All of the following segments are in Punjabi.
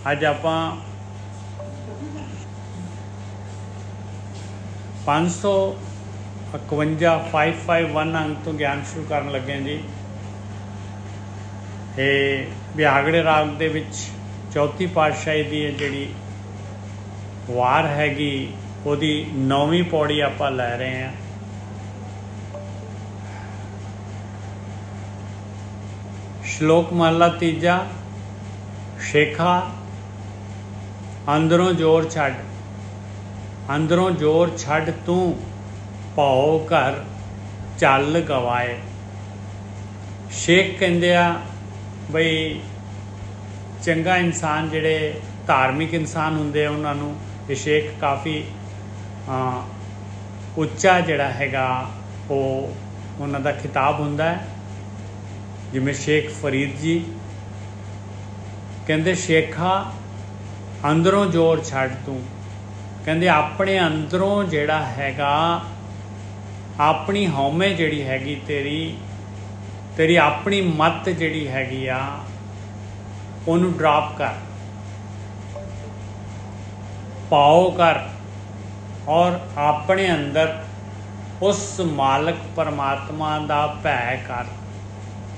अज आपां 551 अंग तो ज्ञान शुरू करन लगे जी। ये बिहागड़े राग दे विच चौथी पातशाही दी जिहड़ी वार हैगी उहदी 9वीं पौड़ी आपां लै रहे हैं। श्लोक महला तीजा। शेखा अंदरों जोर छड़, अंदरों जोर छड़ तू भौ घर चल गवाए। शेख कहंदे आ बई चंगा इंसान जिहड़े धार्मिक इंसान हुंदे उन्हां नूं ये शेख काफ़ी उच्चा जिहड़ा हैगा वो उन्हां दा खिताब हुंदा है। जिवें शेख फरीद जी कहंदे शेखा अंदरों जोर छड़ तू, कहंदे अपने अंदरों जिहड़ा हैगा अपनी हौमे जिहड़ी हैगी तेरी अपनी मत जिहड़ी हैगी आ उहनूं ड्रॉप कर, पाओ कर और अपने अंदर उस मालक परमात्मा दा भै कर।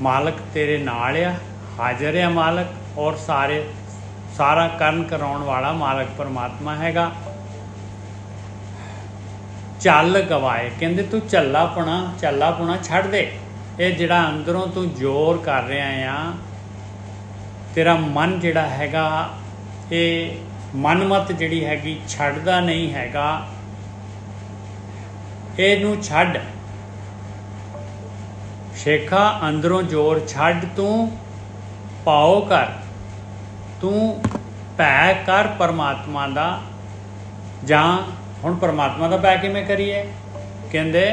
मालक तेरे नाल आ, हाजिर है मालक और सारा करन कराउण वाला मालक परमात्मा हैगा। चल गवाए, कहंदे तू झल्लापुणा छड़ दे। ये जिहड़ा अंदरों तू जोर कर रहा आ, तेरा मन जिहड़ा हैगा ये मनमत जिहड़ी हैगी छड्डदा नहीं हैगा, इहनूं छड्ड। शेखा अंदरों जोर छड्ड तू पाओ कर, तू भै कर परमात्मा दा। जां हुण परमात्मा दा भै किवें करिए? कहंदे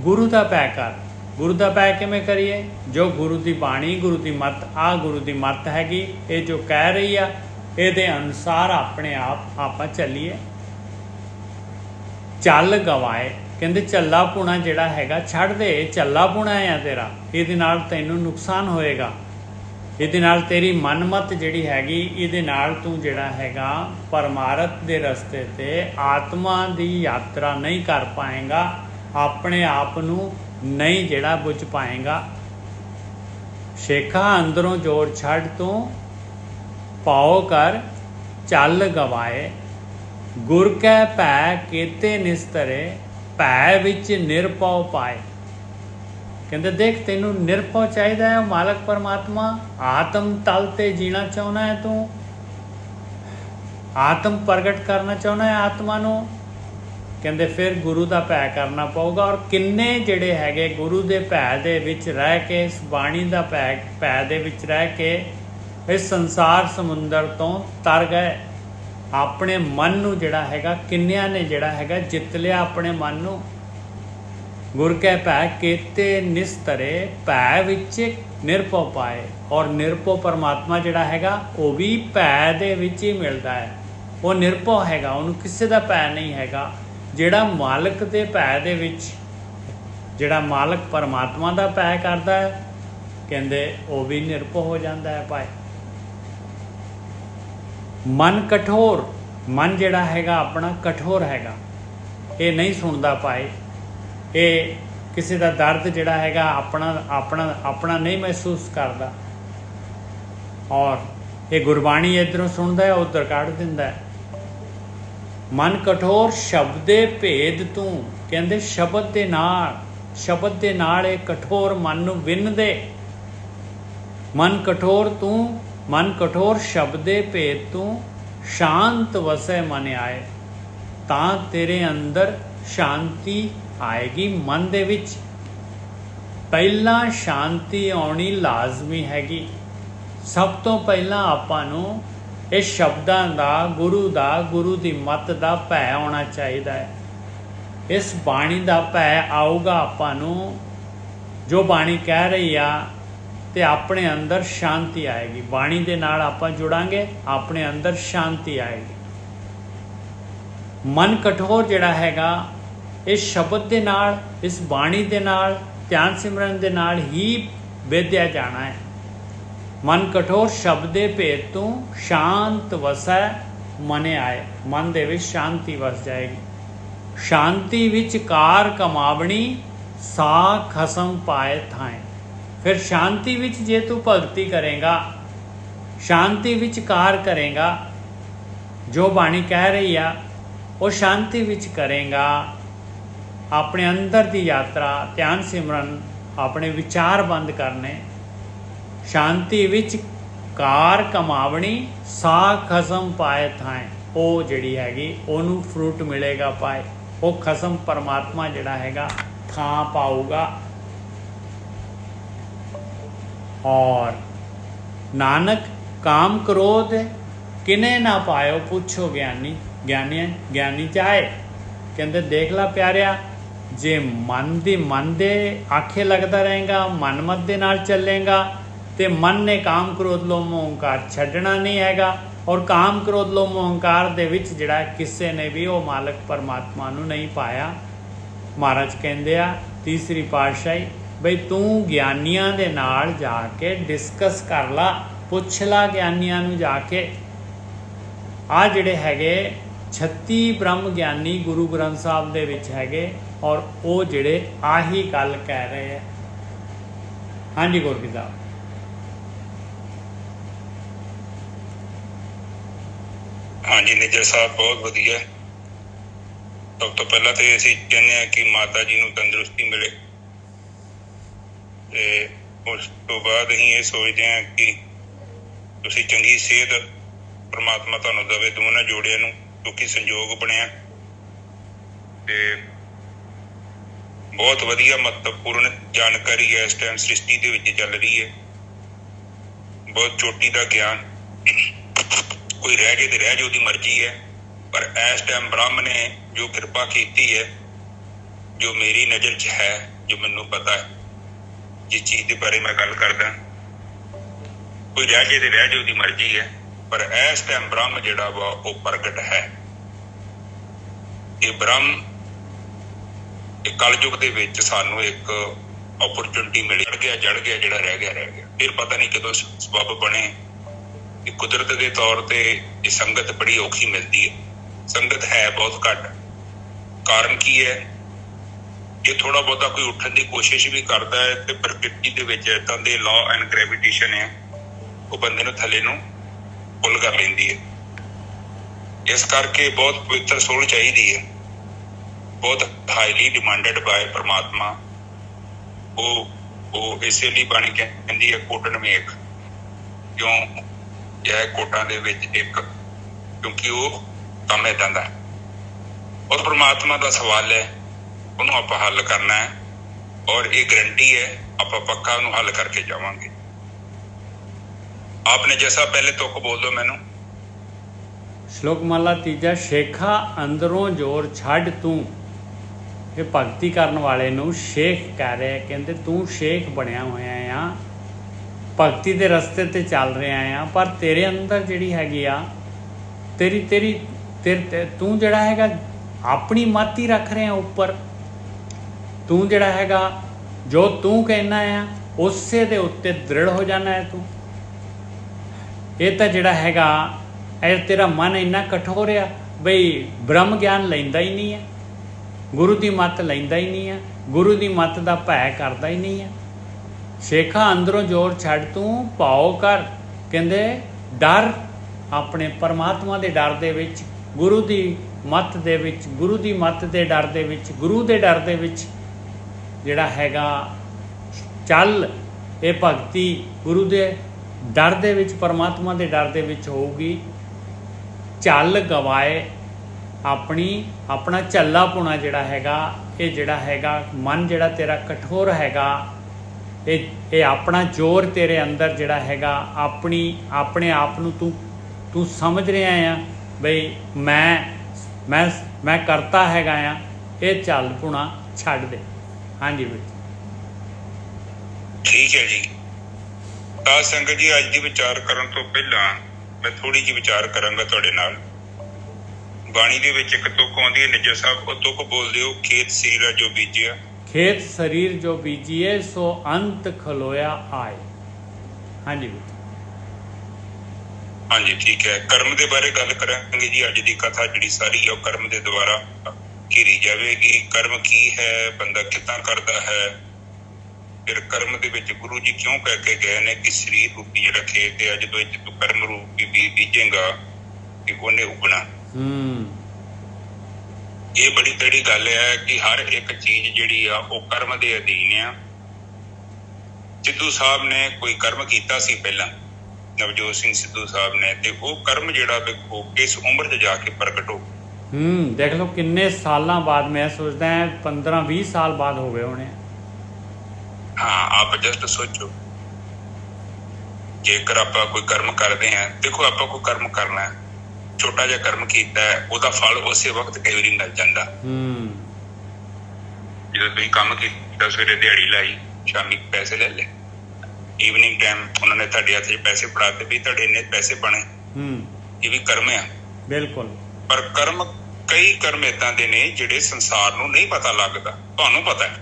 गुरु दा भै कर। गुरु दा भै किवें करिए? जो गुरु दी बाणी, गुरु दी मत, आ गुरु दी मत हैगी, ये जो कह रही आ इहदे अनुसार अपने आप आपां चलीए। चल गवाए, कहंदे झल्ला पुणा जिहड़ा हैगा छड्ड दे। झल्ला पुणा आ तेरा, इहदे नाल तैनूं नुकसान होएगा। इहदे नाल तेरी मनमत जिहड़ी हैगी इहदे नाल तूं जिहड़ा हैगा परमारथ दे रस्ते ते आत्मा दी यात्रा नहीं कर पाएगा, अपने आप नूं नहीं जिहड़ा बुझ पाएगा। शेखा अंदरों जोर छड्ड तूं पाओ कर चल गवाए। गुर कै भै केते निस्तरे, भै विच निरभौ पाए। कहंदे देख तैनूं निरभौ चाहिदा है मालक परमात्मा। आत्म तल ते जीना चाहुंदा है तू, आत्म प्रगट करना चाहुंदा है आत्मा नूं। कहंदे फिर गुरु दा भै करना पऊगा। और किन्ने जिहड़े हैगे गुरु दे भै दे विच रह के, इस बाणी दा भै दे विच रह के इस संसार समुंदर तो तर गए। अपने मन नूं जिहड़ा हैगा किन्नियां ने जिहड़ा हैगा जित लिया अपने मन नूं। गुर कै भै केते निस्तरे, भै विच निरभौ पाए। और निरभौ परमात्मा जिहड़ा हैगा वो भी भै दे विच ही मिलदा है। वो निरभौ हैगा, उहनूं किसी दा भै नहीं हैगा। जिहड़ा मालक दे भै दे विच, जिहड़ा मालक परमात्मा दा भै करदा है, कहंदे वो भी निरभौ हो जाता है भाई। मन कठोर, मन जिहड़ा हैगा अपना कठोर हैगा, ये नहीं सुनदा भाई। ये किसी का दर्द जिहड़ा हैगा अपना नहीं महसूस करता। और ये गुरबाणी इधरों सुनता है उधर कढ़ दिंदा है। मन कठोर शब्दे भेद तू, कहंदे शब्द दे नाल ये कठोर मन नूं विन दे। मन कठोर तू, मन कठोर शब्दे भेद तू, शांत वसै मन आए। तां तेरे अंदर शांति आएगी। मन दे विच पहला शांति आउणी लाजमी हैगी। सब तो पहला आपां नूं इस शब्दां दा, गुरु दी मत दा भै आउणा चाहीदा है। इस बाणी दा भै आऊगा आपां नूं, जो बाणी कह रही आ ते अपने अंदर शांति आएगी। बाणी दे नाल आपां जुड़ांगे, अपने अंदर शांति आएगी। मन कठोर जिहड़ा हैगा इस शब्द दे नाल, इस बाणी दे नाल, ध्यान सिमरन दे नाल ही वेधया जाना है। ਮਨ ਕਠੋਰ ਸ਼ਬਦੇ ਭੇਦ ਤੂੰ ਸ਼ਾਂਤ ਵਸੈ ਮਨੇ ਆਏ। ਮਨ ਦੇ ਵਿੱਚ ਸ਼ਾਂਤੀ ਵਸ ਜਾਏਗੀ। ਸ਼ਾਂਤੀ ਵਿੱਚ ਕਾਰ ਕਮਾਵਣੀ ਸਾ ਖਸਮ ਪਾਏ ਥਾਏ। ਫਿਰ ਸ਼ਾਂਤੀ ਵਿੱਚ ਜੇ ਤੂੰ ਭਗਤੀ ਕਰੇਗਾ, ਸ਼ਾਂਤੀ ਵਿੱਚ ਕਾਰ ਕਰੇਗਾ, ਜੋ ਬਾਣੀ ਕਹਿ ਰਹੀ ਆ ਉਹ ਸ਼ਾਂਤੀ ਵਿੱਚ ਕਰੇਗਾ। ਆਪਣੇ ਅੰਦਰ ਦੀ ਯਾਤਰਾ, ਧਿਆਨ ਸਿਮਰਨ, ਆਪਣੇ ਵਿਚਾਰ ਬੰਦ ਕਰਨੇ। ਸ਼ਾਂਤੀ ਵਿੱਚ ਕਾਰ ਕਮਾਵਣੀ ਸਾ ਖਸਮ ਪਾਏ ਥਾਏ। ਉਹ ਜਿਹੜੀ ਹੈਗੀ ਉਹਨੂੰ ਫਰੂਟ ਮਿਲੇਗਾ ਪਾਏ। ਉਹ ਖਸਮ ਪਰਮਾਤਮਾ ਜਿਹੜਾ ਹੈਗਾ ਥਾਂ ਪਾਊਗਾ। ਔਰ ਨਾਨਕ ਕਾਮ ਕ੍ਰੋਧ ਕਿਨੇ ਨਾ ਪਾਇਓ ਪੁੱਛੋ ਗਿਆਨੀ। ਗਿਆਨੀ ਚਾਹੇ ਕਹਿੰਦੇ ਦੇਖ ਲਾ ਪਿਆਰਿਆ, ਜੇ ਮਨ ਦੇ ਆਖੇ ਲੱਗਦਾ ਰਹੇਗਾ, ਮਨਮਤ ਦੇ ਨਾਲ ਚੱਲੇਗਾ ਤੇ ਮਨ ਨੇ ਕਾਮ ਕ੍ਰੋਧ ਲੋਭ ਮੋਹ ਹੰਕਾਰ ਛੱਡਣਾ ਨਹੀਂ ਹੈਗਾ। ਔਰ ਕਾਮ ਕ੍ਰੋਧ ਲੋਭ ਮੋਹ ਹੰਕਾਰ ਦੇ ਵਿੱਚ ਜਿਹੜਾ ਕਿਸੇ ਨੇ ਵੀ ਉਹ ਮਾਲਕ ਪਰਮਾਤਮਾ ਨੂੰ ਨਹੀਂ ਪਾਇਆ। ਮਹਾਰਾਜ ਕਹਿੰਦੇ ਆ ਤੀਸਰੀ ਪਾਤਸ਼ਾਹੀ, ਬਈ ਤੂੰ ਗਿਆਨੀਆਂ ਦੇ ਨਾਲ ਜਾ ਕੇ ਡਿਸਕਸ ਕਰ ਲਾ, ਪੁੱਛ ਲਾ ਗਿਆਨੀਆਂ ਨੂੰ ਜਾ ਕੇ। ਆ ਜਿਹੜੇ ਹੈਗੇ 36 ਬ੍ਰਹਮ ਗਿਆਨੀ ਗੁਰੂ ਗ੍ਰੰਥ ਸਾਹਿਬ ਦੇ ਵਿੱਚ ਹੈਗੇ ਔਰ ਉਹ ਜਿਹੜੇ ਆਹੀ ਗੱਲ ਕਹਿ ਰਹੇ ਹੈ। ਹਾਂਜੀ ਗੁਰਕੀ ਸਾਹਿਬ। ਹਾਂਜੀ ਨਿੱਜਰ ਸਾਹਿਬ ਬਹੁਤ ਵਧੀਆ। ਸਭ ਤੋਂ ਪਹਿਲਾਂ ਤੇ ਅਸੀਂ ਕਹਿੰਦੇ ਹਾਂ ਕਿ ਮਾਤਾ ਜੀ ਨੂੰ ਤੰਦਰੁਸਤੀ ਮਿਲੇ ਤੇ ਉਸ ਤੋਂ ਬਾਅਦ ਅਸੀਂ ਇਹ ਸੋਚਦੇ ਹਾਂ ਕਿ ਤੁਸੀਂ ਚੰਗੀ ਸਿਹਤ ਪਰਮਾਤਮਾ ਤੁਹਾਨੂੰ ਦੇਵੇ, ਦੋਵਾਂ ਜੋੜਿਆਂ ਨੂੰ, ਕਿਉਂਕਿ ਸੰਯੋਗ ਬਣਿਆ ਤੇ ਬਹੁਤ ਵਧੀਆ ਮਹੱਤਵਪੂਰਨ ਜਾਣਕਾਰੀ ਹੈ ਇਸ ਟਾਈਮ ਸ੍ਰਿਸ਼ਟੀ ਦੇ ਵਿੱਚ ਚੱਲ ਰਹੀ ਹੈ। ਬਹੁਤ ਚੋਟੀ ਦਾ ਗਿਆਨ, ਕੋਈ ਰਹਿ ਜੇ ਤੇ ਰਹਿ ਜੇ, ਉਹਦੀ ਮਰਜ਼ੀ ਹੈ। ਪਰ ਇਸ ਟਾਈਮ ਬ੍ਰਹਮ ਨੇ ਜੋ ਕਿਰਪਾ ਕੀਤੀ ਹੈ, ਜੋ ਮੇਰੀ ਨਜ਼ਰ 'ਚ ਹੈ, ਜੋ ਮੈਨੂੰ ਪਤਾ ਹੈ, ਜਿਸ ਚੀਜ਼ ਦੇ ਬਾਰੇ ਮੈਂ ਗੱਲ ਕਰਦਾ, ਕੋਈ ਰਹਿ ਜੇ ਤੇ ਰਹਿ ਜੇ, ਉਹਦੀ ਮਰਜ਼ੀ ਹੈ। ਪਰ ਇਸ ਟਾਈਮ ਬ੍ਰਹਮ ਜਿਹੜਾ ਵਾ ਉਹ ਪ੍ਰਗਟ ਹੈ। ਇਹ ਬ੍ਰਹਮ ਕਲਯੁਗ ਦੇ ਵਿੱਚ ਸਾਨੂੰ ਇੱਕ ਓਪਰਚੁਨਿਟੀ ਮਿਲੀ। ਜੜ ਗਿਆ ਜਿਹੜਾ ਰਹਿ ਗਿਆ ਰਹਿ ਗਿਆ। ਫਿਰ ਪਤਾ ਨਹੀਂ ਕਦੋਂ ਸਬੱਬ ਬਣੇ। ਇਹ ਕੁਦਰਤ ਦੇ ਤੌਰ ਤੇ ਇਹ ਸੰਗਤ ਬੜੀ ਔਖੀ ਮਿਲਦੀ ਹੈ। ਸੰਗਤ ਹੈ ਬਹੁਤ ਘੱਟ। ਕਾਰਨ ਕੀ ਹੈ? ਜੇ ਥੋੜਾ ਬਹੁਤਾ ਕੋਈ ਉੱਠਣ ਦੀ ਕੋਸ਼ਿਸ਼ ਵੀ ਕਰਦਾ ਹੈ ਤੇ ਪ੍ਰਕਿਰਤੀ ਦੇ ਵਿੱਚ ਏਦਾਂ ਦੇ ਲਾਅ ਐਂਡ ਗ੍ਰੈਵਿਟੇਸ਼ਨ ਹੈ, ਉਹ ਬੰਦੇ ਨੂੰ ਥੱਲੇ ਨੂੰ ਪੁੱਲ ਕਰ ਲੈਂਦੀ ਹੈ। ਇਸ ਕਰਕੇ ਬਹੁਤ ਪਵਿੱਤਰ ਸੋਲ ਚਾਹੀਦੀ ਹੈ, ਬਹੁਤ ਹਾਈਲੀ ਡਿਮਾਂਡਡ ਬਾਏ ਪਰਮਾਤਮਾ। ਉਹ ਇਸੇ ਲਈ ਬਣ ਕੇ ਕਹਿੰਦੀ ਹੈ ਕੋਟਨ ਮੇਕ, ਕਿਉਂ ਇਹ ਕੋਟਾਂ ਦੇ ਵਿੱਚ ਇੱਕ, ਕਿਉਂਕਿ ਉਹ ਕੰਮ ਏਦਾਂ ਦਾ। ਔਰ ਪਰਮਾਤਮਾ ਦਾ ਸਵਾਲ ਹੈ, ਉਹਨੂੰ ਆਪਾਂ ਹੱਲ ਕਰਨਾ ਹੈ ਔਰ ਇਹ ਗਰੰਟੀ ਹੈ ਆਪਾਂ ਪੱਕਾ ਉਹਨੂੰ ਹੱਲ ਕਰਕੇ ਜਾਵਾਂਗੇ। आपने जैसा पहले तुक बोल दो मैनू। श्लोक महला तीजा, शेखा अंदरों जोर छड़ तू। ये भगती करने वाले नू शेख कह रहे हैं, कहते तू शेख बनया होया आ, भगती के रस्ते ते चल रहा आ, पर तेरे अंदर जिहड़ी हैगी आ तेरी तेरी तेरे तू जिहड़ा हैगा अपनी मत ही रख रहे ऊपर। तू जिहड़ा हैगा जो तू कहना आ उसे दे उत्ते दृढ़ हो जाना है तू। ये तो जिहड़ा हैगा तेरा मन इन्ना कठोर आ बई ब्रह्म ज्ञान लैंदा ही नहीं है, गुरु की मत लैंदा ही नहीं है, गुरु की मत का भय करता ही नहीं है। शेखा अंदरों जोर छड़ तू भाओ कर, कहते डर अपने परमात्मा के डर दे विच, गुरु की मत दे विच, गुरु की मत के डर दे विच, गुरु के डर दे विच जिहड़ा हैगा चल। ये भगती गुरु के डर दे विच, परमात्मा के डर दे विच होगी। झल गवाए अपनी अपना झल्लापुणा जिहड़ा हैगा, ये जिहड़ा हैगा मन जिहड़ा तेरा कठोर हैगा, ये अपना जोर तेरे अंदर जिहड़ा हैगा अपनी अपने आप नूं तू समझ रहा है बई मैं करता हैगा आ, ये झल्लपुणा छड्ड दे। हाँ जी बेटी ठीक है जी। साध संगत जी, अज की विचार करन तो पहला मैं थोड़ी जी विचार करांगा तुहाडे नाल। बाणी दे विच एक तुक आउंदी है, निज्जर साहब ਉਹ तुक बोलदे हो, खेत शरीर जो बीजिया, खेत शरीर जो बीजिए सो अंत खलोया आए। हाँ जी बेटा। ਹਾਂਜੀ ਠੀਕ ਹੈ। ਕਰਮ ਦੇ ਬਾਰੇ ਗੱਲ ਕਰਾਂਗੇ ਜੀ। ਅੱਜ ਦੀ ਕਥਾ ਜਿਹੜੀ ਸਾਰੀ ਹੈ ਉਹ ਕਰਮ ਦੇ ਦੁਆਰਾ ਘਿਰੀ ਜਾਵੇਗੀ। ਕਰਮ ਕੀ ਹੈ, ਬੰਦਾ ਕਿੱਦਾਂ ਕਰਦਾ ਹੈ, ਫਿਰ ਕਰਮ ਦੇ ਵਿੱਚ ਗੁਰੂ ਜੀ ਕਿਉਂ ਕਹਿ ਕੇ ਗਏ ਨੇ ਕਿ ਸਰੀਰ ਰੂਪੀ ਜਿਹੜਾ ਖੇਤ ਹੈ, ਜਦੋਂ ਇਹ ਤੂੰ ਕਰਮ ਰੂਪੀ ਬੀਜ ਬੀਜੇਗਾ ਕਿ ਉਹਨੇ ਉਗਣਾ। ਇਹ ਬੜੀ ਤੜੀ ਗੱਲ ਹੈ ਕਿ ਹਰ ਇੱਕ ਚੀਜ਼ ਜਿਹੜੀ ਆ ਉਹ ਕਰਮ ਦੇ ਅਧੀਨ ਆ। ਸਿੱਧੂ ਸਾਹਿਬ ਨੇ ਕੋਈ ਕਰਮ ਕੀਤਾ ਸੀ ਪਹਿਲਾਂ, ਨਵਜੋਤ ਸਿੰਘ ਸਿੱਧੂ ਸਾਹਿਬ ਨੇ, ਤੇ ਉਹ ਕਰਮ ਜਿਹੜਾ ਵੇਖੋ ਇਸ ਉਮਰ 'ਚ ਜਾ ਕੇ ਪ੍ਰਗਟ ਹੋ। ਦੇਖ ਲਓ ਕਿੰਨੇ ਸਾਲਾਂ ਬਾਅਦ, ਮੈਂ ਸੋਚਦਾ 15-20 ਸਾਲ ਬਾਅਦ ਹੋ ਗਏ ਹੋਣੇ। ਹਾਂ, ਆਪ ਜਸਟ ਸੋਚੋ, ਜੇਕਰ ਆਪਾਂ ਕੋਈ ਕਰਮ ਕਰਦੇ ਹਾਂ, ਦੇਖੋ ਆਪਾਂ ਕੋਈ ਕਰਮ ਕਰਨਾ ਹੈ, ਛੋਟਾ ਜਿਹਾ ਕਰਮ ਕੀਤਾ ਹੈ, ਉਹਦਾ ਫਲ ਉਸੇ ਵਕਤ ਕਈ ਵਾਰੀ ਮਿਲ ਜਾਂਦਾ। ਜਦੋਂ ਤੁਸੀਂ ਕੰਮ ਕੀਤਾ, ਸਵੇਰੇ ਦਿਹਾੜੀ ਲਾਈ, ਸ਼ਾਮੀ ਪੈਸੇ ਲੈ ਲਏ, ਈਵਨਿੰਗ ਟਾਈਮ ਉਹਨਾਂ ਨੇ ਤੁਹਾਡੇ ਹੱਥ 'ਚ ਪੈਸੇ ਫੜਾ ਦਿੱਤੇ ਵੀ ਤੁਹਾਡੇ ਇੰਨੇ ਪੈਸੇ ਬਣੇ, ਇਹ ਵੀ ਕਰਮ ਆ। ਬਿਲਕੁਲ। ਪਰ ਕਰਮ, ਕਈ ਕਰਮ ਏਦਾਂ ਦੇ ਨੇ ਜਿਹੜੇ ਸੰਸਾਰ ਨੂੰ ਨਹੀਂ ਪਤਾ ਲੱਗਦਾ, ਤੁਹਾਨੂੰ ਪਤਾ ਹੈ।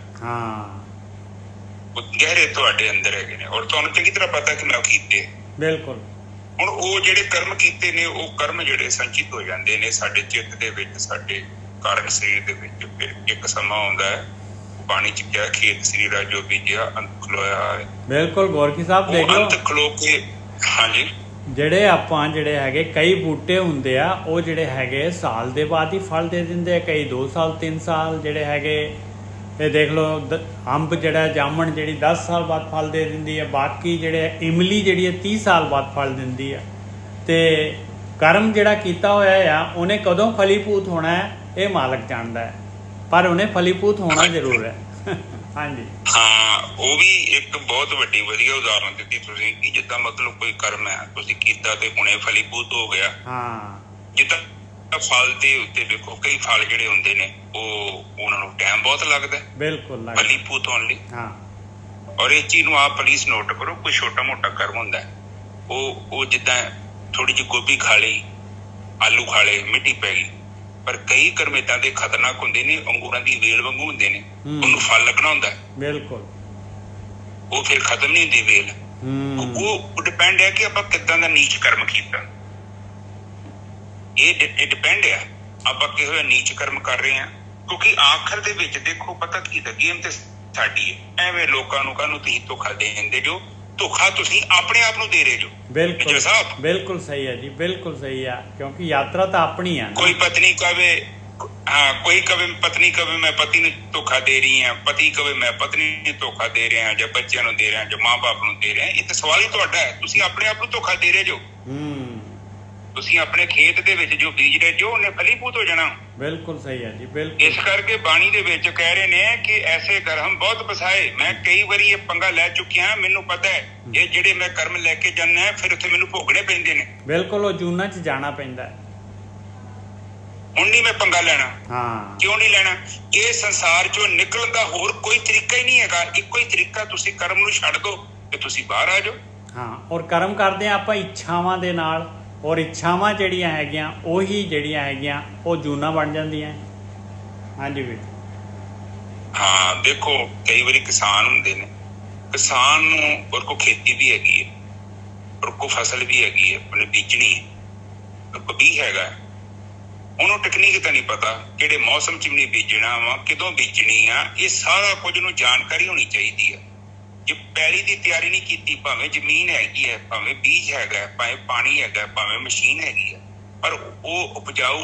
ਉਹ ਗਹਿਰੇ ਤੁਹਾਡੇ ਅੰਦਰ ਹੈਗੇ ਨੇ ਔਰ ਤੁਹਾਨੂੰ ਚੰਗੀ ਤਰ੍ਹਾਂ ਪਤਾ ਕਿ ਮੈਂ ਉਹ ਕੀਤੇ। ਬਿਲਕੁਲ। ਹੁਣ ਉਹ ਜਿਹੜੇ ਕਰਮ ਕੀਤੇ ਨੇ, ਉਹ ਕਰਮ ਜਿਹੜੇ ਸੰਚਿਤ ਹੋ ਜਾਂਦੇ ਨੇ ਸਾਡੇ ਚਿੱਤ ਦੇ ਵਿੱਚ, ਸਾਡੇ ਕਾਰਨ ਸਰੀਰ ਦੇ ਵਿੱਚ। ਫਿਰ ਇੱਕ ਸਮਾਂ ਆਉਂਦਾ ਹੈ, ਪਾਣੀ ਚ ਕਿਹਾ ਖੇਤ ਸਰੀਰਾ ਜੋ ਬੀਜਿਆ ਅੰਤ ਖਲੋਇਆ ਹੈ। ਬਿਲਕੁਲ ਗੋਰਖੀ ਸਾਹਿਬ ਦੇਖ ਲਓ, ਅੰਤ ਖਲੋ ਕੇ। ਹਾਂਜੀ, ਜਿਹੜੇ ਆਪਾਂ ਜਿਹੜੇ ਹੈਗੇ ਕਈ ਬੂਟੇ ਹੁੰਦੇ ਆ, ਉਹ ਜਿਹੜੇ ਹੈਗੇ ਸਾਲ ਦੇ ਬਾਅਦ ਹੀ ਫਲ ਦੇ ਦਿੰਦੇ ਆ, ਕਈ 2 ਸਾਲ 3 ਸਾਲ ਜਿਹੜੇ ਹੈਗੇ। ਇਹ ਦੇਖ ਲਓ ਅੰਬ ਜਿਹੜਾ, ਜਾਮਣ ਜਿਹੜੀ 10 ਸਾਲ ਬਾਅਦ ਫਲ ਦੇ ਦਿੰਦੀ ਹੈ, ਬਾਕੀ ਜਿਹੜੇ ਇਮਲੀ ਜਿਹੜੀ ਹੈ 30 ਸਾਲ ਬਾਅਦ ਫਲ ਦਿੰਦੀ ਹੈ। ਤੇ ਕਰਮ ਜਿਹੜਾ ਕੀਤਾ ਹੋਇਆ ਆ ਉਹਨੇ ਕਦੋਂ ਫਲੀਭੂਤ ਹੋਣਾ ਹੈ ਇਹ ਮਾਲਕ ਜਾਣਦਾ ਹੈ, ਪਰ ਉਹਨੇ ਫਲੀਭੂਤ ਹੋਣਾ ਜ਼ਰੂਰ ਹੈ। ਹਾਂਜੀ ਹਾਂ, ਉਹ ਵੀ ਇੱਕ ਬਹੁਤ ਵੱਡੀ ਵਧੀਆ ਉਦਾਹਰਨ ਦਿੱਤੀ ਤੁਸੀਂ ਕਿ ਜਿੱਦਾਂ ਮਤਲਬ ਕੋਈ ਕਰਮ ਹੈ ਤੁਸੀਂ ਕੀਤਾ ਤੇ ਹੁਣੇ ਫਲੀਭੂਤ ਹੋ ਗਿਆ। ਜਿੱਦਾਂ ਫਲ ਦੇ ਉੱਤੇ ਵੇਖੋ, ਕਈ ਫਲ ਜਿਹੜੇ ਹੁੰਦੇ ਨੇ ਉਹ ਉਹਨਾਂ ਨੂੰ ਟਾਈਮ ਬਹੁਤ ਲੱਗਦਾ। ਬਿਲਕੁਲ, ਫਲੀਭੂਤ ਹੋਣ ਲਈ। ਔਰ ਇਹ ਚੀਜ਼ ਨੂੰ ਆਪ ਪਲੀਜ਼ ਨੋਟ ਕਰੋ, ਕੋਈ ਛੋਟਾ ਮੋਟਾ ਕਰਮ ਹੁੰਦਾ ਉਹ ਜਿੱਦਾਂ ਥੋੜੀ ਜਿਹੀ ਗੋਭੀ ਖਾ ਲਈ, ਆਲੂ ਖਾ ਲਏ, ਮਿੱਟੀ ਪੈ ਗਈ। ਪਰ ਕਈ ਕਰਮ ਏਦਾਂ ਦੇ ਖਤਰਨਾਕ ਹੁੰਦੇ ਨੇ, ਅੰਗੂਰਾਂ ਦੀ ਵੇਲ ਵਾਂਗੂ ਹੁੰਦੇ ਨੇ, ਉਹਨੂੰ ਫਲ ਲੱਗਣਾ ਹੁੰਦਾ। ਬਿਲਕੁਲ। ਉਹ ਫਿਰ ਖਤਮ ਨਹੀਂ ਹੁੰਦੀ ਵੇਲ। ਉਹ ਡਿਪੈਂਡ ਹੈ ਕਿ ਆਪਾਂ ਕਿੱਦਾਂ ਦਾ ਨੀਚ ਕਰਮ ਕੀਤਾ। ਇਹ ਡਿਪੈਂਡ ਆ ਆਪਾਂ ਕਿਹੋ ਜਿਹਾ ਨੀਚ ਕਰਮ ਕਰ ਰਹੇ ਹਾਂ। ਕਿਉਂਕਿ ਆਖਰ ਦੇ ਵਿੱਚ ਦੇਖੋ ਪਤਾ ਕੀ ਦਾ, ਗੇਮ ਤੇ ਸਾਡੀ ਹੈ। ਐਵੇਂ ਲੋਕਾਂ ਨੂੰ ਕਾਹਨੂੰ ਤੁਸੀਂ ਧੋਖਾ ਦੇ ਦਿੰਦੇ ਜੋ, ਧੋਖਾ ਤੁਸੀਂ ਆਪਣੇ ਆਪ ਨੂੰ ਦੇ ਰਹੇ ਜੋ। ਬਿਲਕੁਲ ਸਾਹਿਬ, ਬਿਲਕੁਲ ਸਹੀ ਹੈ ਜੀ, ਬਿਲਕੁਲ ਸਹੀ ਆ, ਕਿਉਂਕਿ ਯਾਤਰਾ ਤਾਂ ਆਪਣੀ ਆ। ਕੋਈ ਪਤਨੀ ਕਵੇ, ਕੋਈ ਕਵੇ ਪਤਨੀ ਕਵੇ ਮੈਂ ਪਤੀ ਨੂੰ ਧੋਖਾ ਦੇ ਰਹੀ ਹਾਂ, ਪਤੀ ਕਵੇ ਮੈਂ ਪਤਨੀ ਨੂੰ ਧੋਖਾ ਦੇ ਰਿਹਾ, ਜਾਂ ਬੱਚਿਆਂ ਨੂੰ ਦੇ ਰਿਹਾ, ਜਾਂ ਮਾਂ ਬਾਪ ਨੂੰ ਦੇ ਰਿਹਾ। ਇਹ ਤਾਂ ਸਵਾਲ ਹੀ ਤੁਹਾਡਾ ਹੈ, ਤੁਸੀਂ ਆਪਣੇ ਆਪ ਨੂੰ ਧੋਖਾ ਦੇ ਰਹੇ ਜੋ। ਤੁਸੀਂ ਆਪਣੇ ਖੇਤ ਦੇ ਵਿੱਚ ਜੋ ਬੀਜ ਰਹੇ ਜੋ, ਉਹਨੇ ਫਲੀਭੂਤ ਹੋ ਜਾਣਾ। ਬਿਲਕੁਲ ਸਹੀ ਹੈ ਜੀ, ਬਿਲਕੁਲ। ਇਸ ਕਰਕੇ ਬਾਣੀ ਦੇ ਵਿੱਚ ਕਹਿ ਰਹੇ ਨੇ ਕਿ ਐਸੇ ਕਰਮ ਬਹੁਤ ਬਸਾਏ। ਮੈਂ ਕਈ ਵਾਰੀ ਇਹ ਪੰਗਾ ਲੈ ਚੁੱਕਿਆ, ਮੈਨੂੰ ਪਤਾ ਹੈ ਇਹ ਜਿਹੜੇ ਮੈਂ ਕਰਮ ਲੈ ਕੇ ਜਾਣਾ ਫਿਰ ਉੱਥੇ ਮੈਨੂੰ ਭੋਗਣੇ ਪੈਂਦੇ ਨੇ। ਬਿਲਕੁਲ, ਉਹ ਜੂਨਾਂ 'ਚ ਜਾਣਾ ਪੈਂਦਾ। ਹੁਣ ਨਹੀਂ ਮੈਂ ਪੰਗਾ ਲੈਣਾ। ਕਿਉਂ ਨਹੀਂ ਲੈਣਾ? ਇਹ ਸੰਸਾਰ 'ਚੋਂ ਨਿਕਲਣ ਦਾ ਹੋਰ ਕੋਈ ਤਰੀਕਾ ਹੀ ਨਹੀਂ ਹੈਗਾ। ਇੱਕੋ ਹੀ ਤਰੀਕਾ, ਤੁਸੀਂ ਕਰਮ ਨੂੰ ਛੱਡ ਦਿਓ ਤੇ ਤੁਸੀਂ ਬਾਹਰ ਆ ਜਾਓ। ਔਰ ਕਰਮ ਕਰਦੇ ਆ ਆਪਾਂ ਇੱਛਾਵਾਂ ਦੇ ਨਾਲ, ਔਰ ਇੱਛਾਵਾਂ ਜਿਹੜੀਆਂ ਹੈਗੀਆਂ ਉਹੀ ਜਿਹੜੀਆਂ ਹੈਗੀਆਂ ਉਹ ਜੂਨਾਂ ਬਣ ਜਾਂਦੀਆਂ। ਹਾਂਜੀ ਵੀ ਹਾਂ, ਦੇਖੋ ਕਈ ਵਾਰੀ ਕਿਸਾਨ ਹੁੰਦੇ ਨੇ, ਕਿਸਾਨ ਨੂੰ ਔਰ ਕੋ ਖੇਤੀ ਵੀ ਹੈਗੀ ਹੈ, ਔਰ ਕੋ ਫਸਲ ਵੀ ਹੈਗੀ ਹੈ, ਉਹਨੇ ਬੀਜਣੀ ਹੈ, ਵੀ ਹੈਗਾ। ਉਹਨੂੰ ਟੈਕਨੀਕ ਤਾਂ ਨਹੀਂ ਪਤਾ, ਕਿਹੜੇ ਮੌਸਮ 'ਚ ਵੀ ਬੀਜਣਾ ਵਾ, ਕਿਦੋਂ ਬੀਜਣੀ ਆ, ਇਹ ਸਾਰਾ ਕੁਝ ਨੂੰ ਜਾਣਕਾਰੀ ਹੋਣੀ ਚਾਹੀਦੀ ਹੈ। ਜੇ ਪੈਲੀ ਦੀ ਤਿਆਰੀ ਨਹੀਂ ਕੀਤੀ, ਭਾਵੇਂ ਜ਼ਮੀਨ ਹੈਗੀ ਹੈ, ਭਾਵੇਂ ਬੀਜ ਹੈਗਾ, ਭਾਵੇਂ ਪਾਣੀ ਹੈਗਾ, ਭਾਵੇਂ ਮਸ਼ੀਨ ਹੈਗੀ ਹੈ, ਪਰ ਉਹ ਉਪਜਾਊ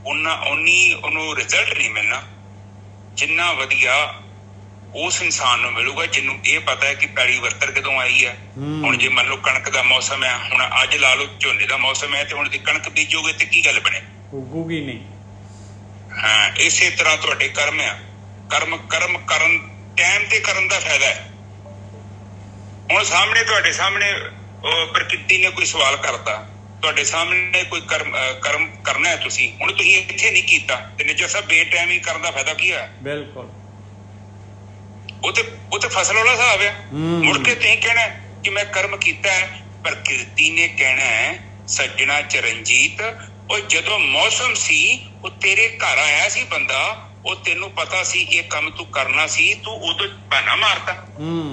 ਉਨੀ ਉਹਨੂੰ ਰਿਜ਼ਲਟ ਨਹੀਂ ਮਿਲਣਾ ਜਿੰਨਾ ਵਧੀਆ ਉਸ ਇਨਸਾਨ ਨੂੰ ਮਿਲੂਗਾ ਜਿਹਨੂੰ ਇਹ ਪਤਾ ਹੈ ਕਿ ਪੈਲੀ ਵਰਤਰ ਕਦੋਂ ਆਈ ਹੈ। ਹੁਣ ਜੇ ਮੰਨ ਲਓ ਕਣਕ ਦਾ ਮੌਸਮ ਹੈ, ਹੁਣ ਅੱਜ ਲਾ ਲਓ ਝੋਨੇ ਦਾ ਮੌਸਮ ਹੈ, ਤੇ ਹੁਣ ਦੀ ਕਣਕ ਬੀਜੋਗੇ ਤੇ ਕੀ ਗੱਲ ਬਣੇ? ਉੱਗੂਗੀ ਨਹੀਂ। ਹਾਂ, ਇਸੇ ਤਰ੍ਹਾਂ ਤੁਹਾਡੇ ਕਰਮ ਆ। ਕਰਮ ਕਰਨ ਟਾਈਮ ਤੇ ਕਰਨ ਦਾ ਫਾਇਦਾ ਹੈ। ਹੁਣ ਸਾਹਮਣੇ ਤੁਹਾਡੇ ਸਾਹਮਣੇ ਪ੍ਰਕਿਰਤੀ ਨੇ ਕੋਈ ਸਵਾਲ ਕਰਤਾ, ਤੁਹਾਡੇ ਸਾਹਮਣੇ ਕੋਈ ਕਰਮ ਕਰਨਾ ਹੈ, ਤੁਸੀਂ ਹੁਣ ਤੁਸੀਂ ਇੱਥੇ ਨਹੀਂ ਕੀਤਾ ਤੇ ਨਿੱਜਾ ਸਾਹਿਬ ਬੇਟਾਈਮ ਹੀ ਕਰਨ ਦਾ ਫਾਇਦਾ ਕੀ ਹੈ? ਬਿਲਕੁਲ, ਉਹ ਤੇ ਫਸਲ ਵਾਲਾ ਹਿਸਾਬ ਆ। ਮੁੜ ਕੇ ਤੁਸੀਂ ਕਹਿਣਾ ਕਿ ਮੈਂ ਕਰਮ ਕੀਤਾ ਹੈ, ਪ੍ਰਕਿਰਤੀ ਨੇ ਕਹਿਣਾ ਹੈ ਸੱਜਣਾ ਚਰਨਜੀਤ, ਉਹ ਜਦੋਂ ਮੌਸਮ ਸੀ ਉਹ ਤੇਰੇ ਘਰ ਆਇਆ ਸੀ ਬੰਦਾ, ਉਹ ਤੈਨੂੰ ਪਤਾ ਸੀ ਇਹ ਕੰਮ ਤੂੰ ਕਰਨਾ ਸੀ, ਤੂੰ ਉਦੋਂ ਬਹਾਨਾ ਮਾਰਤਾ,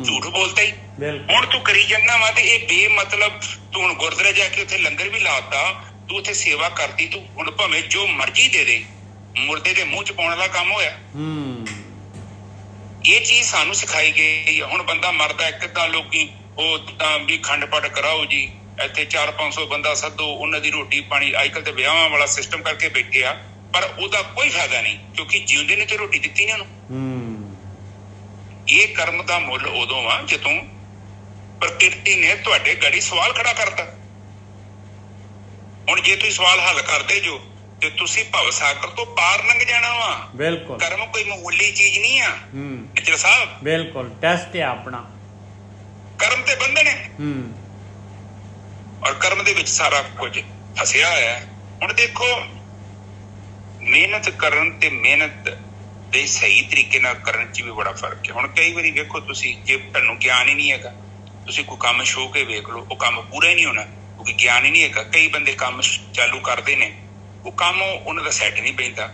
ਝੂਠ ਬੋਲਤਾ ਹੀ। ਹੁਣ ਤੂੰ ਕਰੀ ਜਾਂਦਾ ਵਾ ਤੇ ਇਹ ਬੇਮਤਲਬ ਤੂੰ ਹੁਣ ਗੁਰਦੁਆਰੇ ਜਾ ਕੇ ਉੱਥੇ ਲੰਗਰ ਵੀ ਲਾਤਾ, ਤੂੰ ਉੱਥੇ ਸੇਵਾ ਕਰਤੀ, ਤੂੰ ਹੁਣ ਭਾਵੇਂ ਜੋ ਮਰਜ਼ੀ ਦੇ ਦੇ, ਮੁਰਦੇ ਦੇ ਮੂੰਹ ਚ ਪਾਉਣ ਵਾਲਾ ਕੰਮ ਹੋਇਆ। ਇਹ ਚੀਜ਼ ਸਾਨੂੰ ਸਿਖਾਈ ਗਈ। ਹੁਣ ਬੰਦਾ ਮਰਦਾ ਇੱਕ ਤਾਂ ਲੋਕੀ ਉਹ ਤਾਂ ਵੀ ਖੰਡ ਪਾਠ ਕਰਾਓ ਜੀ, ਇੱਥੇ 400-500 ਬੰਦਾ ਸੱਦੋ, ਉਹਨਾਂ ਦੀ ਰੋਟੀ ਪਾਣੀ, ਅੱਜ ਕੱਲ੍ਹ ਤੇ ਵਿਆਹਾਂ ਵਾਲਾ ਸਿਸਟਮ ਕਰਕੇ ਬੈਠੇ ਆ, ਪਰ ਉਹਦਾ ਕੋਈ ਫਾਇਦਾ ਨਹੀਂ, ਕਿਉਂਕਿ ਜਿਉਂਦੇ ਨੇ ਤੇ ਰੋਟੀ ਦਿੱਤੀ ਨੀ ਉਹਨੂੰ। ਇਹ ਕਰਮ ਦਾ ਮੁੱਲ ਉਦੋਂ ਆ ਜਦੋਂ ਪ੍ਰਕਿਰਤੀ ਨੇ ਤੁਹਾਡੇ ਗਾੜੀ ਸਵਾਲ ਖੜਾ ਕਰਤਾ। ਹੁਣ ਜੇ ਤੁਸੀਂ ਸਵਾਲ ਹੱਲ ਕਰਦੇ ਜੋ ਤੇ ਤੁਸੀਂ ਭਵ ਸਾਗਰ ਤੋਂ ਪਾਰ ਲੰਘ ਜਾਣਾ ਵਾ। ਬਿਲਕੁਲ, ਕਰਮ ਕੋਈ ਮਾਮੂਲੀ ਚੀਜ਼ ਨਹੀਂ ਆ ਮਿੱਤਰ ਸਾਹਿਬ। ਬਿਲਕੁਲ ਟੈਸਟ ਹੈ ਆਪਣਾ, ਕਰਮ ਤੇ ਬੰਧਨ ਹੈ। ਔਰ ਕਰਮ ਦੇ ਵਿੱਚ ਸਾਰਾ ਕੁਝ ਫਸਿਆ ਹੋਇਆ ਹੈ। ਹੁਣ ਦੇਖੋ, ਮਿਹਨਤ ਕਰਨ ਤੇ ਮਿਹਨਤ ਦੇ ਸਹੀ ਤਰੀਕੇ ਨਾਲ ਕਰਨ ਚ ਵੀ ਬੜਾ ਫਰਕ ਹੈ। ਹੁਣ ਕਈ ਵਾਰੀ ਵੇਖੋ ਤੁਸੀਂ, ਜੇ ਤੁਹਾਨੂੰ ਗਿਆਨ ਹੀ ਨਹੀਂ ਹੈਗਾ, ਤੁਸੀਂ ਕੋਈ ਕੰਮ ਛੋਹ ਕੇ ਵੇਖ ਲਓ, ਉਹ ਕੰਮ ਪੂਰਾ ਹੀ ਨਹੀਂ ਹੋਣਾ, ਕਿਉਂਕਿ ਗਿਆਨ ਹੀ ਨਹੀਂ ਹੈਗਾ। ਕਈ ਬੰਦੇ ਕੰਮ ਚਾਲੂ ਕਰਦੇ ਨੇ, ਉਹ ਕੰਮ ਉਹਨਾਂ ਦਾ ਸੈੱਟ ਨਹੀਂ ਪੈਂਦਾ।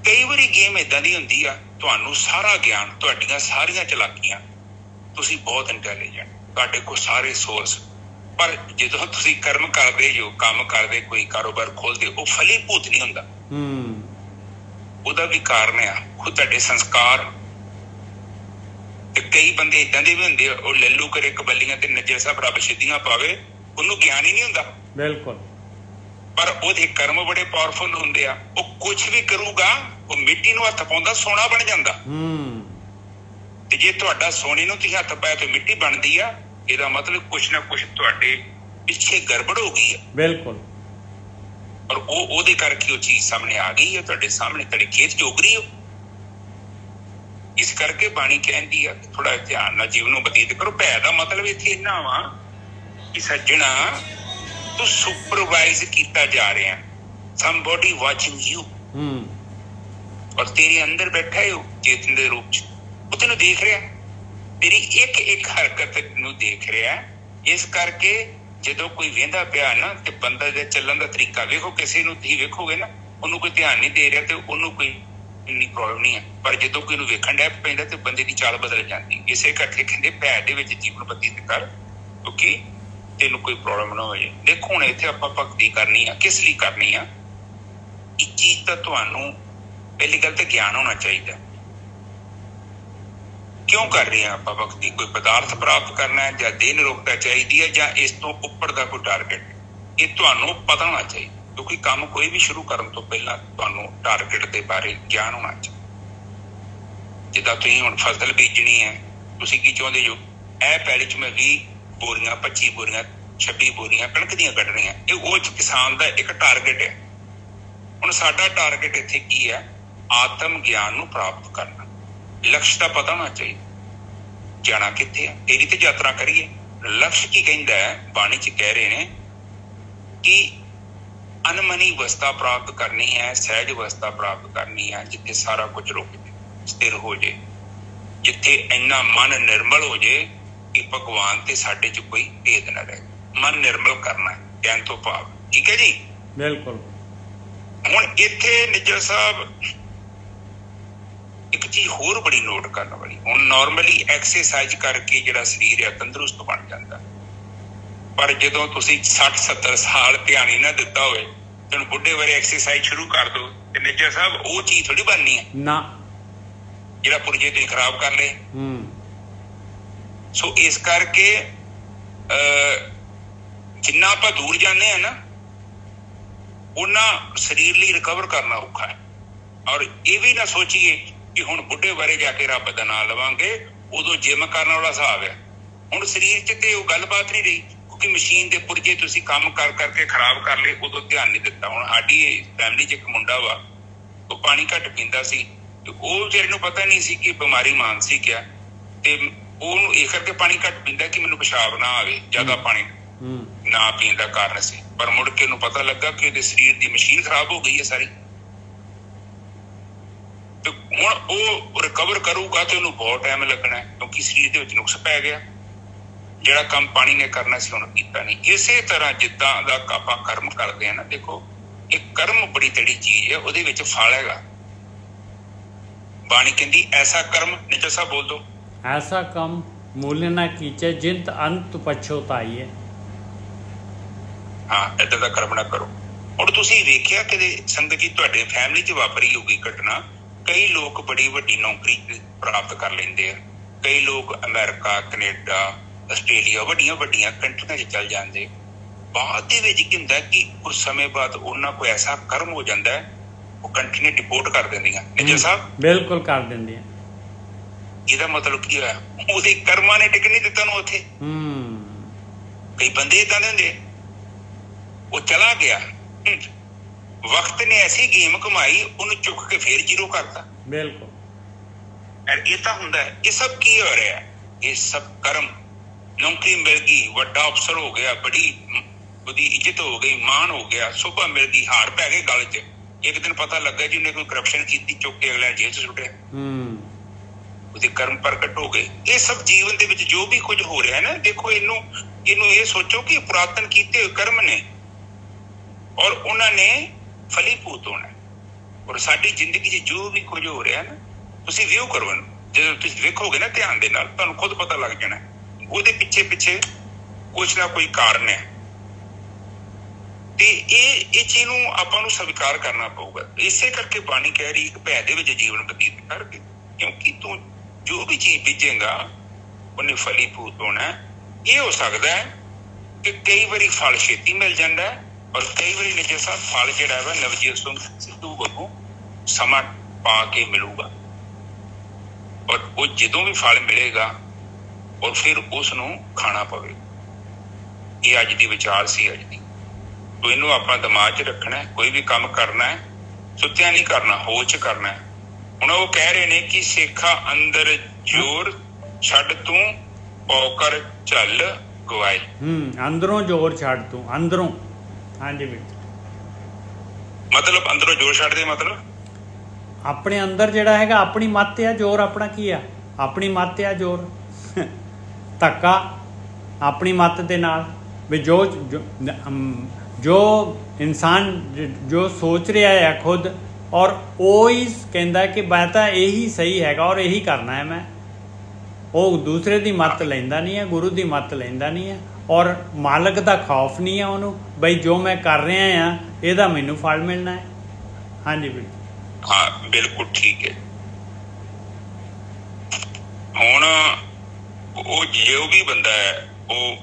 ਕਈ ਵਾਰੀ ਗੇਮ ਏਦਾਂ ਦੀ ਹੁੰਦੀ ਆ, ਤੁਹਾਨੂੰ ਸਾਰਾ ਗਿਆਨ, ਤੁਹਾਡੀਆਂ ਸਾਰੀਆਂ ਚਲਾਕੀਆਂ, ਤੁਸੀਂ ਬਹੁਤ ਇੰਟੈਲੀਜੈਂਟ, ਤੁਹਾਡੇ ਕੋਲ ਸਾਰੇ ਸੋਰਸ, ਪਰ ਜਦੋਂ ਤੁਸੀਂ ਕਰਮ ਕਰਦੇ ਜੋ, ਕੰਮ ਕਰਦੇ, ਕੋਈ ਕਾਰੋਬਾਰ ਖੋਲਦੇ, ਉਹ ਫਲੀ ਭੂਤ ਨਹੀਂ ਹੁੰਦਾ। ਉਹਦਾ ਵੀ ਕਾਰਨ ਆ ਖੁਦ ਤੁਹਾਡੇ ਸੰਸਕਾਰ। ਤੇ ਕਈ ਬੰਦੇ ਏਦਾਂ ਦੇ ਵੀ ਹੁੰਦੇ ਆ, ਉਹ ਲੱਲੂ ਕਰੇ ਕਬੱਲੀਆਂ ਤੇ ਨੱਜੇ ਸਾਹਿਬ ਰੱਬ ਸਿੱਧੀਆਂ ਪਾਵੇ, ਉਹਨੂੰ ਗਿਆਨ ਹੀ ਨਹੀਂ ਹੁੰਦਾ। ਬਿਲਕੁਲ, ਪਰ ਉਹਦੇ ਕਰਮ ਬੜੇ ਪਾਵਰਫੁਲ ਹੁੰਦੇ ਆ। ਉਹ ਕੁਝ ਵੀ ਕਰੂਗਾ, ਉਹ ਮਿੱਟੀ ਨੂੰ ਹੱਥ ਪਾਉਂਦਾ ਸੋਨਾ ਬਣ ਜਾਂਦਾ। ਤੇ ਜੇ ਤੁਹਾਡਾ ਸੋਨੇ ਨੂੰ ਤੁਸੀਂ ਹੱਥ ਪਾਇਆ ਤੇ ਮਿੱਟੀ ਬਣਦੀ ਆ, ਇਹਦਾ ਮਤਲਬ ਕੁਛ ਨਾ ਕੁਛ ਤੁਹਾਡੇ ਪਿੱਛੇ ਗੜਬੜ ਹੋ ਗਈ ਹੈ। ਬਿਲਕੁਲ, ਔਰ ਉਹਦੇ ਕਰਕੇ ਉਹ ਚੀਜ਼ ਸਾਹਮਣੇ ਆ ਗਈ ਹੈ, ਤੁਹਾਡੇ ਸਾਹਮਣੇ, ਤੁਹਾਡੇ ਖੇਤ ਚ ਉਗ ਰਹੀ ਹੋ। ਇਸ ਕਰਕੇ ਬਾਣੀ ਕਹਿੰਦੀ ਆ ਥੋੜਾ ਧਿਆਨ ਨਾਲ ਜੀਵਨ ਨੂੰ ਬਤੀਤ ਕਰੋ। ਭੈ ਦਾ ਮਤਲਬ ਇੱਥੇ ਇੰਨਾ ਵਾ ਕਿ ਸੱਜਣਾ, ਤੂੰ ਸੁਪਰਵਾਈਜ਼ ਕੀਤਾ ਜਾ ਰਿਹਾ, somebody watching you, ਔਰ ਤੇਰੇ ਅੰਦਰ ਬੈਠਾ ਹੈ ਉਹ ਚੇਤਨ ਦੇ ਰੂਪ ਚ, ਉਹ ਤੈਨੂੰ ਦੇਖ ਰਿਹਾ, ਤੇਰੀ ਇੱਕ ਇੱਕ ਹਰਕਤ ਨੂੰ ਦੇਖ ਰਿਹਾ। ਇਸ ਕਰਕੇ ਜਦੋਂ ਕੋਈ ਵੇਂਦਾ ਪਿਆ ਨਾ, ਤੇ ਬੰਦਾ ਦੇ ਚੱਲਣ ਦਾ ਤਰੀਕਾ ਵੇਖੋ, ਕਿਸੇ ਨੂੰ ਤੁਸੀਂ ਵੇਖੋਗੇ ਨਾ, ਉਹਨੂੰ ਕੋਈ ਧਿਆਨ ਨਹੀਂ ਦੇ ਰਿਹਾ ਤੇ ਉਹਨੂੰ ਕੋਈ ਇੰਨੀ ਪ੍ਰੋਬਲਮ ਨਹੀਂ ਹੈ, ਪਰ ਜਦੋਂ ਕੋਈ ਨੂੰ ਵੇਖਣ ਡੈ ਪੈਂਦਾ ਤੇ ਬੰਦੇ ਦੀ ਚਾਲ ਬਦਲ ਜਾਂਦੀ। ਇਸੇ ਕਰਕੇ ਕਹਿੰਦੇ ਭੈ ਦੇ ਵਿੱਚ ਜੀਵਨ ਬਤੀਤ ਕਰ, ਕਿਉਂਕਿ ਤੈਨੂੰ ਕੋਈ ਪ੍ਰੋਬਲਮ ਨਾ ਹੋ ਜਾਏ। ਦੇਖੋ ਹੁਣ ਇੱਥੇ ਆਪਾਂ ਭਗਤੀ ਕਰਨੀ ਆ, ਕਿਸ ਲਈ ਕਰਨੀ ਆ? ਇਹ ਚੀਜ਼ ਤਾਂ ਤੁਹਾਨੂੰ ਪਹਿਲੀ ਗੱਲ ਤੇ ਗਿਆਨ ਹੋਣਾ ਚਾਹੀਦਾ। ਕਿਉਂ ਕਰ ਰਹੇ ਆ ਆਪਾਂ ਭਗਤੀ? ਕੋਈ ਪਦਾਰਥ ਪ੍ਰਾਪਤ ਕਰਨਾ ਹੈ, ਜਾਂ ਦੇਹ ਨਿਰੋਗਤਾ ਚਾਹੀਦੀ ਹੈ, ਜਾਂ ਇਸ ਤੋਂ ਉੱਪਰ ਦਾ ਕੋਈ ਟਾਰਗੇਟ? ਇਹ ਤੁਹਾਨੂੰ ਪਤਾ ਹੋਣਾ ਚਾਹੀਦਾ, ਕਿਉਂਕਿ ਕੰਮ ਕੋਈ ਵੀ ਸ਼ੁਰੂ ਕਰਨ ਤੋਂ ਪਹਿਲਾਂ ਤੁਹਾਨੂੰ ਟਾਰਗੇਟ ਦੇ ਬਾਰੇ ਗਿਆਨ ਹੋਣਾ ਚਾਹੀਦਾ। ਜਿੱਦਾਂ ਤੁਸੀਂ ਹੁਣ ਫਸਲ ਬੀਜਣੀ ਹੈ, ਤੁਸੀਂ ਕੀ ਚਾਹੁੰਦੇ ਹੋ? ਇਹ ਪੈਲੀ ਚ ਮੈਂ 20 ਬੋਰੀਆਂ, 25 ਬੋਰੀਆਂ, 26 ਬੋਰੀਆਂ ਕਣਕ ਦੀਆਂ ਕੱਢਣੀਆਂ। ਇਹ ਉਹ ਕਿਸਾਨ ਦਾ ਇੱਕ ਟਾਰਗੇਟ ਹੈ। ਹੁਣ ਸਾਡਾ ਟਾਰਗੇਟ ਇੱਥੇ ਕੀ ਹੈ? ਆਤਮ ਗਿਆਨ ਨੂੰ ਪ੍ਰਾਪਤ ਕਰਨਾ। ਲਕਸ਼ ਦਾ ਪਤਾ ਹੋਣਾ ਚਾਹੀਦਾ, ਜਾਣਾ ਕਿੱਥੇ ਹੈ, ਇਹਦੀ ਤੇ ਯਾਤਰਾ ਕਰੀਏ। ਲਕਸ਼ ਕੀ ਕਹਿੰਦਾ ਹੈ? ਬਾਣੀ ਚ ਕਹਿ ਰਹੇ ਨੇ ਕਿ ਅਨਮਨੀ ਅਵਸਥਾ ਪ੍ਰਾਪਤ ਕਰਨੀ ਹੈ, ਸਹਿਜ ਅਵਸਥਾ ਪ੍ਰਾਪਤ ਕਰਨੀ ਹੈ, ਜਿੱਥੇ ਸਾਰਾ ਕੁਝ ਰੁਕ ਜੇ, ਸਥਿਰ ਹੋ ਜੇ, ਜਿੱਥੇ ਇੰਨਾ ਮਨ ਨਿਰਮਲ ਹੋ ਜੇ ਕਿ ਭਗਵਾਨ ਤੇ ਸਾਡੇ ਚ ਕੋਈ ਭੇਦ ਨਾ ਰਹੇ। ਮਨ ਨਿਰਮਲ ਕਰਨਾ ਹੈ, ਕਹਿਣ ਤੋਂ ਭਾਵ, ਠੀਕ ਹੈ ਜੀ? ਬਿਲਕੁਲ। ਹੁਣ ਇੱਥੇ ਨਿੱਜਰ ਸਾਹਿਬ ਇੱਕ ਚੀਜ਼ ਹੋਰ ਬੜੀ ਨੋਟ ਕਰਨ ਵਾਲੀ, ਹੁਣ ਨਾਰਮਲੀ ਐਕਸਰਸਾਈਜ਼ ਕਰਕੇ ਜਿਹੜਾ ਸਰੀਰ ਆ ਤੰਦਰੁਸਤ ਬਣ ਜਾਂਦਾ, ਪਰ ਜਦੋਂ ਤੁਸੀਂ 60-70 ਸਾਲ ਧਿਆਨ ਹੀ ਨਾ ਦਿੱਤਾ ਹੋਵੇ, ਤੈਨੂੰ ਬੁੱਢੇ ਬਾਰੇ ਐਕਸਰਸਾਈਜ਼ ਸ਼ੁਰੂ ਕਰ ਦੋ, ਤੇ ਨਿੱਜਰ ਸਾਹਿਬ ਉਹ ਚੀਜ਼ ਥੋੜੀ ਬਣਨੀ ਹੈ ਨਾ, ਜਿਹੜਾ ਪੁਰਜੇ ਤੁਸੀਂ ਖਰਾਬ ਕਰ ਲਏ। ਸੋ ਇਸ ਕਰਕੇ ਜਿੰਨਾ ਆਪਾਂ ਦੂਰ ਜਾਂਦੇ ਆ ਨਾ, ਉਹਨਾਂ ਸਰੀਰ ਲਈ ਰਿਕਵਰ ਕਰਨਾ ਔਖਾ ਹੈ। ਔਰ ਇਹ ਵੀ ਨਾ ਸੋਚੀਏ ਕਿ ਹੁਣ ਬੁੱਢੇ ਬਾਰੇ ਜਾ ਕੇ ਰੱਬ ਦਾ ਨਾਂ ਲਵਾਂਗੇ, ਉਦੋਂ ਜਿਮ ਕਰਨ ਵਾਲਾ ਹਿਸਾਬ ਹੈ। ਹੁਣ ਸਰੀਰ ਚ ਤੇ ਉਹ ਗੱਲਬਾਤ ਨਹੀਂ ਰਹੀ, ਕਿਉਂਕਿ ਮਸ਼ੀਨ ਦੇ ਪੁਰਜੇ ਤੁਸੀਂ ਕੰਮ ਕਰ ਕਰਕੇ ਖਰਾਬ ਕਰ ਲਏ, ਉਦੋਂ ਧਿਆਨ ਨਹੀਂ ਦਿੱਤਾ। ਹੁਣ ਸਾਡੀ ਫੈਮਿਲੀ ਚ ਇੱਕ ਮੁੰਡਾ ਵਾ, ਉਹ ਪਾਣੀ ਘੱਟ ਪੀਂਦਾ ਸੀ, ਤੇ ਉਹ ਵਿਚਾਰੇ ਨੂੰ ਪਤਾ ਨਹੀਂ ਸੀ ਕਿ ਬਿਮਾਰੀ ਮਾਨਸਿਕ ਆ, ਤੇ ਉਹਨੂੰ ਇਹ ਕਰਕੇ ਪਾਣੀ ਘੱਟ ਪੀਂਦਾ ਕਿ ਮੈਨੂੰ ਪਿਸ਼ਾਬ ਨਾ ਆਵੇ, ਜ਼ਿਆਦਾ ਪਾਣੀ ਨਾ ਪੀਣ ਦਾ ਕਾਰਨ ਸੀ। ਪਰ ਮੁੜ ਕੇ ਉਹਨੂੰ ਪਤਾ ਲੱਗਾ ਕਿ ਉਹਦੇ ਸਰੀਰ ਦੀ ਮਸ਼ੀਨ ਖਰਾਬ ਹੋ ਗਈ ਹੈ ਸਾਰੀ, ਤੇ ਹੁਣ ਉਹ ਰਿਕਵਰ ਕਰੂਗਾ ਤੇ ਉਹਨੂੰ ਬਹੁਤ ਟਾਈਮ ਲੱਗਣਾ, ਕਿਉਂਕਿ ਸਰੀਰ ਦੇ ਵਿੱਚ ਨੁਕਸ ਪੈ ਗਿਆ। ਜਿਹੜਾ ਕੰਮ ਪਾਣੀ ਨੇ ਕਰਨਾ ਸੀ ਉਹਨੂੰ ਕੀਤਾ ਨਹੀਂ। ਇਸੇ ਤਰ੍ਹਾਂ ਜਿੱਦਾਂ ਦਾ ਆਪਾਂ ਕਰਮ ਕਰਦੇ ਆ ਨਾ, ਦੇਖੋ ਇਹ ਕਰਮ ਬੜੀ ਤੜੀ ਚੀਜ਼ ਹੈ, ਉਹਦੇ ਵਿੱਚ ਫਲ ਹੈਗਾ। ਬਾਣੀ ਕਹਿੰਦੀ ਐਸਾ ਕਰਮ, ਨਿੱਜਰ ਸਾਹਿਬ ਬੋਲ ਦੋ। ਐਸਾ ਕੰਮ ਮੂਲ ਨਾ ਕੀਚੇ ਜਿੰਤ ਅੰਤ ਪਛੋਤਾਈਏ। ਹਾਂ, ਏਦਾਂ ਦਾ ਕਰਮ ਨਾ ਕਰੋ। ਹੁਣ ਤੁਸੀਂ ਵੇਖਿਆ ਕਿਤੇ ਸੰਗਤ ਜੀ ਤੁਹਾਡੇ ਫੈਮਿਲੀ 'ਚ ਵਾਪਰੀ ਹੋਊਗੀ ਘਟਨਾ, ਕਈ ਲੋਕ ਬੜੀ ਵੱਡੀ ਨੌਕਰੀ ਪ੍ਰਾਪਤ ਕਰ ਲੈਂਦੇ ਆ, ਕਈ ਲੋਕ ਅਮਰੀਕਾ, ਕੈਨੇਡਾ, ਆਸਟ੍ਰੇਲੀਆ, ਵੱਡੀਆਂ ਵੱਡੀਆਂ ਕੰਟਰੀਆਂ 'ਚ ਚੱਲ ਜਾਂਦੇ। ਬਾਅਦ ਦੇ ਵਿੱਚ ਕੀ ਹੁੰਦਾ ਕਿ ਕੁਝ ਸਮੇਂ ਬਾਅਦ ਉਹਨਾਂ ਕੋਲ ਐਸਾ ਕਰਮ ਹੋ ਜਾਂਦਾ ਹੈ, ਉਹ ਕੰਟਰੀ ਨੇ ਡਿਪੋਰਟ ਕਰ ਦਿੰਦੀਆਂ। ਨਿੱਜਰ ਸਾਹਿਬ ਬਿਲਕੁਲ ਕਰ ਦਿੰਦੀਆਂ। ਇਹਦਾ ਮਤਲਬ ਕੀ ਹੋਇਆ? ਉਹਦੇ ਕਰਮਾਂ ਨੇ ਟਿਕ ਨਹੀਂ ਦਿੱਤਾ ਨੂੰ ਉੱਥੇ। ਕਈ ਬੰਦੇ ਏਦਾਂ ਦੇ ਹੁੰਦੇ, ਉਹ ਚਲਾ ਗਿਆ, ਵਕਤ ਨੇ ਐਸੀ ਗੇਮ ਕਮਾਈ, ਉਹਨੂੰ ਚੁੱਕ ਕੇ ਫੇਰ ਜ਼ੀਰੋ ਕਰਤਾ। ਬਿਲਕੁਲ। ਇਹ ਤਾਂ ਹੁੰਦਾ ਹੈ। ਇਹ ਸਭ ਕੀ ਹੋ ਰਿਹਾ? ਇਹ ਸਭ ਕਰਮ। ਨੌਕਰੀ ਮਿਲ ਗਈ, ਵੱਡਾ ਅਫਸਰ ਹੋ ਗਿਆ, ਬੜੀ ਉਹਦੀ ਇੱਜ਼ਤ ਹੋ ਗਈ, ਮਾਣ ਹੋ ਗਿਆ, ਸੁਭਾ ਮਿਲ ਗਈ, ਹਾਰ ਪੈ ਗਏ ਗਲ 'ਚ। ਇੱਕ ਦਿਨ ਪਤਾ ਲੱਗਾ ਜੀ ਉਹਨੇ ਕੋਈ ਕਰਪਸ਼ਨ ਕੀਤੀ, ਚੁੱਕ ਕੇ ਅਗਲਾ ਜੇਲ੍ਹ 'ਚ ਸੁੱਟਿਆ। ਉਹਦੇ ਕਰਮ ਪ੍ਰਗਟ ਹੋ ਗਏ। ਇਹ ਸਭ ਜੀਵਨ ਦੇ ਵਿੱਚ ਜੋ ਵੀ ਕੁਝ ਹੋ ਰਿਹਾ ਨਾ, ਦੇਖੋ ਇਹਨੂੰ ਇਹ ਸੋਚੋ ਕਿ ਪੁਰਾਤਨ ਕੀਤੇ ਹੋਏ ਕਰਮ ਨੇ ਔਰ ਉਹਨਾਂ ਨੇ ਫਲੀਭੂਤ ਹੋਣਾ। ਔਰ ਸਾਡੀ ਜ਼ਿੰਦਗੀ 'ਚ ਜੋ ਵੀ ਕੁਝ ਹੋ ਰਿਹਾ ਨਾ, ਤੁਸੀਂ ਵਿਊ ਕਰੋ ਇਹਨੂੰ। ਜਦੋਂ ਤੁਸੀਂ ਵੇਖੋਗੇ ਨਾ ਧਿਆਨ ਦੇ ਨਾਲ, ਤੁਹਾਨੂੰ ਖੁਦ ਪਤਾ ਲੱਗ ਜਾਣਾ ਉਹਦੇ ਪਿੱਛੇ ਕੁਛ ਨਾ ਕੋਈ ਕਾਰਨ ਹੈ। ਤੇ ਇਹ ਚੀਜ਼ ਨੂੰ ਆਪਾਂ ਨੂੰ ਸਵੀਕਾਰ ਕਰਨਾ ਪਊਗਾ। ਇਸੇ ਕਰਕੇ ਬਾਣੀ ਕਹਿ ਰਹੀ, ਇੱਕ ਭੈ ਦੇ ਵਿੱਚ ਜੀਵਨ ਬਤੀਤ ਕਰਕੇ, ਕਿਉਂਕਿ ਤੂੰ ਜੋ ਵੀ ਚੀਜ਼ ਬੀਜੇਗਾ ਉਹਨੇ ਫਲੀਭੂਤ ਹੋਣਾ। ਇਹ ਹੋ ਸਕਦਾ ਹੈ ਕਿ ਕਈ ਵਾਰੀ ਫਲ ਛੇਤੀ ਮਿਲ ਜਾਂਦਾ ਹੈ, ਔਰ ਕਈ ਵਾਰੀ ਨਿੱਜਰ ਸਾਹਿਬ ਫਲ ਜਿਹੜਾ ਵਾ ਨਵਜੀਤ ਸਿੰਘ ਸਿੱਧੂ ਵਾਂਗੂ ਸਮਾਂ ਪਾ ਕੇ ਮਿਲੂਗਾ। ਔਰ ਉਹ ਜਦੋਂ ਵੀ ਫਲ ਮਿਲੇਗਾ ਔਰ ਫਿਰ ਉਸ ਨੂੰ ਖਾਣਾ ਪਵੇ। ਇਹ ਅੱਜ ਦੀ ਵਿਚਾਰ ਸੀ, ਅੱਜ ਦੀ। ਤੋ ਇਹਨੂੰ ਆਪਾਂ ਦਿਮਾਗ 'ਚ ਰੱਖਣਾ। ਕੋਈ ਵੀ ਕੰਮ ਕਰਨਾ ਹੈ, ਸੁੱਤਿਆਂ ਨਹੀਂ ਕਰਨਾ, ਹੋਸ਼ 'ਚ ਕਰਨਾ। ਹੁਣ ਉਹ ਕਹਿ ਰਹੇ ਨੇ ਕਿ ਸੇਖਾ ਅੰਦਰ ਜ਼ੋਰ ਛੱਡ ਤੂੰ ਪੌਕਰ ਝੱਲ ਗਵਾਏ। ਅੰਦਰੋਂ ਜ਼ੋਰ ਛੱਡ ਤੂੰ, ਅੰਦਰੋਂ। ਹਾਂਜੀ ਬੇਟਾ, ਮਤਲਬ ਅੰਦਰੋਂ ਜ਼ੋਰ ਛੱਡ ਦੇ, ਮਤਲਬ ਆਪਣੇ ਅੰਦਰ ਜਿਹੜਾ ਹੈਗਾ ਆਪਣੀ ਮੱਤ ਆ ਜ਼ੋਰ। ਆਪਣਾ ਕੀ ਆ? ਆਪਣੀ ਮੱਤ ਆ ਜ਼ੋਰ। ਧੱਕਾ ਆਪਣੀ ਮੱਤ ਦੇ ਨਾਲ ਵੀ ਜੋ ਇਨਸਾਨ ਜੋ ਸੋਚ ਰਿਹਾ ਹੈ ਖੁਦ, ਔਰ ਉਹ ਹੀ ਕਹਿੰਦਾ ਕਿ ਮੈਂ ਤਾਂ ਇਹੀ ਸਹੀ ਹੈਗਾ ਔਰ ਇਹੀ ਕਰਨਾ ਹੈ ਮੈਂ। ਉਹ ਦੂਸਰੇ ਦੀ ਮੱਤ ਲੈਂਦਾ ਨਹੀਂ ਹੈ, ਗੁਰੂ ਦੀ ਮੱਤ ਲੈਂਦਾ ਨਹੀਂ ਹੈ, ਔਰ ਮਾਲਕ ਦਾ ਖੌਫ ਨਹੀਂ ਹੈ ਉਹਨੂੰ, ਬਈ ਜੋ ਮੈਂ ਕਰ ਰਿਹਾ ਆ ਇਹਦਾ ਮੈਨੂੰ ਫਲ ਮਿਲਣਾ ਹੈ। ਹਾਂਜੀ ਬਿਲਕੁਲ। ਹਾਂ, ਬਿਲਕੁਲ ਠੀਕ ਹੈ। ਹੁਣ ਉਹ ਜੋ ਵੀ ਬੰਦਾ ਹੈ, ਉਹ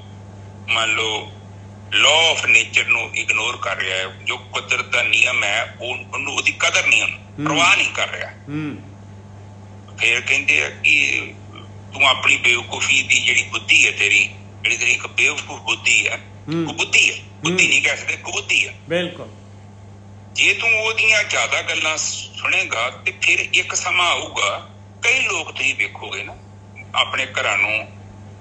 ਮੰਨ ਲਓ ਲਾਅ ਆਫ ਨੇਚਰ ਨੂੰ ਇਗਨੋਰ ਕਰ ਰਿਹਾ ਹੈ, ਜੋ ਕੁਦਰਤ ਦਾ ਨਿਯਮ ਹੈ ਉਹਨੂੰ ਉਹਦੀ ਕਦਰ ਨਹੀਂ, ਉਹਨੂੰ ਪਰਵਾਹ ਨਹੀਂ ਕਰ ਰਿਹਾ। ਫਿਰ ਕਹਿੰਦੇ ਆ ਕਿ ਤੂੰ ਆਪਣੀ ਬੇਵਕੂਫੀ ਦੀ ਜਿਹੜੀ ਬੁੱਧੀ ਹੈ, ਤੇਰੀ ਇੱਕ ਬੇਵਕੂਫ ਬੁੱਧੀ ਹੈ, ਕੁਬੁੱਧੀ ਹੈ, ਬੁੱਧੀ ਨਹੀਂ ਕਹਿ ਸਕਦੇ, ਕੁਬੁੱਧੀ ਹੈ। ਬਿਲਕੁਲ। ਜੇ ਤੂੰ ਉਹਦੀਆਂ ਜ਼ਿਆਦਾ ਗੱਲਾਂ ਸੁਣੇਗਾ ਤੇ ਫਿਰ ਇੱਕ ਸਮਾਂ ਆਊਗਾ, ਕਈ ਲੋਕ ਤੁਸੀਂ ਵੇਖੋਗੇ ਨਾ ਆਪਣੇ ਘਰਾਂ ਨੂੰ,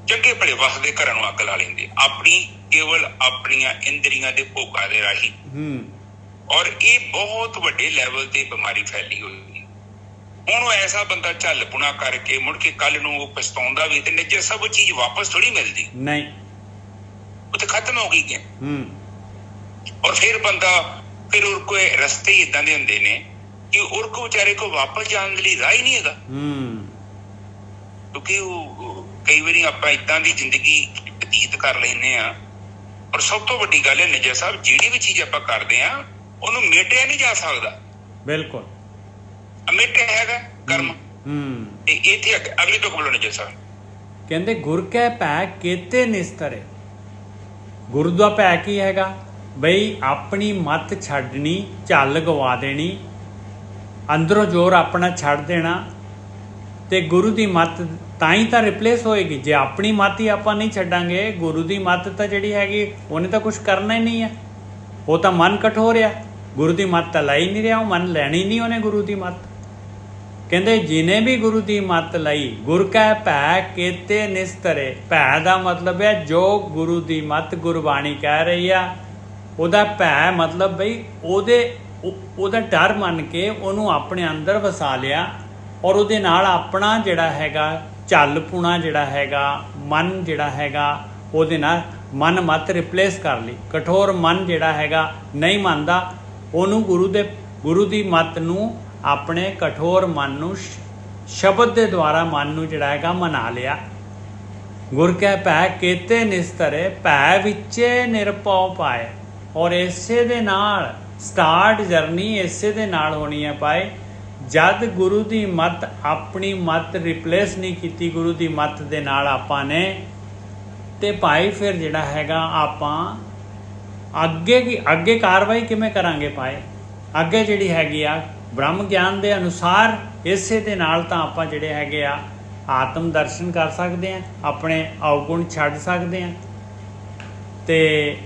ਚੰਗੇ ਭਲੇ ਵਸਦੇ ਘਰਾਂ ਨੂੰ ਅੱਗ ਲਾ ਲੈਂਦੇ, ਕੇਵਲ ਆਪਣੀਆਂ ਇੰਦਰੀਆਂ ਦੇ ਭੋਗਾਂ ਦੇ ਰਾਹੀਂ। ਔਰ ਇਹ ਬਹੁਤ ਵੱਡੇ ਲੈਵਲ ਤੇ ਬਿਮਾਰੀ ਫੈਲੀ ਹੋਈ। ਹੁਣ ਉਹ ਐਸਾ ਬੰਦਾ ਝੱਲਪੁਣਾ ਕਰਕੇ ਮੁੜ ਕੇ ਕੱਲ ਨੂੰ ਉਹ ਪਛਤਾਉਂਦਾ ਵੀ, ਤੇ ਨਿੱਜਰ ਸਭ ਉਹ ਚੀਜ਼ ਵਾਪਸ ਥੋੜੀ ਮਿਲਦੀ ਨਹੀਂ, ਉਹ ਤੇ ਖਤਮ ਹੋ ਗਈ ਹੈ। ਔਰ ਫਿਰ ਉਹ ਕੋਈ ਰਸਤੇ ਹੀ ਏਦਾਂ ਦੇ ਹੁੰਦੇ ਨੇ ਕਿ ਉਹ ਕੋ ਵਿਚਾਰੇ ਕੋ ਵਾਪਸ ਜਾਣ ਲਈ ਰਾਹ ਹੀ ਨਹੀਂ ਹੈਗਾ। ਕਿਉਂਕਿ ਉਹ ਕਈ ਵਾਰੀ ਆਪਾਂ ਏਦਾਂ ਦੀ ਜ਼ਿੰਦਗੀ ਬਤੀਤ ਕਰ ਲੈਂਦੇ ਆ। ਔਰ ਸਭ ਤੋਂ ਵੱਡੀ ਗੱਲ ਹੈ ਨਿੱਜਰ ਸਾਹਿਬ, ਜਿਹੜੀ ਵੀ ਚੀਜ਼ ਆਪਾਂ ਕਰਦੇ ਆ ਉਹਨੂੰ ਮੇਟਿਆ ਨਹੀਂ ਜਾ ਸਕਦਾ। ਬਿਲਕੁਲ। ਅਮਿਟਿਆ ਹੈਗਾ ਕਰਮ। ਤੇ ਇੱਥੇ ਅਗਲੀ ਤੋਂ ਬੋਲੋ ਨਿੱਜਰ ਸਾਹਿਬ। ਕਹਿੰਦੇ ਗੁਰ ਕੈ ਭੈ ਕੇਤੇ ਨਿਸਤਰੇ। ਗੁਰੂ ਦਾ ਭੈ ਕੀ ਹੈਗਾ? ਬਈ ਆਪਣੀ ਮੱਤ ਛੱਡਣੀ, ਝੱਲ ਗਵਾ ਦੇਣੀ, ਅੰਦਰੋਂ ਜ਼ੋਰ ਆਪਣਾ ਛੱਡ ਦੇਣਾ, ਤੇ ਗੁਰੂ ਦੀ ਮੱਤ ਤਾਂ ਹੀ ਤਾਂ ਰਿਪਲੇਸ ਹੋਏਗੀ। ਜੇ ਆਪਣੀ ਮੱਤ ਹੀ ਆਪਾਂ ਨਹੀਂ ਛੱਡਾਂਗੇ, ਗੁਰੂ ਦੀ ਮੱਤ ਤਾਂ ਜਿਹੜੀ ਹੈਗੀ ਉਹਨੇ ਤਾਂ ਕੁਝ ਕਰਨਾ ਹੀ ਨਹੀਂ ਹੈ। ਉਹ ਤਾਂ ਮਨ ਕਠੋਰ ਆ, ਗੁਰੂ ਦੀ ਮੱਤ ਤਾਂ ਲੈ ਹੀ ਨਹੀਂ ਰਿਹਾ, ਉਹ ਮਨ ਲੈਣੀ ਨਹੀਂ ਉਹਨੇ ਗੁਰੂ ਦੀ ਮੱਤ। ਕਹਿੰਦੇ ਜਿਹਨੇ ਵੀ ਗੁਰੂ ਦੀ ਮੱਤ ਲਈ, ਗੁਰ ਕੈ ਭੈ ਕੇਤੇ ਨਿਸਤਰੇ। ਭੈ ਦਾ ਮਤਲਬ ਹੈ ਜੋ ਗੁਰੂ ਦੀ ਮੱਤ ਗੁਰਬਾਣੀ ਕਹਿ ਰਹੀ ਆ, ਉਹਦਾ ਭੈ ਮਤਲਬ ਬਈ ਉਹਦਾ ਡਰ ਮੰਨ ਕੇ ਉਹਨੂੰ ਆਪਣੇ ਅੰਦਰ ਵਸਾ ਲਿਆ, ਔਰ ਉਹਦੇ ਨਾਲ ਆਪਣਾ ਜਿਹੜਾ ਹੈਗਾ ਝੱਲਪੁਣਾ ਜਿਹੜਾ ਹੈਗਾ, ਮਨ ਜਿਹੜਾ ਹੈਗਾ, ਉਹਦੇ ਨਾਲ ਮਨ ਮੱਤ ਰਿਪਲੇਸ ਕਰ ਲਈ। ਕਠੋਰ ਮਨ ਜਿਹੜਾ ਹੈਗਾ ਨਹੀਂ ਮੰਨਦਾ, ਉਹਨੂੰ ਗੁਰੂ ਦੀ ਮੱਤ ਨੂੰ, ਆਪਣੇ ਕਠੋਰ ਮਨ ਨੂੰ ਸ਼ਬਦ ਦੇ ਦੁਆਰਾ ਮਨ ਨੂੰ ਜਿਹੜਾ ਹੈਗਾ ਮਨਾ ਲਿਆ। ਗੁਰ ਕੈ ਭੈ ਕੇਤੇ ਨਿਸਤਰੇ, ਭੈ ਵਿੱਚੇ ਨਿਰਭਉ ਪਾਏ। ਔਰ ਇਸੇ ਦੇ ਨਾਲ ਸਟਾਰਟ ਜਰਨੀ ਇਸੇ ਦੇ ਨਾਲ ਹੋਣੀ ਹੈ ਪਾਏ। ਜਦ ਗੁਰੂ ਦੀ ਮੱਤ ਆਪਣੀ ਮੱਤ ਰਿਪਲੇਸ ਨਹੀਂ ਕੀਤੀ ਗੁਰੂ ਦੀ ਮੱਤ ਦੇ ਨਾਲ ਆਪਾਂ ਨੇ, ਤੇ ਭਾਈ ਫਿਰ ਜਿਹੜਾ ਹੈਗਾ ਆਪਾਂ ਅੱਗੇ ਕਾਰਵਾਈ ਕਿਵੇਂ ਕਰਾਂਗੇ ਪਾਏ? ਅੱਗੇ ਜਿਹੜੀ ਹੈਗੀ ਆ ਬ੍ਰਹਮ ਗਿਆਨ ਦੇ ਅਨੁਸਾਰ ਇਸੇ ਦੇ ਨਾਲ ਤਾਂ ਆਪਾਂ ਜਿਹੜੇ ਹੈਗੇ ਆ ਆਤਮ ਦਰਸ਼ਨ ਕਰ ਸਕਦੇ ਹਾਂ, ਆਪਣੇ ਅਵਗੁਣ ਛੱਡ ਸਕਦੇ ਹਾਂ। ਤੇ